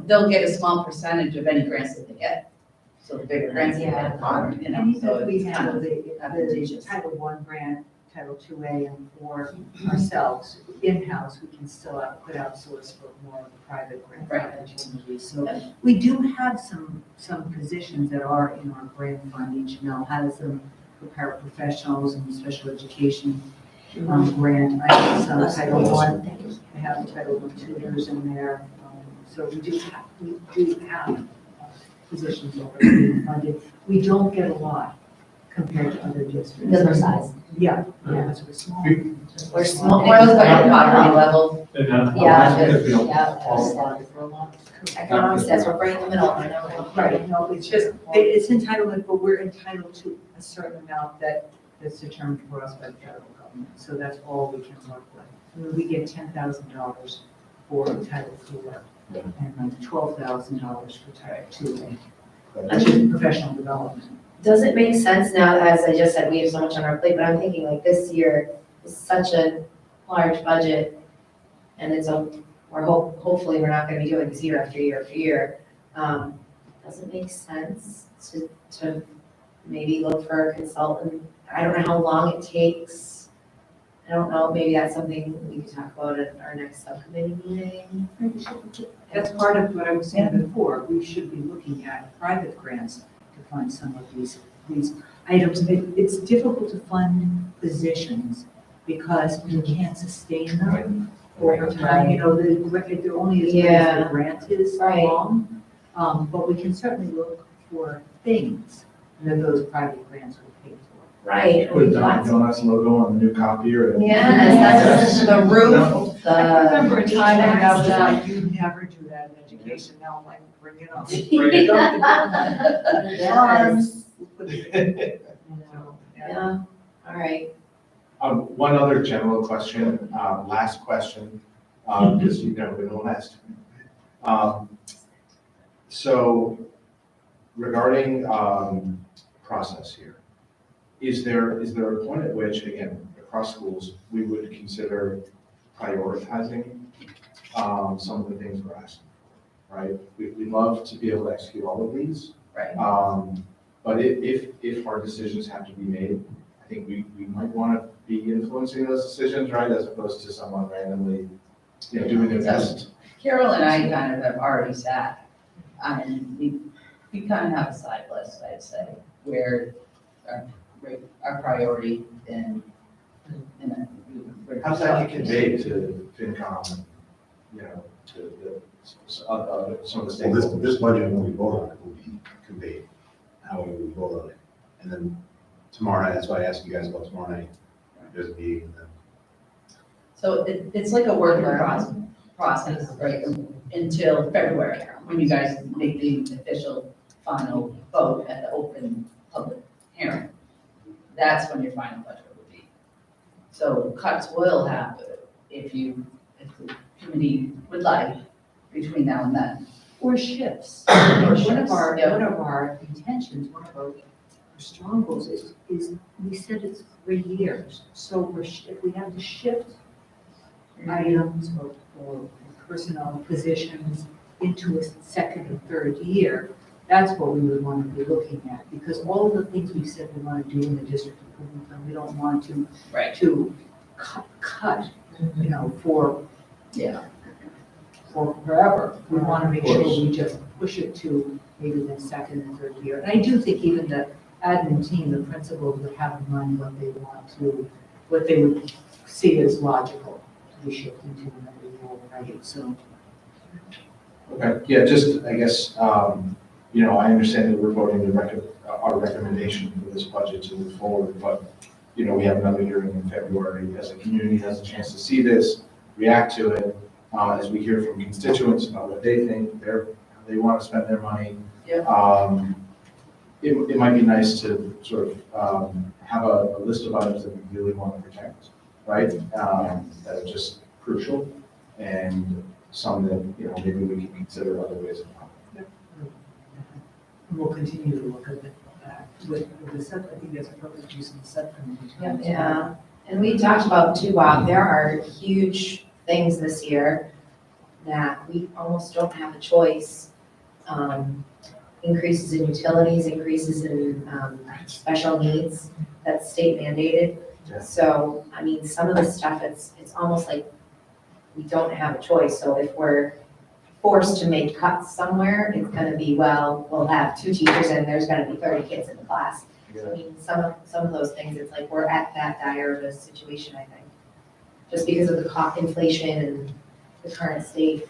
They'll get a small percentage of any grants that they get. So the bigger grants they get, And so even if we it's kind handle of the advantageous. Title I grant, Title IIA, and for ourselves, in-house, we can still could outsource for more private grant Right. opportunities. So we do have some positions that are in our grant fund. Each has them for paraprofessionals and special education grant. I have some Title I, I have Title I tutors in there. So we do have positions are being funded. We don't get a lot compared to other districts. Because we're size. Yeah, because we're small. We're small, we're at the poverty level. Yeah, Because we don't yeah. qualify. Economics says we're right in the middle, I know. Right, no, it's just, it's entitlement, but we're entitled to a certain amount that's determined for us by the federal government. So that's all we can work with. We get $10,000 for Title IV and like $12,000 for Title II. That's just professional development. Does it make sense now, as I just said, we have so much on our plate, but I'm thinking like this year is such a large budget, and it's hopefully we're not gonna be doing this year after year after year. Does it make sense to maybe look for a consultant? I don't know how long it takes. I don't know, maybe that's something we could talk about at our next subcommittee meeting. That's part of what I was saying before. We should be looking at private grants to fund some of these items. It's difficult to fund positions because you can't sustain them over time. You know, they're only as good as the grant is long. But we can certainly look for things that those private grants will pay for. Right. Put a Dunkin' Donuts logo on the new copier. and- Yes, that's the roof, I remember a time when I was the- like, you never do that in education. Now I'm like, bring it on. Yes. Yeah. Yeah, all right. One other general question, last question, because you've never been last. So regarding process here, is there a point at which, again, across schools, we would consider prioritizing some of the things we're asking for, right? We'd love to be able to execute all of these. Right. But if our decisions have to be made, I think we might want to be influencing those decisions, right? As opposed to someone randomly, doing their best. Carol and I kind of have already sat, and we kind of have a side list, I'd say, where our priority and. How's that get conveyed to FinCom, and, to some of the Well, stakeholders? this budget, when we vote on it, will be conveyed, how we vote on it. And then tomorrow night, that's why I asked you guys about tomorrow night, there's a meeting, and then So it's like a working process, right, until February, when you guys make the official final vote at the open public hearing. That's when your final budget will be. So cuts will happen if the committee would like, between now and then. Or shifts. Or One of shifts, our, yeah. one of our intentions, one of our strongholds is we said it's 3 years. So if we have to shift items or personnel positions into a second or third year, that's what we would want to be looking at. Because all of the things we said we want to do in the district improvement plan, we don't want to, to cut, for forever. We want to make sure we just push it to maybe the second and third year. And I do think even the admin team, the principals would have in mind what they would see as logical to be shifting to another role, right? So. Okay, yeah, just, I guess, I understand that we're voting our recommendation for this budget to move forward, but, we have another hearing in February. As a community has a chance to see this, react to it, as we hear from constituents about what they think, how they want to spend their money. It might be nice to sort of have a list of items that we really want to protect, right? That are just crucial, and some that, maybe we can consider other ways of. We'll continue to look at that with the sub, I think there's a perfect use of the subcommittee. Yeah, and we talked about too, Bob, there are huge things this year that we almost don't have a choice. Increases in utilities, increases in special needs, that's state mandated. So, I mean, some of the stuff, it's almost like we don't have a choice. So if we're forced to make cuts somewhere, it's gonna be, well, we'll have 2 teachers and there's gonna be 30 kids in the class. I mean, some of those things, it's like we're at that dire of a situation, I think. Just because of the inflation and the current state.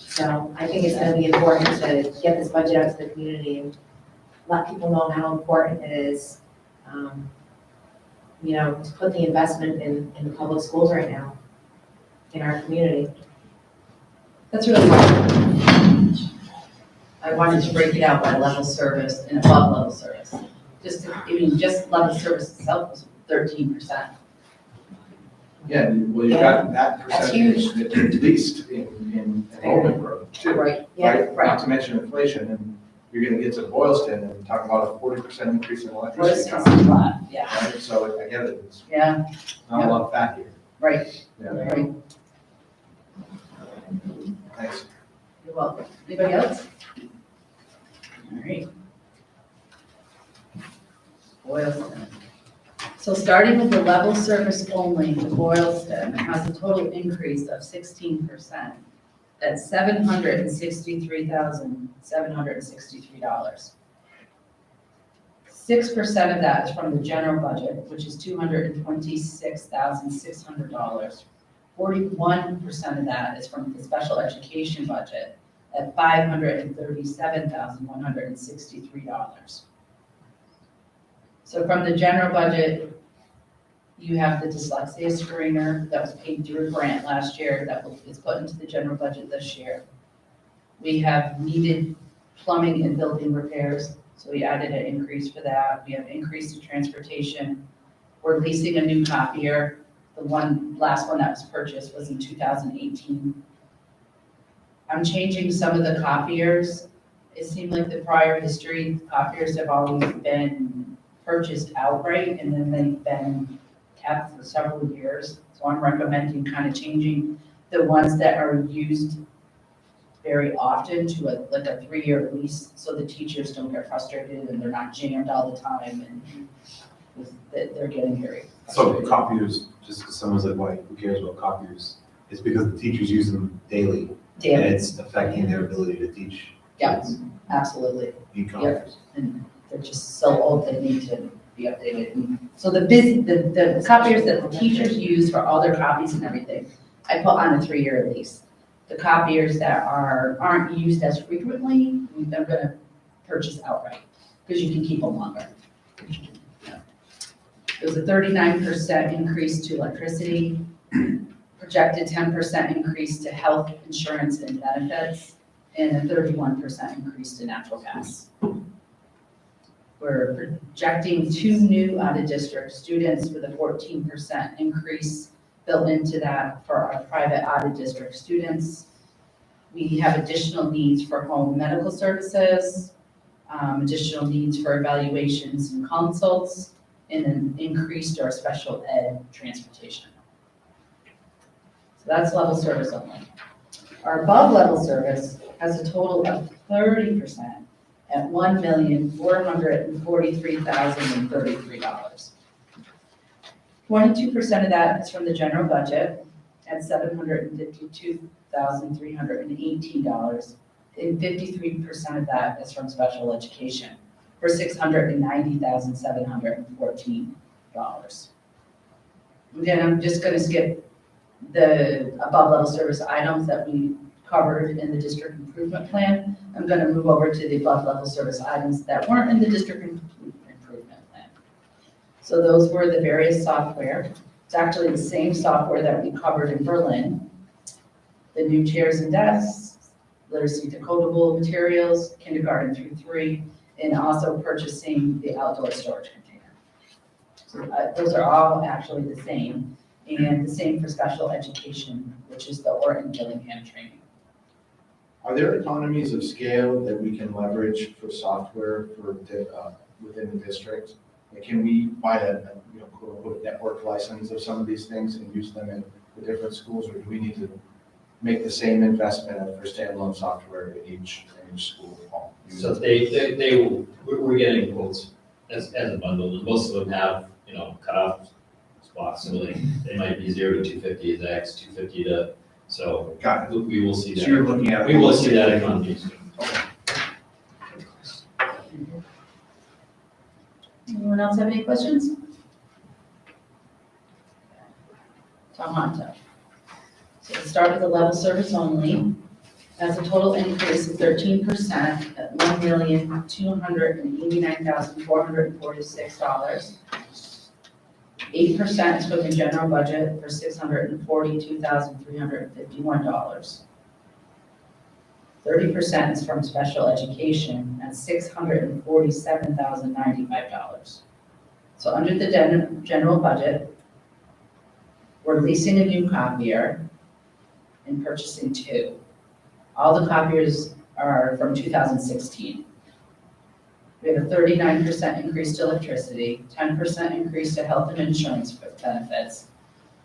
So I think it's gonna be important to get this budget out to the community and let people know how important it is, to put the investment in the public schools right now, in our community. That's really good. I wanted to break it out by level service and above level service. Just level service itself was 13%. Yeah, well, you've got that That's percentage at least in enrollment growth too. Right, Right, right. not to mention inflation, and you're gonna get to Boylston and talk about a 40% increase in electricity What's costs. a lot, yeah, Right, so I get it, it's yeah, not a lot of fat here. right, Yeah, right. thanks. You're welcome. Anybody else? All right. Boylston. So starting with the level service only, the Boylston has a total increase of 16%. That's $763,763. 6% of that is from the general budget, which is $226,600. 41% of that is from the special education budget at $537,163. So from the general budget, you have the dyslexia screener that was paid through a grant last year that is put into the general budget this year. We have needed plumbing and building repairs, so we added an increase for that. We have increase to transportation. We're leasing a new copier. The last one that was purchased was in 2018. I'm changing some of the copiers. It seemed like the prior history, copiers have always been purchased outright and then they've been kept for several years. So I'm recommending kind of changing the ones that are used very often to a 3-year lease, so the teachers don't get frustrated and they're not jammed all the time and they're getting very So frustrated. copiers, just because someone's like, why, who cares about copiers? It's because the teachers use them daily. And Daily. it's affecting their ability to teach. Yeah, absolutely. Need copiers. And they're just so old, they need to be updated. And so the copiers that the teachers use for all their copies and everything, I put on a 3-year lease. The copiers that aren't used as frequently, I'm gonna purchase outright, because you can keep them longer. It was a 39% increase to electricity, projected 10% increase to health insurance and benefits, and a 31% increase to natural gas. We're projecting 2 new out-of-district students with a 14% increase built into that for our private out-of-district students. We have additional needs for home medical services, additional needs for evaluations and consults, and an increase to our special ed transportation. So that's level service only. Our above level service has a total of 30% at $1,443,033. 22% of that is from the general budget at $752,318, and 53% of that is from special education for $690,714. Again, I'm just going to skip the above level service items that we covered in the district improvement plan. I'm going to move over to the above level service items that weren't in the district improvement plan. So those were the various software. It's actually the same software that we covered in Berlin. The new chairs and desks, literacy decodable materials, kindergarten through 3, and also purchasing the outdoor storage container. So those are all actually the same, and the same for special education, which is the Orton Gillingham training. Are there economies of scale that we can leverage for software within the district? Like, can we buy a quote unquote network license of some of these things and use them in the different schools, or do we need to make the same investment for standalone software in each school? So we're getting quotes as a bundle, and most of them have, cutoff spots, so they might be 0 to 250 is X, 250 to, so. Got it. We will see that. So you're looking at. We will see that economy. Anyone else have any questions? Tom Honto. So let's start with the level service only. That's a total increase of 13% at $1,289,446. 8% is from the general budget for $642,351. 30% is from special education at $647,095. So under the general budget, we're leasing a new copier and purchasing 2. All the copiers are from 2016. We have a 39% increase to electricity, 10% increase to health and insurance benefits.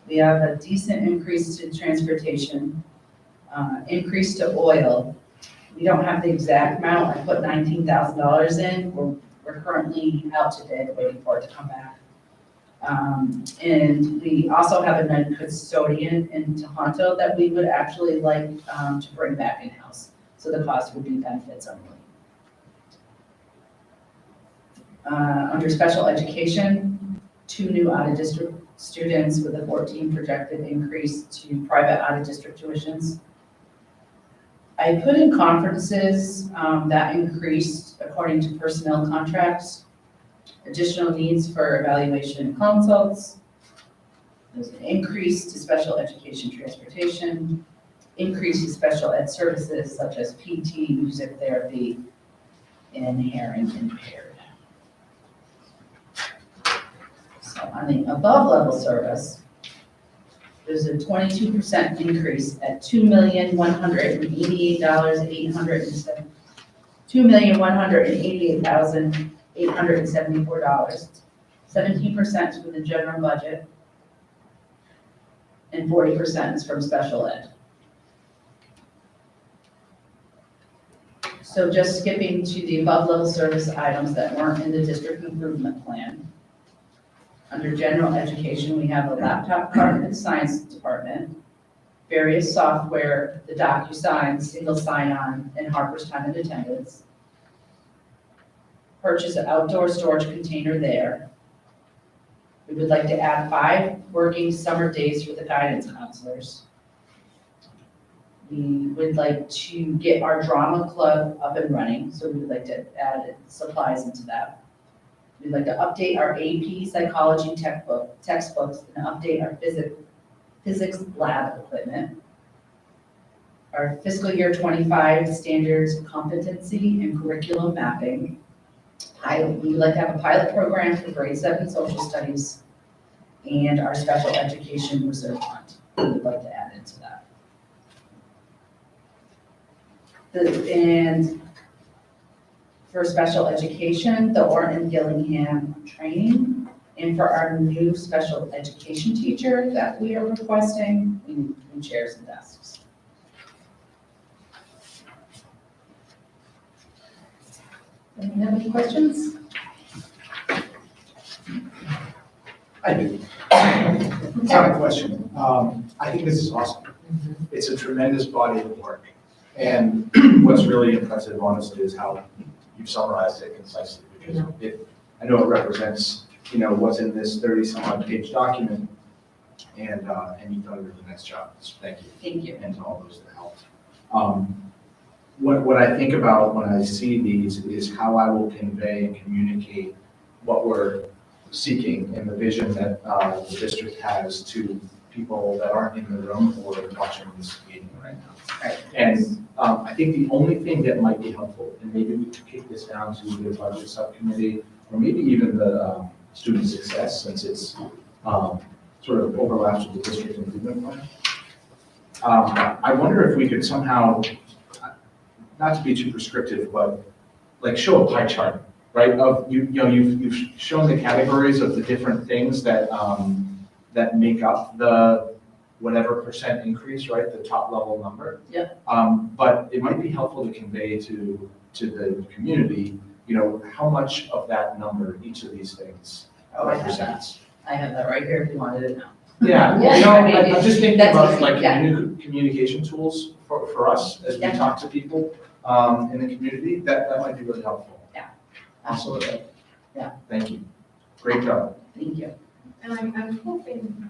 We have a decent increase to transportation, increase to oil. We don't have the exact amount. I put $19,000 in. We're currently out to bid, waiting for it to come back. And we also have a custodian in Tohoto that we would actually like to bring back in-house. So the cost would be benefits only. Under special education, 2 new out-of-district students with a 14 projected increase to private out-of-district tuitions. I put in conferences that increased according to personnel contracts, additional needs for evaluation and consults. There's an increase to special education transportation, increase to special ed services such as PT, music therapy, and hearing impaired. So on the above level service, there's a 22% increase at $2,188,874. $2,188,874. 17% is from the general budget, and 40% is from special ed. So just skipping to the above level service items that weren't in the district improvement plan. Under general education, we have a laptop cart for the science department, various software, the DocuSign, single sign-on, and Harper's time and attendance. Purchase an outdoor storage container there. We would like to add 5 working summer days for the guidance counselors. We would like to get our drama club up and running, so we would like to add supplies into that. We'd like to update our AP psychology textbooks and update our physics lab equipment. Our fiscal year 25 standards competency and curriculum mapping. We'd like to have a pilot program for grade 7 social studies and our special education reserve fund. We would like to add into that. And for special education, the Orton Gillingham training, and for our new special education teacher that we are requesting, we need new chairs and desks. Anyone have any questions? I do. It's not a question. I think this is awesome. It's a tremendous body of work. And what's really impressive, honestly, is how you've summarized it concisely. Because I know it represents, what's in this 30-some-odd page document, and you've done a really nice job. So thank you. Thank you. And to all those that helped. What I think about when I see these is how I will convey and communicate what we're seeking and the vision that the district has to people that aren't in the room or watching this meeting right now. Right. And I think the only thing that might be helpful, and maybe we could kick this down to the budget subcommittee, or maybe even the student success, since it's sort of overlaps with the district improvement plan. I wonder if we could somehow, not to be too prescriptive, but like show a pie chart, right? Of you've shown the categories of the different things that that make up the whatever percent increase, right? The top level number. Yeah. But it might be helpful to convey to the community, how much of that number each of these things represents. I have that right here if you wanted it now. Yeah, I'm just thinking That's about easy, like yeah. communication tools for us as we talk to people in the community. That might be really helpful. Yeah. Absolutely. Yeah. Thank you. Great job. Thank you. And I'm hoping,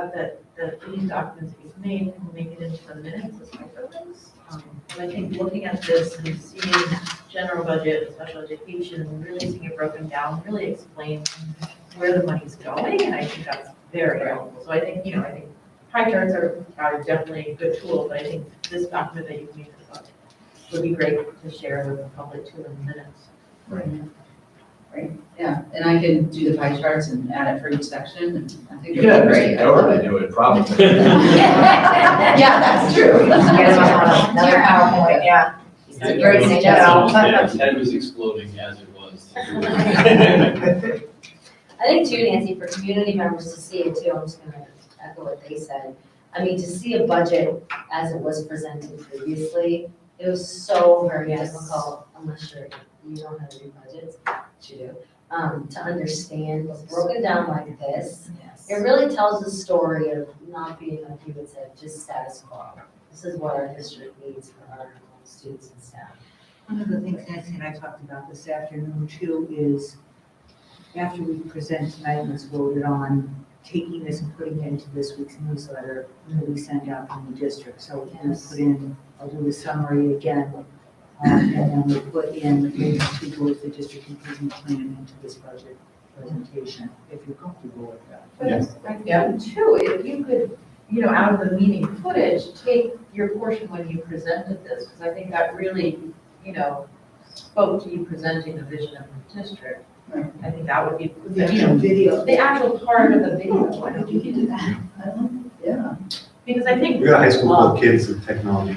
that these documents that you've made can make it into the minutes as hyperlinks. And I think looking at this and seeing general budget, special education, and really seeing it broken down, really explains where the money's going, and I think that's very helpful. So I think, I think pie charts are definitely a good tool, but I think this document that you've made would be great to share with the public too in minutes. Right, yeah, and I can do the pie charts and add it for each section, and I think Yeah, it'd be great. I love it. do it, probably. Yeah, that's true. Another PowerPoint, yeah. It's a great His head was exploding as it was. I think too, Nancy, for community members to see it too, I'm just gonna echo what they said. I mean, to see a budget as it was presented previously, it was so very difficult, unless you don't have any budgets, which you do, to understand, but broken down like this, it really tells the story of not being, like you would say, just status quo. This is what our district needs for our students and staff. One of the things Nancy and I talked about this afternoon too is after we present tonight and it's voted on, taking this and putting it into this week's newsletter that we send out from the district. So we'll put in, I'll do the summary again, and then we'll put in the things towards the district improvement plan into this budget presentation, if you're comfortable with that. But I think too, if you could, out of the meeting footage, take your portion when you presented this, because I think that really, spoke to you presenting the vision of the district. I think that would be, Video. the actual part of the video, why don't you do that? Yeah. Because I think. We got high school with kids with technology.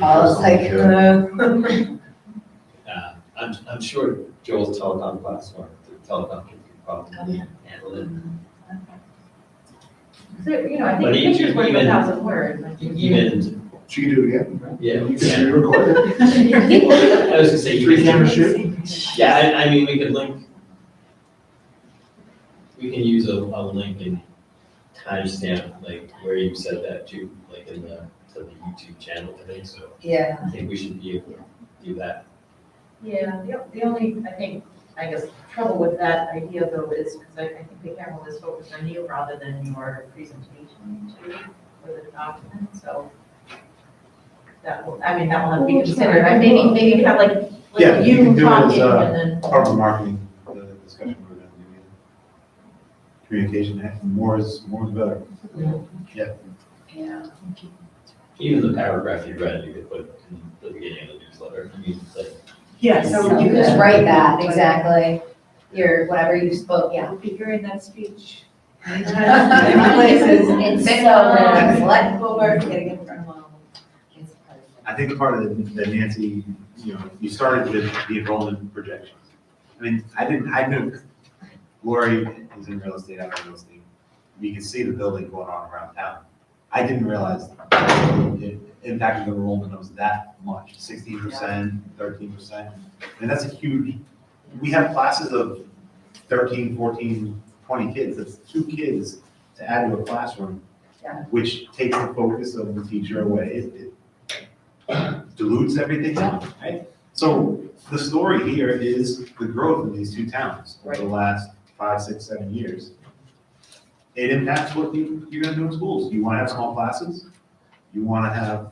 I'm sure Joel's telecom class or the telecom kids can probably handle it. So, I But think pictures worth even- 1,000 words. Even, She can do it again. yeah. You can record it. I was gonna say, Three even, camera shoot. yeah, I mean, we could link, we can use a link and timestamp, like where you said that too, like in to the YouTube channel today, so Yeah. I think we should be able to do that. Yeah, the only, I guess, trouble with that idea though is, because I think the camera was focused on you rather than your presentation too, for the document, so. That will have to be considered, maybe you could have Yeah, you can you do it talking as, and then. part of the marketing, the discussion we're gonna do. Communication, more is better. Yeah. Yeah. Even the paragraph you read, you could put in the beginning of the newsletter, I mean, like. Yeah, So you just write that, exactly, whatever you spoke, yeah. Figuring that speech. Places, it's so good, select board, getting in front of them. It's perfect. I think the part of that Nancy, you started with the enrollment projections. I mean, I knew Lori is in real estate, I'm in real estate. You can see the building going on around town. I didn't realize it impacted the enrollment was that much, 16%, 13%. And that's a huge, we have classes of 13, 14, 20 kids. That's 2 kids to add to a classroom, which takes the focus of the teacher away. It dilutes everything down, right? So the story here is the growth in these 2 towns over the last 5, 6, 7 years. It impacts what you're gonna do in schools. You wanna have small classes, you wanna have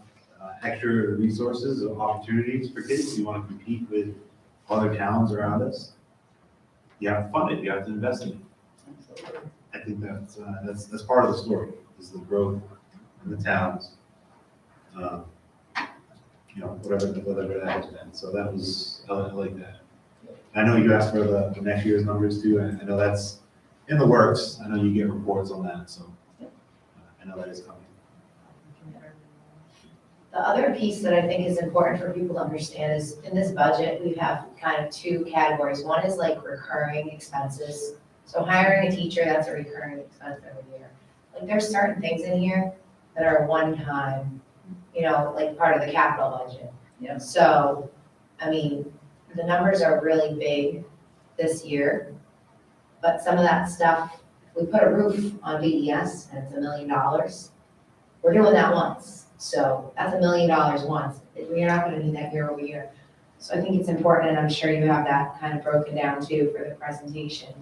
extra resources or opportunities for kids, you wanna compete with other towns around us. You have to fund it, you have to invest in it. I think that's part of the story, is the growth in the towns. Whatever that has been, so that was, I like that. I know you asked for the next year's numbers too, and I know that's in the works, I know you get reports on that, so I know that is coming. The other piece that I think is important for people to understand is in this budget, we have kind of 2 categories. One is like recurring expenses. So hiring a teacher, that's a recurring expense every year. Like there's certain things in here that are one time, like part of the capital budget. Yeah. So, I mean, the numbers are really big this year, but some of that stuff, if we put a roof on VES and it's $1 million, we're doing that once. So that's $1 million once. We're not gonna do that year over year. So I think it's important, and I'm sure you have that kind of broken down too for the presentation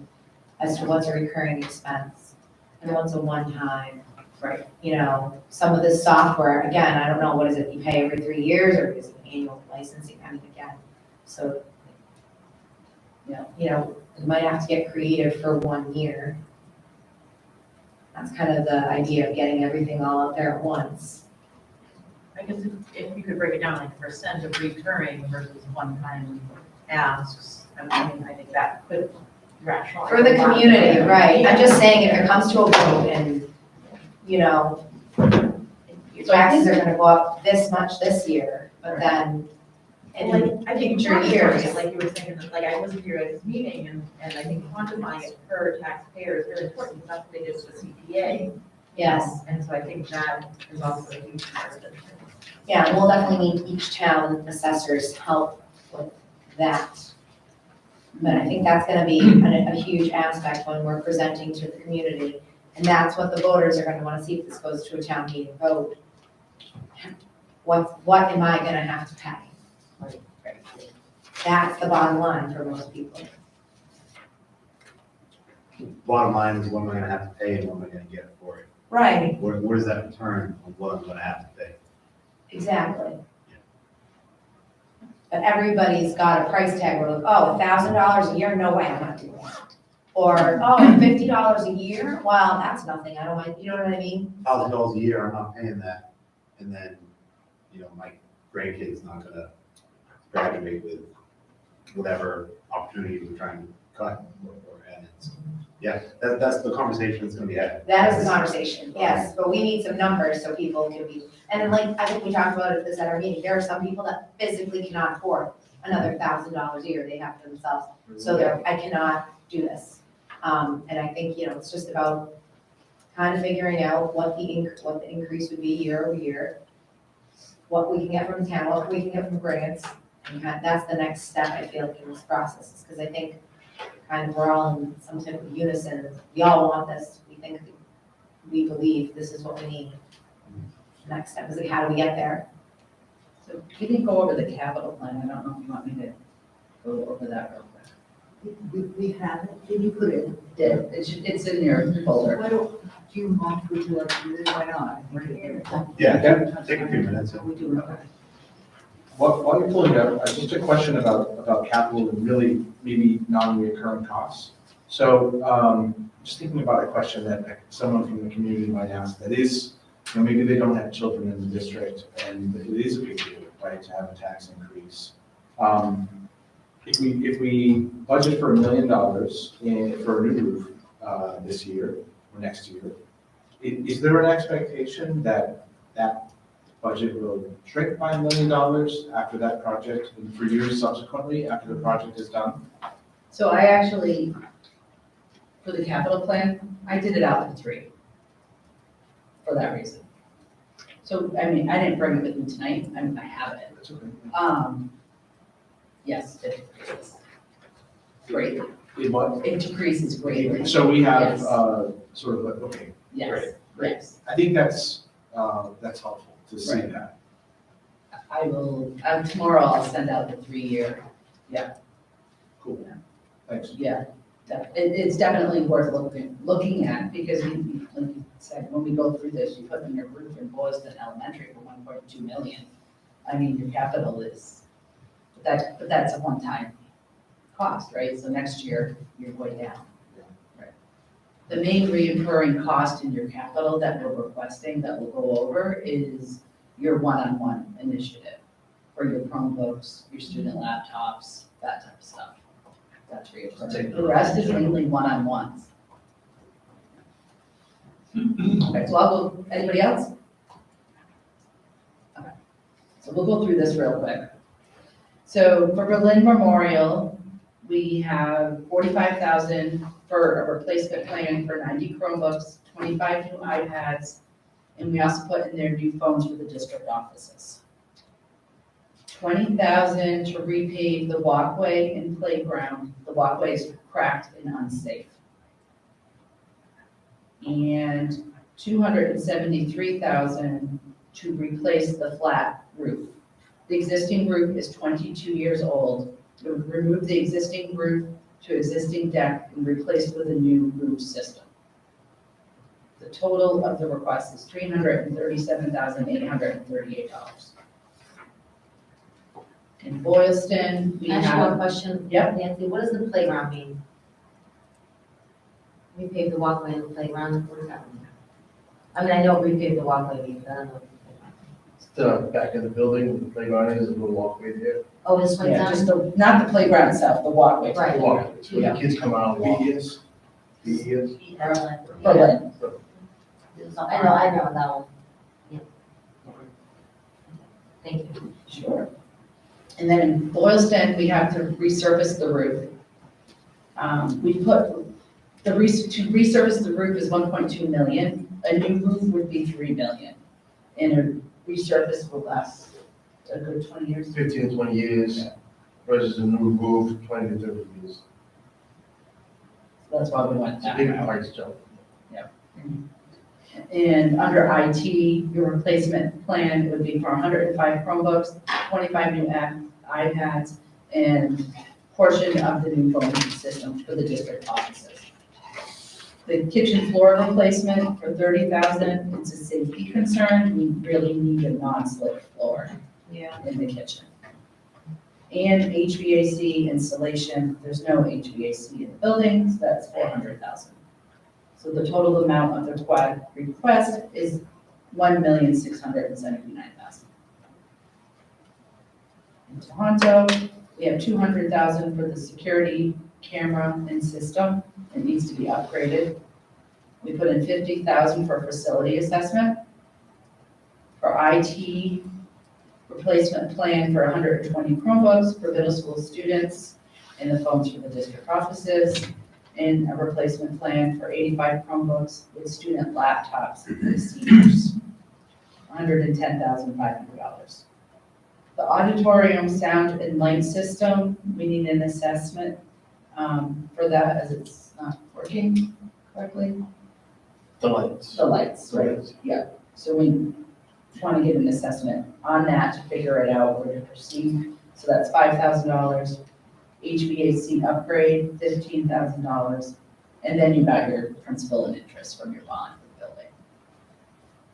as to what's a recurring expense and what's a one-time Right. You know, some of this software, again, I don't know, what is it, you pay every 3 years, or is it annual licensing, I mean, again, so. You know, you might have to get creative for 1 year. That's kind of the idea of getting everything all out there at once. I guess if you could break it down like percent of recurring versus one-time asks, I mean, I think that could rationalize. For the a lot. community, right, I'm just saying, if it comes to a vote and, you know, your taxes are gonna go up this much this year, but then in Like, I think future quantifying years. it, like you were saying, like I wasn't here at this meeting, and I think quantifying it per taxpayer is really important, because that's what they did with the CPA. Yes. And so I think that is also a huge part of it. Yeah, and we'll definitely need each town assessors help with that. But I think that's gonna be a huge aspect when we're presenting to the community. And that's what the voters are gonna wanna see if this goes to a town meeting vote. What am I gonna have to pay? That's the bottom line for most people. Bottom line is what am I gonna have to pay and what am I gonna get for it? Right, What is that return on what I'm gonna have to pay? exactly. But everybody's got a price tag where, like, oh, $1,000 a year, no way, I'm not doing that. Or, oh, $50 a year, wow, that's nothing, I don't mind, you know what I mean? $1,000 a year, I'm not paying that. And then, my grandkid's not gonna graduate with whatever opportunity we're trying to cut or add in. So, yeah, that's the conversation that's gonna be had. That is the conversation, yes, but we need some numbers so people can be, and then like, I think we talked about this at our meeting, there are some people that physically cannot afford another $1,000 a year they have for themselves. So I cannot do this. And I think, it's just about kind of figuring out what the increase would be year over year, what we can get from the town, what we can get from grants, and that's the next step, I feel like, in this process, because I think kind of we're all in some type of unison, we all want this, we believe this is what we need. Next step is like, how do we get there? So we didn't go over the capital plan, I don't know if you want me to go over that real quick. We have it, did you put it? Did, it's in your folder. Why don't, do you want to do it, why not? Yeah, take a few minutes. We do it. While you're pulling it up, just a question about capital and really maybe non-recurring costs. So, just thinking about a question that someone from the community might ask, that is, maybe they don't have children in the district, and it is a big deal, right, to have a tax increase. If we budget for $1 million for a new roof this year or next year, is there an expectation that that budget will shrink by $1 million after that project and for years subsequently after the project is done? So I actually, for the capital plan, I did it out to 3. For that reason. So, I mean, I didn't bring it with me tonight, I have it. That's okay. Yes, it is. Great. In what? It decreases greatly. So we have, Yes. sort of, okay, Yes, yes. I think that's helpful to see Right. that. I will, tomorrow I'll send out the 3-year. Cool. Thanks. Yeah, it's definitely worth looking at, because like you said, when we go through this, you put in your roof in Boylston Elementary for 1.2 million. I mean, your capital is, but that's a one-time cost, right? So next year, you're way down. Right. The main recurring cost in your capital that we're requesting, that we'll go over, is your one-on-one initiative, for your Chromebooks, your student laptops, that type of stuff. That's recurring. The rest is mainly one-on-ones. Okay, so I'll go, anybody else? Okay, so we'll go through this real quick. So for Berlin Memorial, we have 45,000 for a replacement plan for 90 Chromebooks, 25 new iPads, and we also put in there new phones for the district offices. 20,000 to repave the walkway and playground. The walkway is cracked and unsafe. And 273,000 to replace the flat roof. The existing roof is 22 years old. We'll remove the existing roof to existing deck and replace with a new roof system. The total of the request is $337,838. In Boylston, we Can I ask you one have, question? Yep. Nancy, what does the playground mean? We paved the walkway in the playground, what does that mean? I mean, I know we paved the walkway means, but I don't know. It's the back of the building, where the playground is, a little walkway there. Oh, this one's yeah, on? just the, not the playground itself, the walkway. to the Right. The playground. walkway, so the kids come out and walk. BES? BES? Berlin. Berlin. I know that one. Yeah. Thank you. Sure. And then in Boylston, we have to resurface the roof. We put, to resurface the roof is 1.2 million. A new roof would be 3 million. And a resurface will last a good 20 years. 15 to 20 years versus a new roof, 20 to 30 years. That's why we went It's a that big route. price jump. And under IT, your replacement plan would be for 105 Chromebooks, 25 new iPads, and portion of the new phone system for the district offices. The kitchen floor replacement for 30,000, it's a safety concern. We really need a non-slip floor in the kitchen. And HVAC installation, there's no HVAC in the building, so that's 400,000. So the total amount of the request is 1,679,000. In Tohoto, we have 200,000 for the security camera and system. It needs to be upgraded. We put in 50,000 for facility assessment. For IT, replacement plan for 120 Chromebooks for middle school students and the phones for the district offices. And a replacement plan for 85 Chromebooks with student laptops for the seniors, $110,500. The auditorium sound and light system, we need an assessment for that as it's not working correctly. The lights. The lights, right, yeah. So we want to get an assessment on that to figure it out, where to proceed. So that's $5,000. HVAC upgrade, $15,000. And then you got your principal and interest from your bond for the building.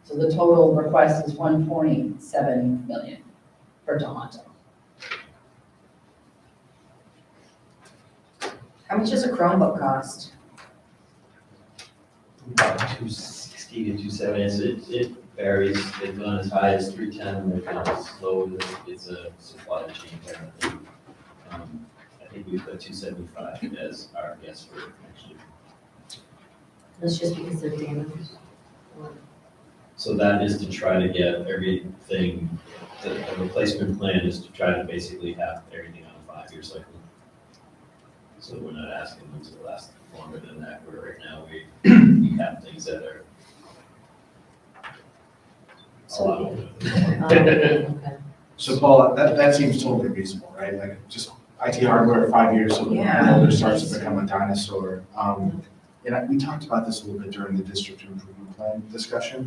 So the total request is 1.7 million for Tohoto. How much does a Chromebook cost? About 260 to 270, it varies, they've gone as high as 310, they've gone as low as, it's a supply chain kind of thing. I think we put 275 as our guess for next year. That's just because they're damaged. So that is to try to get everything, the replacement plan is to try to basically have everything on a 5-year cycle. So we're not asking them to last longer than that, where right now we have things that are a lot older. So Paul, that seems totally reasonable, right? Like just IT hardware, 5 years, so Yeah. older starts to become a dinosaur. We talked about this a little bit during the district improvement plan discussion.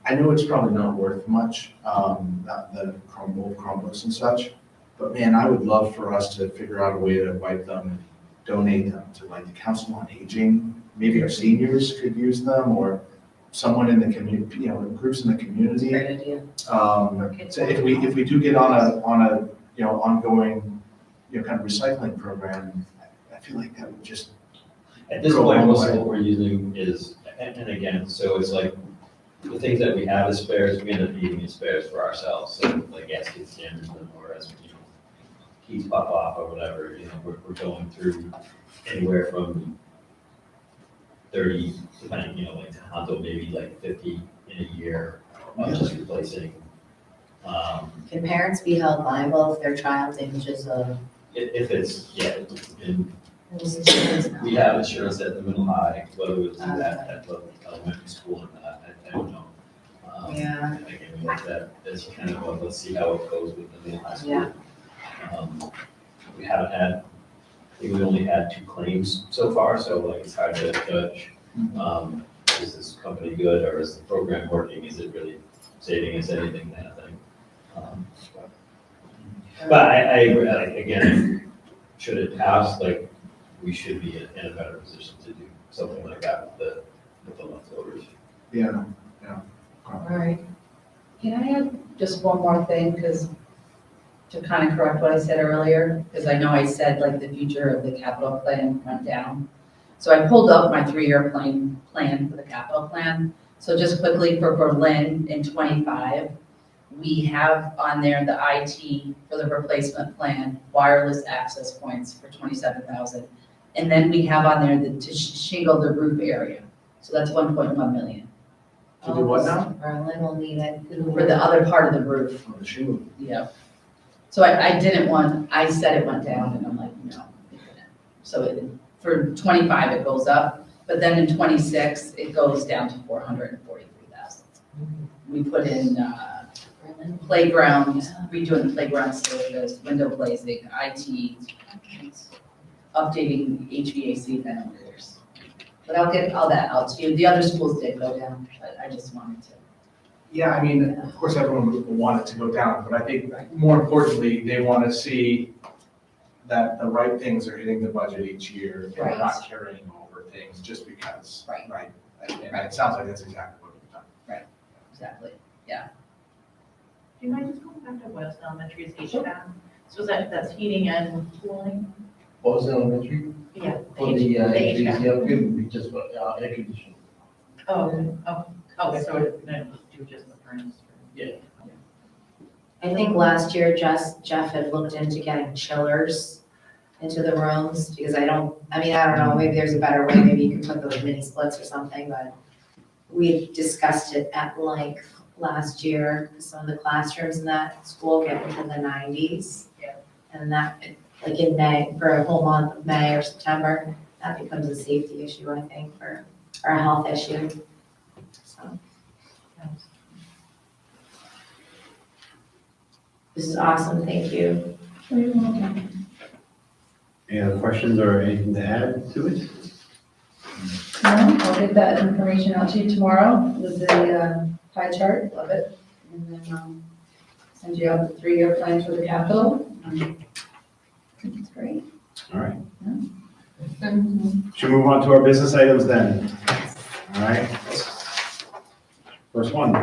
I know it's probably not worth much, not the Chromebooks and such, but man, I would love for us to figure out a way to wipe them and donate them to like the Council on Aging. Maybe our seniors could use them, or someone in the community, groups in the community. Great idea. So if we do get on a ongoing, kind of recycling program, I feel like that would just. At this go a point, long most of way. what we're using is, and again, so it's like, the things that we have as spares, we end up needing as spares for ourselves, so like gaskets damage them, or as, keys pop off or whatever, we're going through anywhere from 30, depending, like Tohoto, maybe like 50 in a year of just replacing. Can parents be held liable if their child damages a? If it's, we have insurance at the middle high, whether it's that at the elementary school or not, I don't know. Yeah. Again, we looked at, it's kind of, let's see how it goes with the middle high school. We haven't had, I think we only had 2 claims so far, so like it's hard to judge. Is this company good, or is the program working? Is it really saving us anything, kind of thing? But I agree, like, again, should it pass, like, we should be in a better position to do something like that with with the leftovers. Yeah. All right. Can I add just one more thing, because to kind of correct what I said earlier, because I know I said like the future of the capital plan went down. So I pulled up my 3-year plan for the capital plan. So just quickly for Berlin in 25, we have on there the IT for the replacement plan, wireless access points for 27,000. And then we have on there to shingle the roof area. So that's 1.1 million. To do what now? Berlin will need it. For the other part of the roof. Oh, the shingle. Yeah. So I didn't want, I said it went down and I'm like, no, it didn't. So for 25, it goes up, but then in 26, it goes down to 443,000. We put in playgrounds, redoing the playground surface, window glazing, IT, updating HVAC ventilators. But I'll get all that out to you. The other schools did go down, but I just wanted to. Yeah, I mean, of course, everyone would want it to go down, but I think more importantly, they want to see that the right things are hitting the budget each year and Right. not carrying over things just because. Right. And it sounds like that's exactly what we've done. Exactly, yeah. Do you mind just going back to West Elementary's HVAC? So that's heating and cooling? What was elementary? Yeah. For the HVAC upgrade, would be just for air conditioning. Okay, so it do just the furnace? Yeah. I think last year Jeff had looked into getting chillers into the rooms, because I don't know, maybe there's a better way, maybe you can put those mini splits or something, but we discussed it at length last year, because some of the classrooms in that school get into the 90s. Yeah. And that, like in May, for a whole month of May or September, that becomes a safety issue, I think, or a health issue. So. This is awesome, thank you. Any other questions or anything to add to it? No, I'll get that information out to you tomorrow with the pie chart, love it. And then send you out the 3-year plan for the capital. It's great. All right. Should we move on to our business items then? All right. First one.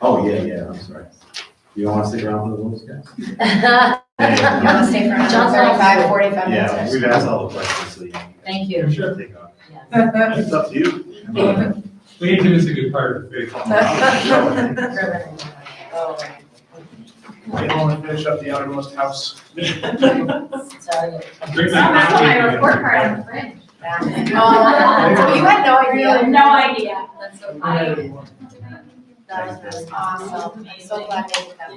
Oh, yeah, I'm sorry. You don't want to stick around for the rules, guys? You want to stay for another 35, 45 minutes? Yeah, we've asked all the questions, so you can Thank you. sure take off. It's up to you. We need to miss a good part. I want to finish up the outermost house. Drink my report card on the fridge. You had no idea. No idea. That's so funny. That was really awesome. I'm so glad they did that for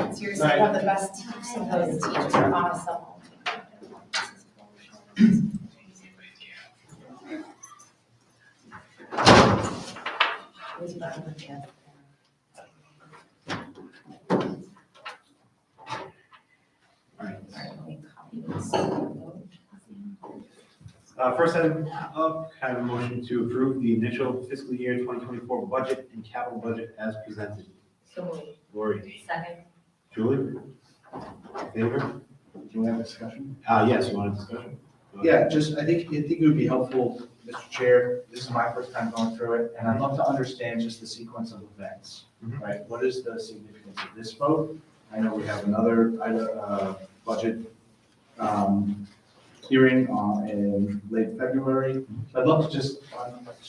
you. Seriously, one of the best teachers of those teachers are awesome. First item up, have a motion to approve the initial fiscal year 2024 budget and capital budget as presented. So moved. Lori, Second. Julie, favor? Do we have a discussion? Yes, you want a discussion? Yeah, just, I think it would be helpful, Mr. Chair, this is my first time going through it, and I'd love to understand just the sequence of events, right? What is the significance of this vote? I know we have another budget hearing in late February. So I'd love to just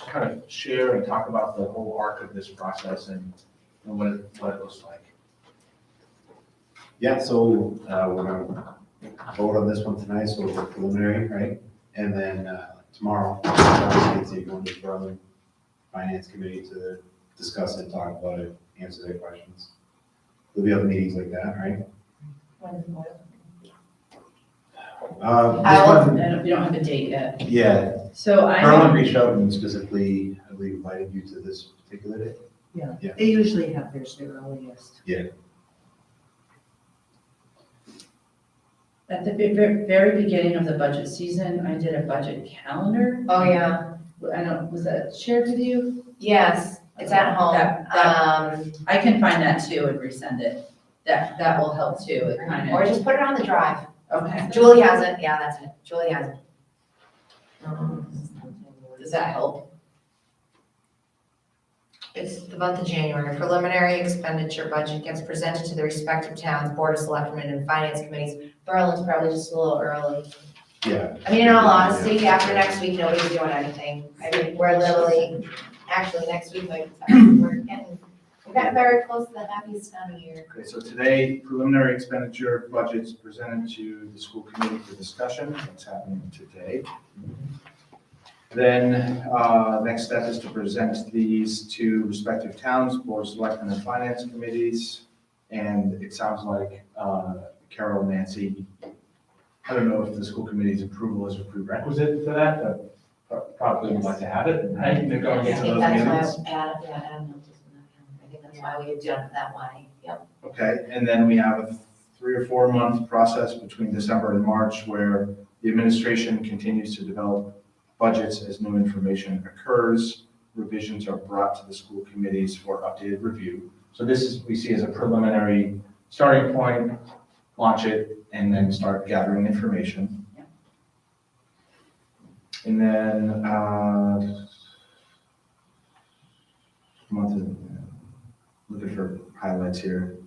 kind of share and talk about the whole arc of this process and what it looks like. Yeah, so we're gonna vote on this one tonight, so we're preliminary, right? And then tomorrow, obviously, you're going to the Berlin Finance Committee to discuss it, talk about it, answer their questions. There'll be other meetings like that, right? You don't have a date yet. Yeah. So Berlin reached out and specifically, I believe, invited you to this particular day. Yeah, Yeah. they usually have theirs the earliest. Yeah. At the very beginning of the budget season, I did a budget calendar. Oh, yeah. I don't, was that shared with you? Yes, it's at home. I can find that too and resend it. That will help too. It kind Or of, just put it on the drive. Okay. Julie has it, yeah, that's it, Julie has it. Does that help? It's the month of January. Preliminary expenditure budget gets presented to the respective towns, board of selectmen and finance committees. Berlin's probably just a little early. Yeah. I mean, in all honesty, after next week, nobody's doing anything. I mean, we're literally, actually, next week, like, we're getting very close to the happiest time of year. Okay, so today, preliminary expenditure budgets presented to the school committee for discussion. That's happening today. Then, next step is to present these to respective towns, board of selectmen and finance committees. And it sounds like, Carol, Nancy, I don't know if the school committee's approval is a prerequisite for that, but probably would like to have it, right? They're going I into think those that's meetings. why, Adam knows this one. I think that's why we had done it that way, yep. Okay, and then we have a 3 or 4 month process between December and March where the administration continues to develop budgets as new information occurs. Revisions are brought to the school committees for updated review. So this is, we see as a preliminary starting point, launch it, and then start gathering information. And then, looking for highlights here.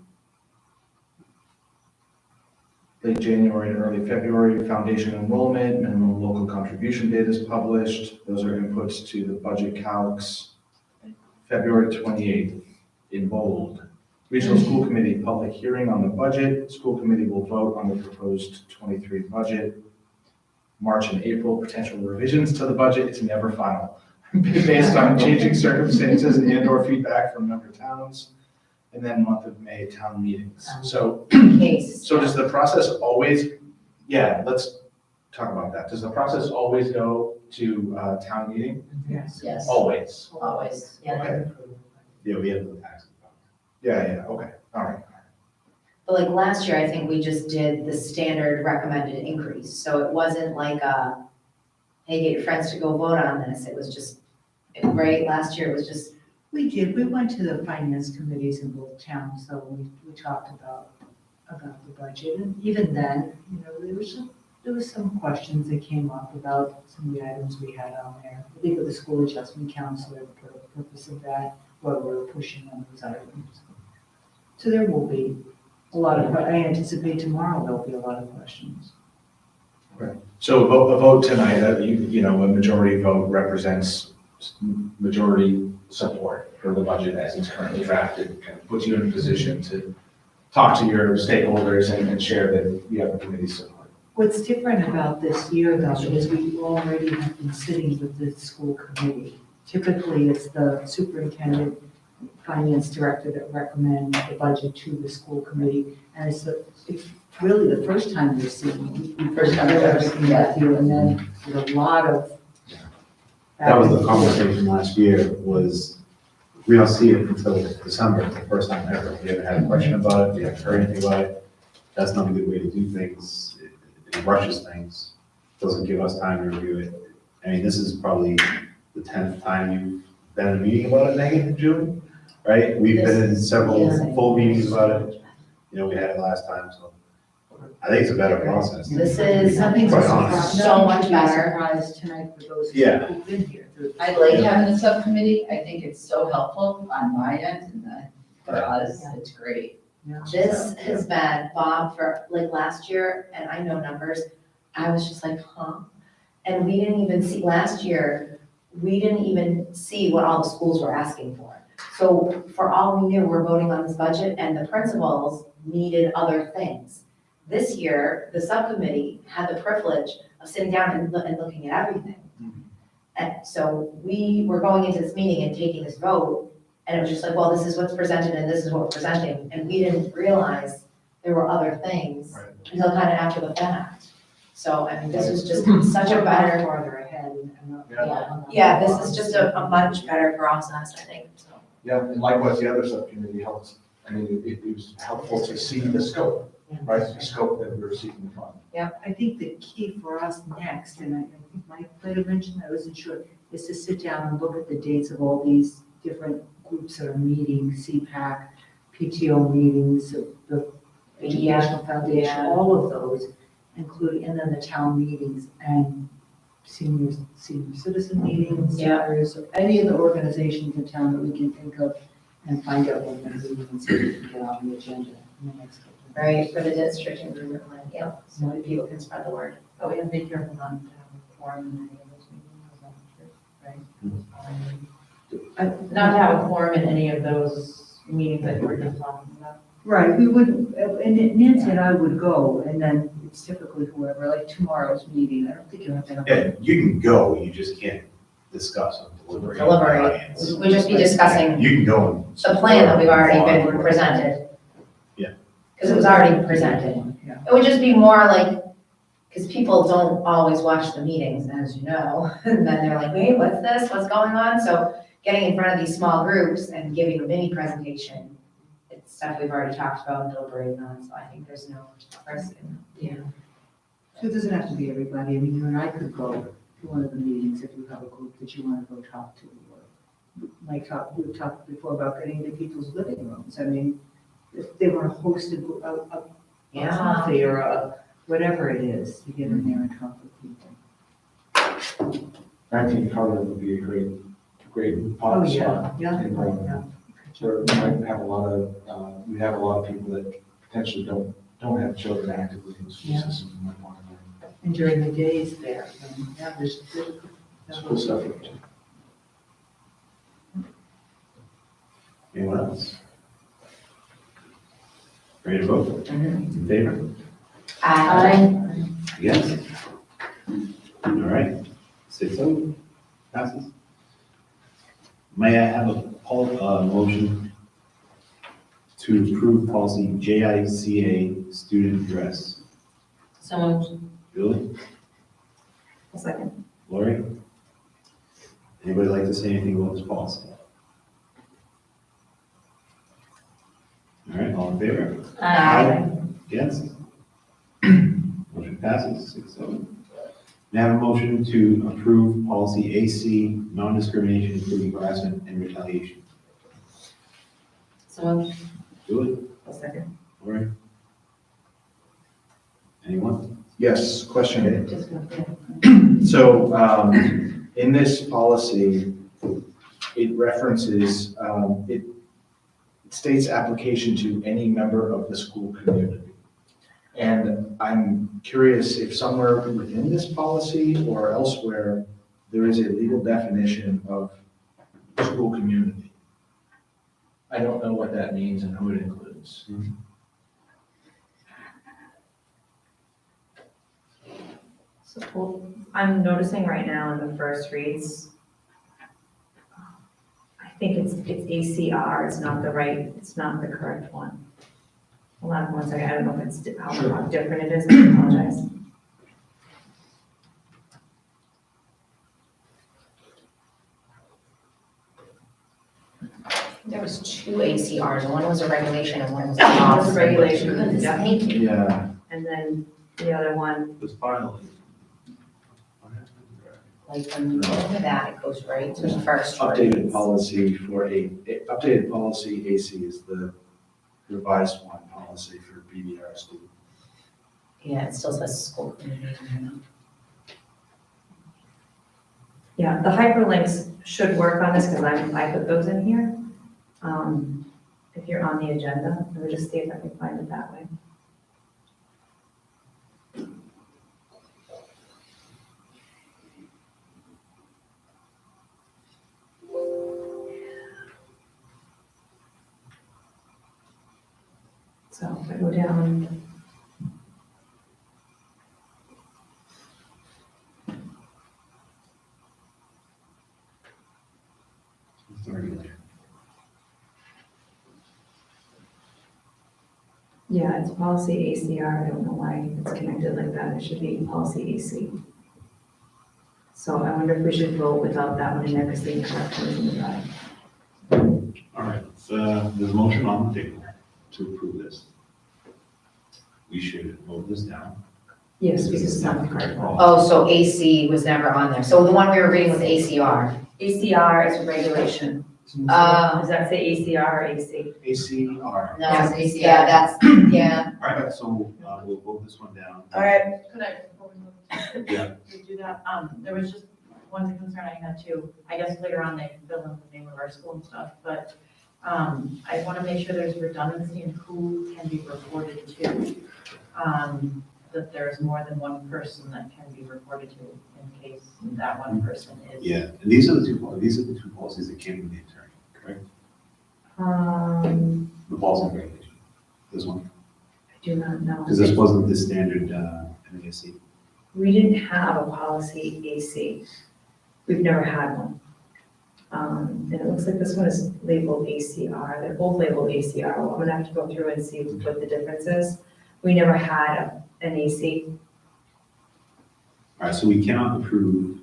Late January and early February, foundation enrollment, minimum local contribution data is published. Those are inputs to the budget calcs. February 28th, in bold. Regional School Committee public hearing on the budget. School committee will vote on the proposed 23 budget. March and April, potential revisions to the budget. It's never final. Based on changing circumstances and/or feedback from member towns. And then month of May, town meetings. So does the process always, yeah, let's talk about that. Does the process always go to town meeting? Yes. Yes. Always? Always, yeah. Okay. Yeah, we have the tax. Yeah, okay, all right. But like last year, I think we just did the standard recommended increase, so it wasn't like a, hey, get your friends to go vote on this, it was just, right, last year it was just. We did, we went to the finance committees in both towns, so we talked about the budget, and even then, you know, there was some questions that came up about some of the items we had on there. I think with the school adjustment counselor, for the purpose of that, what we're pushing on those items. So there will be a lot of, I anticipate tomorrow there'll be a lot of questions. So a vote tonight, you know, a majority vote represents majority support for the budget as it's currently drafted, kind of puts you in a position to talk to your stakeholders and share that you have the committee's support. What's different about this year though is we already have been sitting with the school committee. Typically, it's the superintendent, finance director that recommend the budget to the school committee. And it's really the first time we're seeing, First time I've ever seen that. with you, and then with a lot of. That was the conversation last year, was we don't see it until December. It's the first time ever. We haven't had a question about it. We haven't heard anything about it. That's not a good way to do things. It rushes things. Doesn't give us time to review it. I mean, this is probably the 10th time you've been in a meeting about it, Megan, in June, right? We've been in several full meetings about it. You know, we had it last time, so I think it's a better process. This is Quite honest. so much better. Surprise tonight for those Yeah. who've been here. I like having the subcommittee. I think it's so helpful on my end and for us, it's great. This has been, Bob, for like last year, and I know numbers, I was just like, huh? And we didn't even see, last year, we didn't even see what all the schools were asking for. So for all we knew, we're voting on this budget and the principals needed other things. This year, the subcommittee had the privilege of sitting down and looking at everything. And so we were going into this meeting and taking this vote, and it was just like, well, this is what's presented and this is what we're presenting. And we didn't realize there were other things until kind of after the fact. So, I mean, this was just such a better. Farther ahead. Yeah, this is just a much better process, I think, so. Yeah, and likewise, the other subcommittee helps. I mean, it was helpful to see the scope, right? The scope that we were seeking to fund. Yeah, I think the key for us next, and I think Mike might have mentioned, I wasn't sure, is to sit down and look at the dates of all these different groups that are meeting, CPAC, PTO meetings, the Educational Foundation, all of those, including, and then the town meetings and senior citizen meetings. Yeah. Or any of the organizations in town that we can think of and find out what they're doing and see if we can get on the agenda in the next couple of Right, for the district and River Glen, yeah, so many people can spread the word. But we have to be careful not to have a quorum in any of those meetings, right? Not to have a quorum in any of those meetings that you were just talking about. Right, we would, and Nancy and I would go, and then it's typically whoever, like tomorrow's meeting, I don't think you have to have. Yeah, you can go, you just can't discuss or deliberate. with the Deliberate. audience. We'd just be discussing You can go and. the plan that we've already been presented. Yeah. Because it was already presented. Yeah. It would just be more like, because people don't always watch the meetings, as you know, and then they're like, wait, what's this, what's going on? So getting in front of these small groups and giving a mini presentation, it's stuff we've already talked about and deliberated on, so I think there's no risk in that. Yeah. So it doesn't have to be everybody, I mean, you and I could go to one of the meetings if you have a group that you want to go talk to. Or we've talked before about getting into people's living rooms, I mean, if they want to host a Yeah. coffee or a, whatever it is, to get in there and talk with people. I think Harvard would be a great Oh, pot yeah, spot. yeah, And, yeah. Where we might have a lot of people that potentially don't have children actively in the school Yeah. system and might want to learn. And during the days there, yeah, there's. School stuff. Anyone else? Ready to vote? In favor? Yes. All right, 6-0, passes. May I have a motion to approve policy JICA student dress? So moved. Julie? A second. Lori? Anybody like to say anything about this policy? All right, all in favor? Against? Motion passes 6-0. May I have a motion to approve policy AC, non-discrimination, including harassment and retaliation? So moved. Julie? A second. Lori? Anyone? Yes, question. Just go ahead. So, in this policy, it references, it states application to any member of the school community. And I'm curious if somewhere within this policy or elsewhere, there is a legal definition of school community. I don't know what that means and who it includes. So I'm noticing right now in the first reads, I think it's ACR, it's not the correct one. Hold on one second, I don't know if it's, how different it is, I apologize. There was two ACRs, one was a regulation and one was a One policy. was a regulation, Goodness, yeah. thank you. Yeah. And then the other one, Was finally. Like when you go to that, it goes right to the first one. Updated policy updated policy AC is the revised one policy for BBR students. Yeah, it still says school community. yeah, the hyperlinks should work on this because I put those in here. If you're on the agenda, let me just see if I can find it that way. So if I go down. Yeah, it's policy ACR. I don't know why it's connected like that. It should be policy AC. So I wonder if we should vote without that one in there because the incorrect one is in the drive. All right, so there's a motion on the table to approve this. We should vote this down. Yes, because it's not the correct one. Oh, so AC was never on there. So the one we were reading was ACR. ACR is regulation. Uh, Does that say ACR or AC? ACR. No, it's ACR, that's, yeah. All right, right, so we'll vote this one down. All right. Could I, before we move? Yeah. We do that, there was just one concern I had too, I guess later on they can fill in the name of our school and stuff, but, I want to make sure there's redundancy in who can be reported to. That there's more than one person that can be reported to in case that one person is. Yeah, and these are the two policies that came from the attorney, correct? The policy and regulation, this one, I do not know. because this wasn't the standard MASC. We didn't have a policy AC. We've never had one. And it looks like this one is labeled ACR. They're both labeled ACR. Well, I'm gonna have to go through and see what the difference is. We never had an AC. All right, so we cannot approve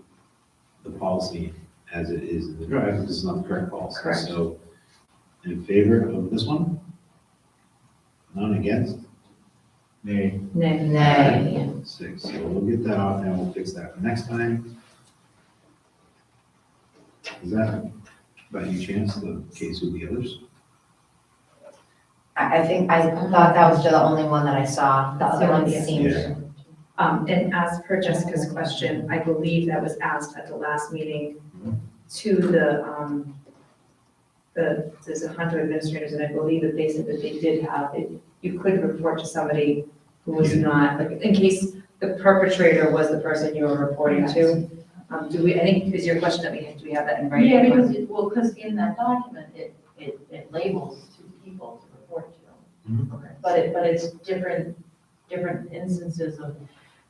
the policy as it is in the draft, because it's not the correct policy. Correct. So in favor of this one? None against? Nay. Nay. 6, so we'll get that off and we'll fix that for next time. Is that by any chance the case with the others? I think, I thought that was the only one that I saw, the other ones Yeah. seemed. Yeah. And as per Jessica's question, I believe that was asked at the last meeting to there's 100 administrators, and I believe that they said that they did have, you could report to somebody who was not, like, in case the perpetrator was the person you were reporting to. Do we, I think, is your question that do we have that in writing? Yeah, because in that document, it labels two people to report to. Okay. But it's different instances of,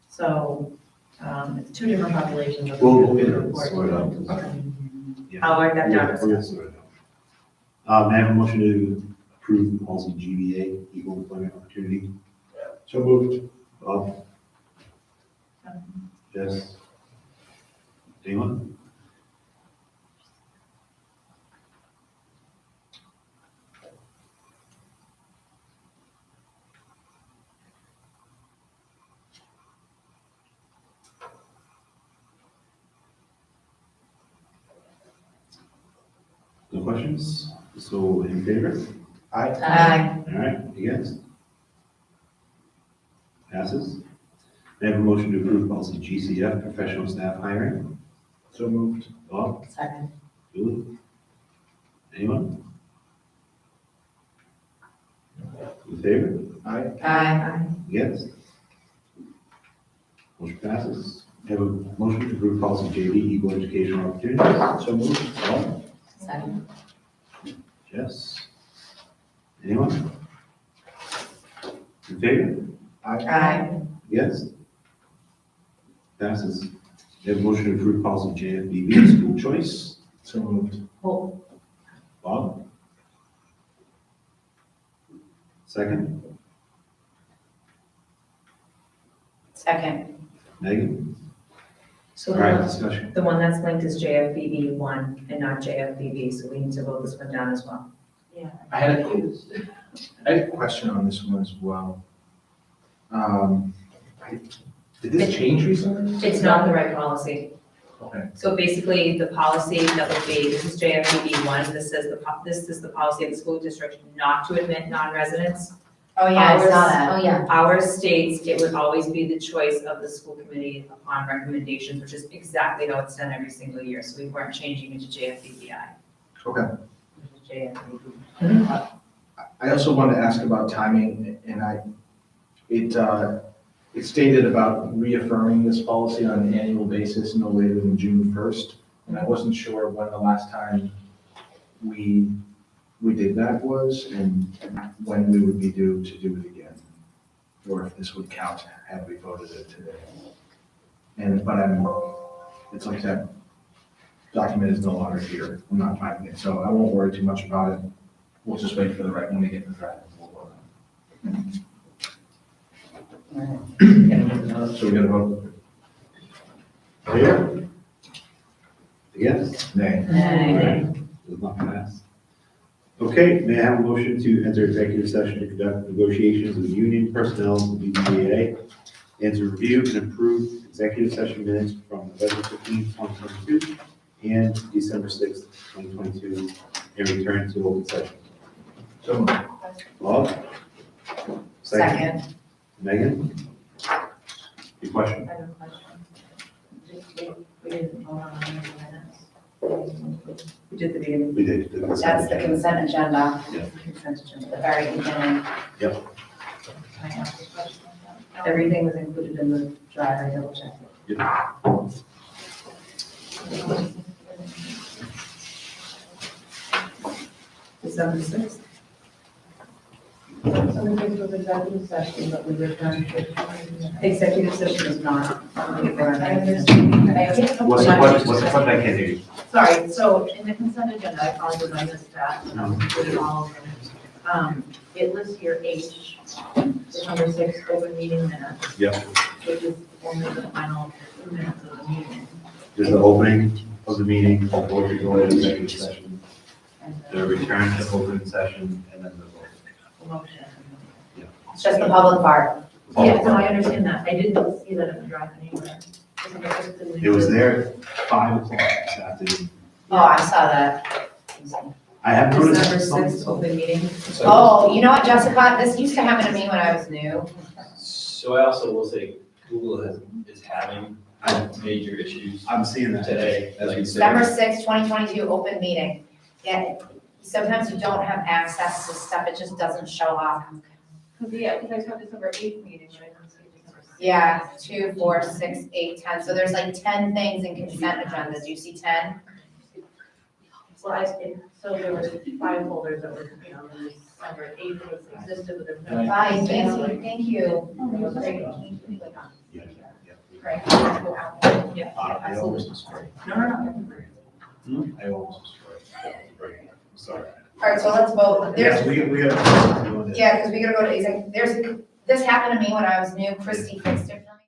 so, it's two different populations of We'll people get to it report. sorted out. Okay. Yeah. I'll write that down. We'll get it sorted out. May I have a motion to approve the policy GBA, equal employment opportunity? So moved. Bob? Jess? Anyone? No questions? So in favor? Aye. Aye. All right, against? Passes. May I have a motion to approve policy GCF, professional staff hiring? So moved. Bob? Second. Julie? Anyone? In favor? Aye. Aye. Against? Motion passes. May I have a motion to approve policy JV, equal educational opportunities? So moved. Bob? Second. Jess? Anyone? In favor? Aye. Yes. Passes. We have a motion to approve policy JFBB, school choice. So moved. Oh, Bob? Second. Second. Megan? so All right, discussion. the one that's linked is JFBB 1 and not JFBB, so we need to vote this one down as well. Yeah. I had a question on this one as well. Did this change recently? It's not the right policy. Okay. So basically, the policy that would be, this is JFBB 1, this says this is the policy of the school district not to admit non-residents. Oh, yeah, I saw Ours- that. Oh, yeah. Ours states it would always be the choice of the school committee upon recommendations, which is exactly how it's done every single year, so we weren't changing it to JFBBI. Okay. JFBB. I also wanted to ask about timing, and it stated about reaffirming this policy on an annual basis no later than June 1st. And I wasn't sure when the last time we did that was and when we would be due to do it again. Or if this would count had we voted it today. It's like that document is no longer here. I'm not finding it, so I won't worry too much about it. We'll just wait for the right one to get in the draft. We'll vote on it. So we gotta vote. Favor? Against? Nay. Nay. Does not pass. Okay, may I have a motion to enter executive session to conduct negotiations with union personnel of the BPA and to review and approve executive session minutes from November 15, 2022 and December 6, 2022, and return to open session. So moved. Bob? Second. Megan? Your question? I have a question. We didn't vote on any of the minutes. We did the beginning. We did. That's the consent agenda, Yeah. Consent agenda. the very beginning. Can I ask a question? Everything was included in the drive, I double checked it. December 6th. Some things was executive session, but we were done. Executive session is not. I understand. What's the question? I can't hear you. Sorry, so in the consent agenda, I apologize, I missed that, and I'm including all of them. It lists here H, December 6th open meeting minutes. Yep. Which is only the final minutes of the meeting. There's the opening of the meeting, the board to go into executive session, the return to open session, and then the vote. The motion. It's just the public part. Yeah, no, I understand that. I didn't see that in the drive anywhere. December 6th didn't It was include- there at 5 o'clock this afternoon. Oh, I saw that. I have noticed. December 6th open meeting. Oh, you know what, Jessica, this used to happen to me when I was new. So I also will say, Google is having major issues I'm seeing that today, as we December said. 6th, 2022, open meeting. Yeah, sometimes you don't have access to stuff, it just doesn't show up. Yeah, because I saw December 8th meeting, but I didn't see December 6th. Yeah, 2, 4, 6, 8, 10, so there's like 10 things in consent agendas, do you see 10? Well, so there were 5 folders that were, you know, the December 8th was existed, but there was no. Fine, thank you. That was great. Yeah, Great. Yeah, I almost destroyed. No, no, no. I almost destroyed. Right. Sorry. All right, so let's vote. Yes, There's, we gotta. yeah, because we gotta go to exec, this happened to me when I was new, Christy fixed it for me.